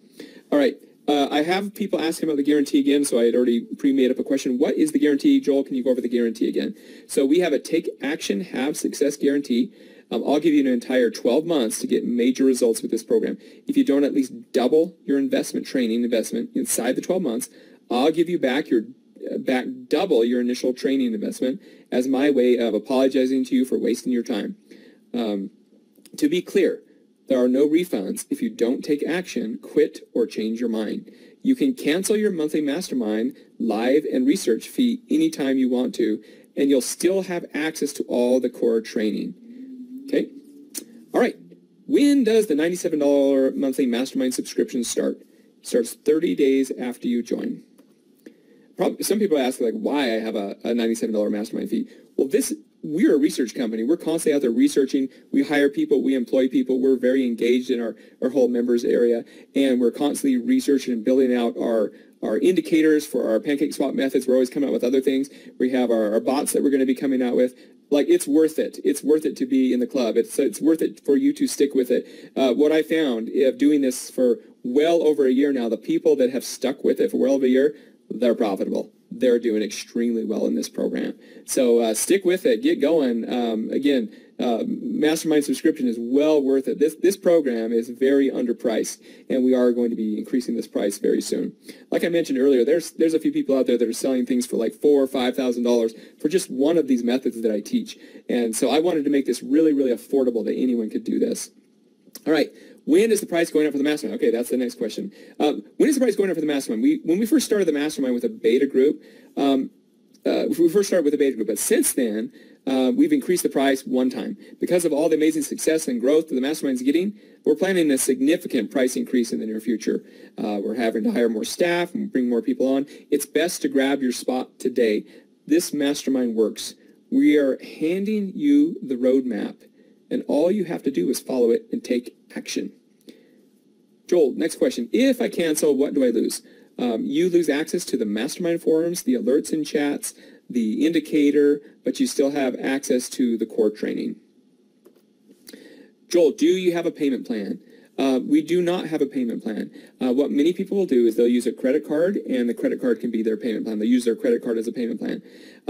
All right. I have people asking about the guarantee again, so I had already pre-made up a question. What is the guarantee? Joel, can you go over the guarantee again? So we have a take action, have success guarantee. I'll give you an entire 12 months to get major results with this program. If you don't at least double your investment inside the 12 months, I'll give you back double your initial training investment as my way of apologizing to you for wasting your time. To be clear, there are no refunds if you don't take action, quit, or change your mind. You can cancel your monthly mastermind, live, and research fee anytime you want to, and you'll still have access to all the core training. Okay? All right. When does the $97 monthly mastermind subscription start? It starts 30 days after you join. Some people ask, why I have a $97 mastermind fee. Well, we're a research company. We're constantly out there researching. We hire people. We employ people. We're very engaged in our whole members area, and we're constantly researching and building out our our indicators for our pancake swap methods. We're always coming out with other things. We have our bots that we're going to be coming out with. Like, it's worth it. It's worth it to be in the club. It's worth it for you to stick with it. What I found of doing this for well over a year now, the people that have stuck with it for well over a year, they're profitable. They're doing extremely well in this program. So stick with it. Get going. Again, Mastermind subscription is well worth it. This program is very underpriced, and we are going to be increasing this price very soon. Like I mentioned earlier, there's a few people out there that are selling things for like $4,000 or $5,000 for just one of these methods that I teach. And so I wanted to make this really, really affordable that anyone could do this. All right. When is the price going up for the mastermind? Okay, that's the next question. When is the price going up for the mastermind? When we first started the mastermind with a beta group, but since then, we've increased the price one time. Because of all the amazing success and growth that the mastermind's getting, we're planning a significant price increase in the near future. We're having to hire more staff and bring more people on. It's best to grab your spot today. This mastermind works. We are handing you the roadmap, and all you have to do is follow it and take action. Joel, next question. If I cancel, what do I lose? You lose access to the mastermind forums, the alerts and chats, the indicator, but you still have access to the core training. Joel, do you have a payment plan? We do not have a payment plan. What many people will do is they'll use a credit card, and the credit card can be their payment plan. They use their credit card as a payment plan.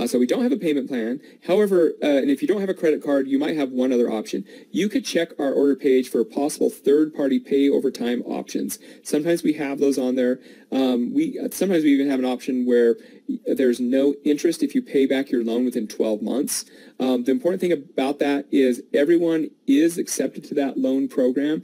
So we don't have a payment plan. However, and if you don't have a credit card, you might have one other option. You could check our order page for possible third-party pay over time options. Sometimes we have those on there. Sometimes we even have an option where there's no interest if you pay back your loan within 12 months. The important thing about that is everyone is accepted to that loan program.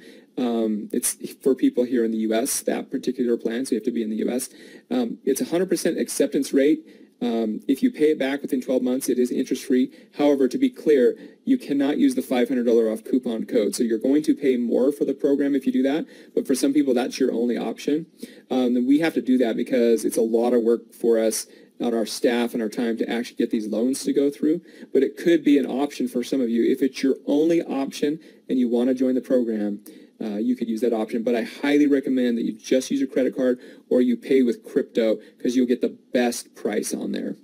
It's for people here in the U.S., that particular plan, so you have to be in the U.S. It's 100% acceptance rate. If you pay it back within 12 months, it is interest-free. However, to be clear, you cannot use the $500 off coupon code. So you're going to pay more for the program if you do that. But for some people, that's your only option. And we have to do that because it's a lot of work for us on our staff and our time to actually get these loans to go through. But it could be an option for some of you. If it's your only option and you want to join the program, you could use that option, but I highly recommend that you just use your credit card or you pay with crypto because you'll get the best price on there.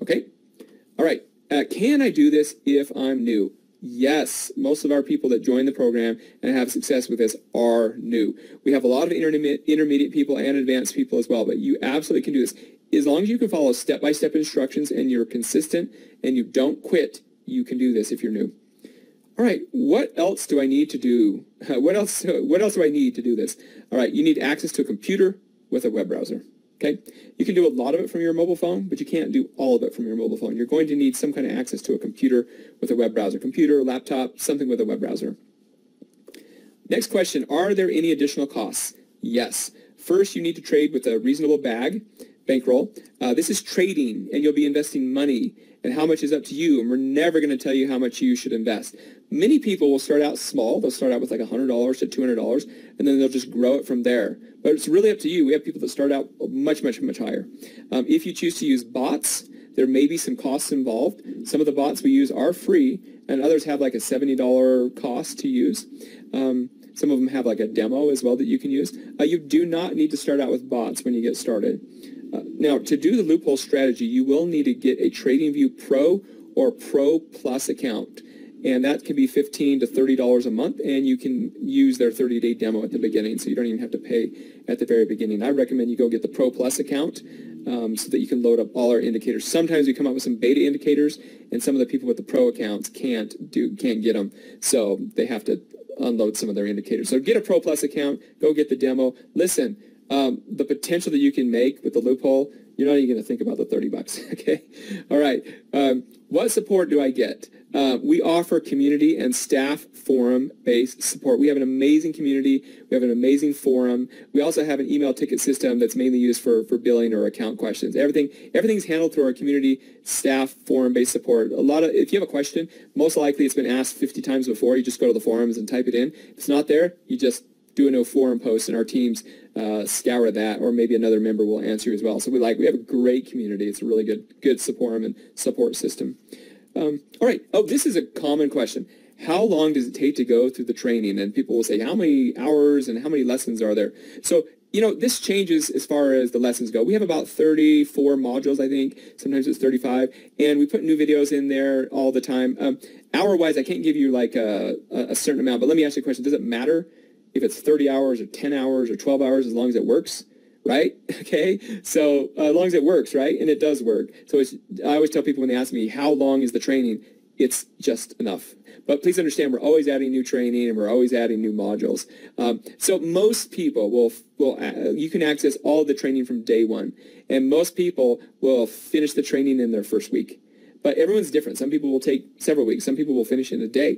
Okay? All right. Can I do this if I'm new? Yes. Most of our people that join the program and have success with this are new. We have a lot of intermediate people and advanced people as well, but you absolutely can do this. As long as you can follow step-by-step instructions and you're consistent and you don't quit, you can do this if you're new. All right, what else do I need to do? What else do I need to do this? All right, you need access to a computer with a web browser, okay? You can do a lot of it from your mobile phone, but you can't do all of it from your mobile phone. You're going to need some kind of access to a computer with a web browser. Computer, laptop, something with a web browser. Next question, are there any additional costs? Yes. First, you need to trade with a reasonable bankroll. This is trading, and you'll be investing money, and how much is up to you, and we're never going to tell you how much you should invest. Many people will start out small. They'll start out with like $100 to $200, and then they'll just grow it from there. But it's really up to you. We have people that start out much, much, much higher. If you choose to use bots, there may be some costs involved. Some of the bots we use are free, and others have like a $70 cost to use. Some of them have like a demo as well that you can use. You do not need to start out with bots when you get started. Now, to do the loophole strategy, you will need to get a TradingView Pro or Pro Plus account. And that can be $15 to $30 a month, and you can use their 30-day demo at the beginning, so you don't even have to pay at the very beginning. I recommend you go get the Pro Plus account so that you can load up all our indicators. Sometimes we come up with some beta indicators, and some of the people with the Pro accounts can't get them, so they have to unload some of their indicators. So get a Pro Plus account, go get the demo. Listen, the potential that you can make with the loophole, you're not even going to think about the $30, okay? All right. What support do I get? We offer community and staff forum-based support. We have an amazing community. We have an amazing forum. We also have an email ticket system that's mainly used for billing or account questions. Everything's handled through our community staff forum-based support. If you have a question, most likely it's been asked 50 times before. You just go to the forums and type it in. If it's not there, you just do a no forum post, and our teams scour that, or maybe another member will answer as well. So we have a great community. It's a really good support system. All right. Oh, this is a common question. How long does it take to go through the training? And people will say, how many hours and how many lessons are there? So this changes as far as the lessons go. We have about 34 modules, I think. Sometimes it's 35. And we put new videos in there all the time. Hour-wise, I can't give you like a certain amount, but let me ask you a question. Does it matter if it's 30 hours or 10 hours or 12 hours as long as it works? Right? Okay. So as long as it works, right? And it does work. So I always tell people when they ask me, how long is the training? It's just enough. But please understand, we're always adding new training and we're always adding new modules. So most people you can access all the training from day one. And most people will finish the training in their first week. But everyone's different. Some people will take several weeks. Some people will finish in a day.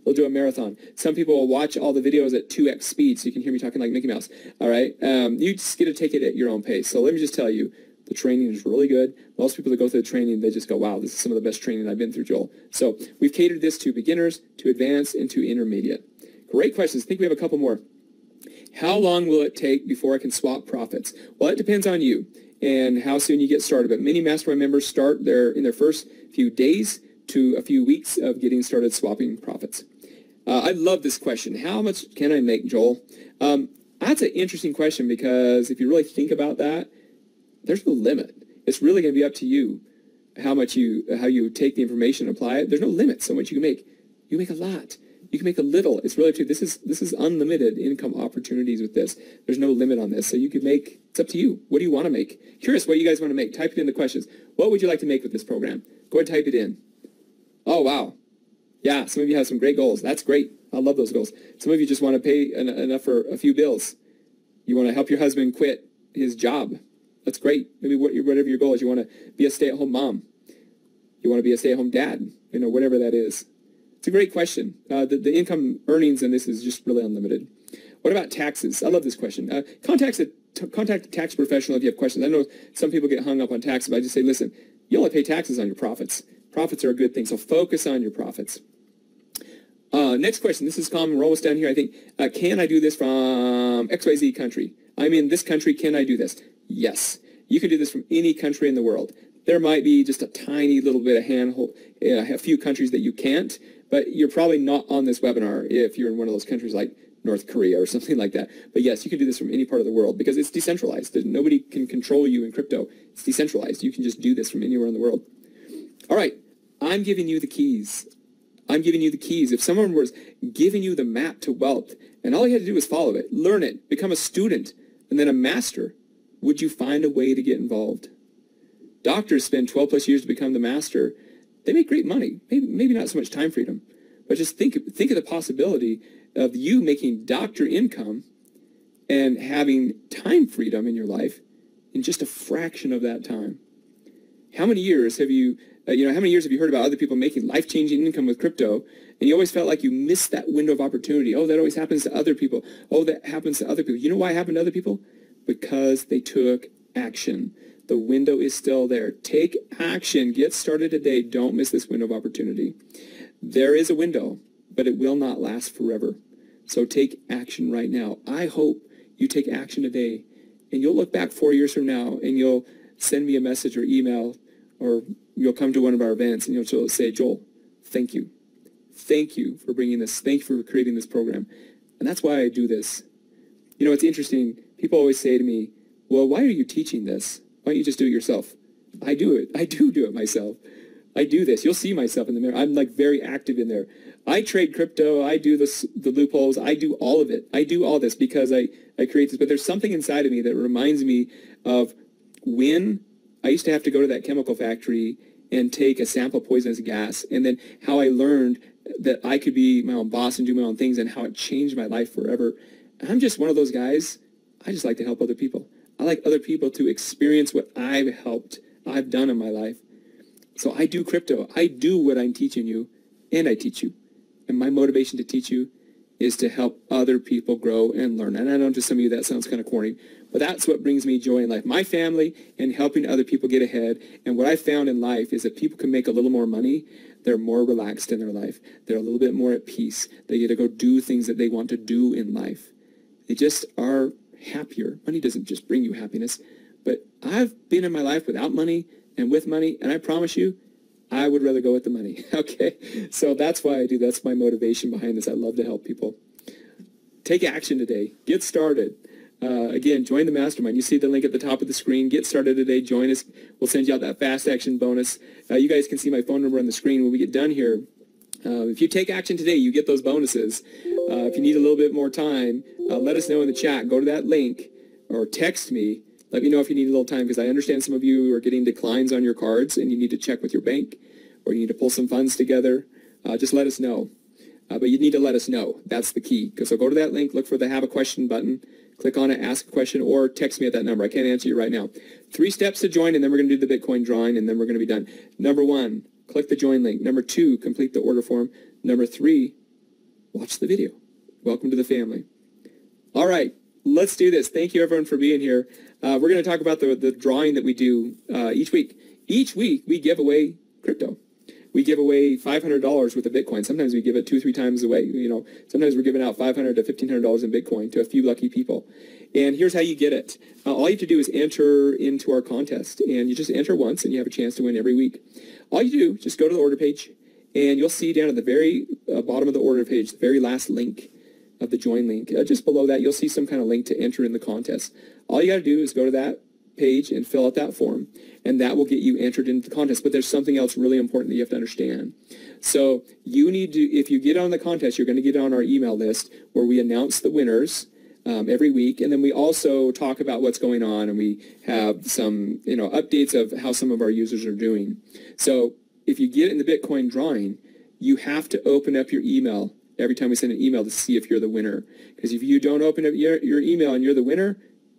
They'll do a marathon. Some people will watch all the videos at 2x speed so you can hear me talking like Mickey Mouse. All right? You just get to take it at your own pace. So let me just tell you, the training is really good. Most people that go through the training, they just go, wow, this is some of the best training I've been through, Joel. So we've catered this to beginners, to advanced, and to intermediate. Great questions. I think we have a couple more. How long will it take before I can swap profits? Well, it depends on you and how soon you get started. But many mastermind members start in their first few days to a few weeks of getting started swapping profits. I love this question. How much can I make, Joel? That's an interesting question because if you really think about that, there's no limit. It's really going to be up to you how you take the information and apply it. There's no limit so much you can make. You make a lot. You can make a little. It's really up to you. This is unlimited income opportunities with this. There's no limit on this. So you can make, it's up to you. What do you want to make? Curious what you guys want to make. Type it in the questions. What would you like to make with this program? Go ahead and type it in. Oh, wow. Yeah, some of you have some great goals. That's great. I love those goals. Some of you just want to pay enough for a few bills. You want to help your husband quit his job. That's great. Maybe whatever your goal is. You want to be a stay-at-home mom. You want to be a stay-at-home dad. Whatever that is. It's a great question. The income earnings in this is just really unlimited. What about taxes? I love this question. Contact a tax professional if you have questions. I know some people get hung up on taxes, but I just say, listen, you only pay taxes on your profits. Profits are a good thing, so focus on your profits. Next question. This is common. We're almost done here, I think. Can I do this from XYZ country? I'm in this country. Can I do this? Yes. You can do this from any country in the world. There might be just a tiny little bit of handhold, a few countries that you can't, but you're probably not on this webinar if you're in one of those countries like North Korea or something like that. But yes, you can do this from any part of the world because it's decentralized. Nobody can control you in crypto. It's decentralized. You can just do this from anywhere in the world. All right. I'm giving you the keys. I'm giving you the keys. If someone was giving you the map to wealth and all you had to do was follow it, learn it, become a student, and then a master, would you find a way to get involved? Doctors spend 12 plus years to become the master. They make great money. Maybe not so much time freedom, but just think of the possibility of you making doctor income and having time freedom in your life in just a fraction of that time. How many years have you how many years have you heard about other people making life-changing income with crypto, and you always felt like you missed that window of opportunity? Oh, that always happens to other people. Oh, that happens to other people. You know why it happened to other people? Because they took action. The window is still there. Take action. Get started today. Don't miss this window of opportunity. There is a window, but it will not last forever. So take action right now. I hope you take action today, and you'll look back 4 years from now, and you'll send me a message or email, or you'll come to one of our events, and you'll say, Joel, thank you. Thank you for bringing this. Thank you for creating this program. And that's why I do this. It's interesting. People always say to me, well, why are you teaching this? Why don't you just do it yourself? I do it. I do it myself. I do this. You'll see myself in the mirror. I'm like very active in there. I trade crypto. I do the loopholes. I do all of it. I do all this because I create this. But there's something inside of me that reminds me of when I used to have to go to that chemical factory and take a sample of poisonous gas, and then how I learned that I could be my own boss and do my own things, and how it changed my life forever. I'm just one of those guys. I just like to help other people. I like other people to experience what I've done in my life. So I do crypto. I do what I'm teaching you, and I teach you. And my motivation to teach you is to help other people grow and learn. And I know to some of you that sounds kind of corny, but that's what brings me joy in life. My family and helping other people get ahead. And what I found in life is that people can make a little more money. They're more relaxed in their life. They're a little bit more at peace. They get to go do things that they want to do in life. They just are happier. Money doesn't just bring you happiness, but I've been in my life without money and with money, and I promise you, I would rather go with the money. Okay, so that's why I do. That's my motivation behind this. I love to help people. Take action today. Get started. Again, join the mastermind. You see the link at the top of the screen. Get started today. Join us. We'll send you out that fast action bonus. You guys can see my phone number on the screen when we get done here. If you take action today, you get those bonuses. If you need a little bit more time, let us know in the chat. Go to that link or text me. Let me know if you need a little time, because I understand some of you are getting declines on your cards and you need to check with your bank, or you need to pull some funds together. Just let us know. But you need to let us know. That's the key. So go to that link, look for the Have a Question button, click on it, ask a question, or text me at that number. I can't answer you right now. 3 steps to join, and then we're going to do the Bitcoin drawing, and then we're going to be done. Number 1, click the join link. Number 2, complete the order form. Number 3, watch the video. Welcome to the family. All right, let's do this. Thank you, everyone, for being here. We're going to talk about the drawing that we do each week. Each week, we give away crypto. We give away $500 worth of Bitcoin. Sometimes we give it 2-3 times away. You know, sometimes we're giving out $500 to $1,500 in Bitcoin to a few lucky people. And here's how you get it. All you have to do is enter into our contest, and you just enter once, and you have a chance to win every week. All you do, just go to the order page, and you'll see down at the very bottom of the order page, the very last link of the join link. Just below that, you'll see some kind of link to enter in the contest. All you got to do is go to that page and fill out that form, and that will get you entered into the contest. But there's something else really important that you have to understand. So you need to, if you get on the contest, you're going to get on our email list where we announce the winners every week, and then we also talk about what's going on, and we have some updates of how some of our users are doing. So if you get in the Bitcoin drawing, you have to open up your email every time we send an email to see if you're the winner. Because if you don't open up your email and you're the winner,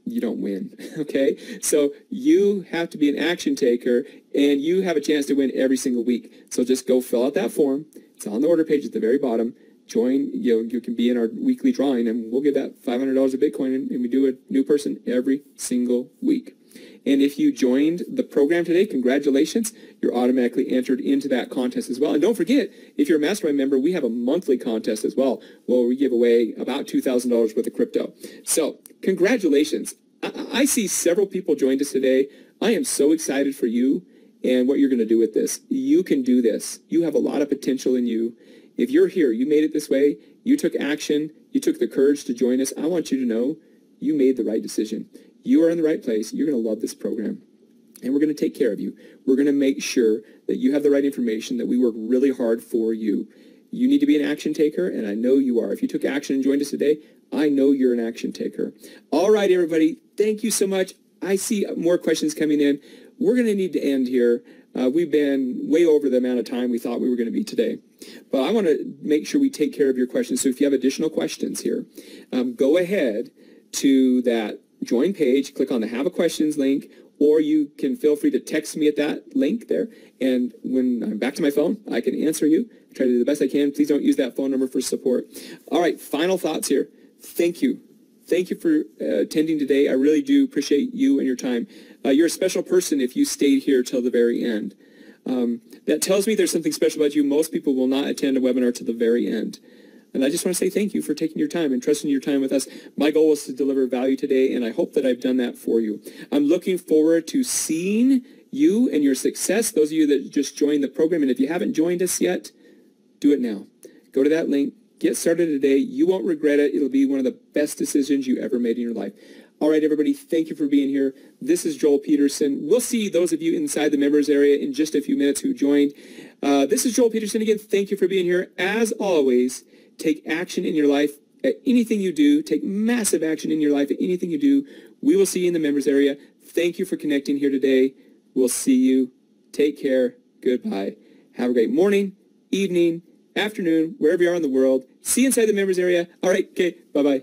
you don't win, okay? So you have to be an action taker, and you have a chance to win every single week. So just go fill out that form. It's on the order page at the very bottom. Join, you can be in our weekly drawing, and we'll give that $500 of Bitcoin, and we do a new person every single week. And if you joined the program today, congratulations. You're automatically entered into that contest as well. And don't forget, if you're a mastermind member, we have a monthly contest as well, where we give away about $2,000 worth of crypto. So congratulations. I see several people joined us today. I am so excited for you and what you're going to do with this. You can do this. You have a lot of potential in you. If you're here, you made it this way, you took action, you took the courage to join us, I want you to know you made the right decision. You are in the right place. You're going to love this program. And we're going to take care of you. We're going to make sure that you have the right information, that we work really hard for you. You need to be an action taker, and I know you are. If you took action and joined us today, I know you're an action taker. All right, everybody. Thank you so much. I see more questions coming in. We're going to need to end here. We've been way over the amount of time we thought we were going to be today. But I want to make sure we take care of your questions. So if you have additional questions here, go ahead to that join page, click on the Have a Questions link, or you can feel free to text me at that link there. And when I'm back to my phone, I can answer you. I try to do the best I can. Please don't use that phone number for support. All right, final thoughts here. Thank you. Thank you for attending today. I really do appreciate you and your time. You're a special person if you stayed here till the very end. That tells me there's something special about you. Most people will not attend a webinar to the very end. And I just want to say thank you for taking your time and trusting your time with us. My goal was to deliver value today, and I hope that I've done that for you. I'm looking forward to seeing you and your success, those of you that just joined the program. And if you haven't joined us yet, do it now. Go to that link. Get started today. You won't regret it. It'll be one of the best decisions you ever made in your life. All right, everybody, thank you for being here. This is Joel Peterson. We'll see those of you inside the members area in just a few minutes who joined. This is Joel Peterson again. Thank you for being here. As always, take action in your life at anything you do. Take massive action in your life at anything you do. We will see you in the members area. Thank you for connecting here today. We'll see you. Take care. Goodbye. Have a great morning, evening, afternoon, wherever you are in the world. See you inside the members area. All right. Okay. Bye-bye.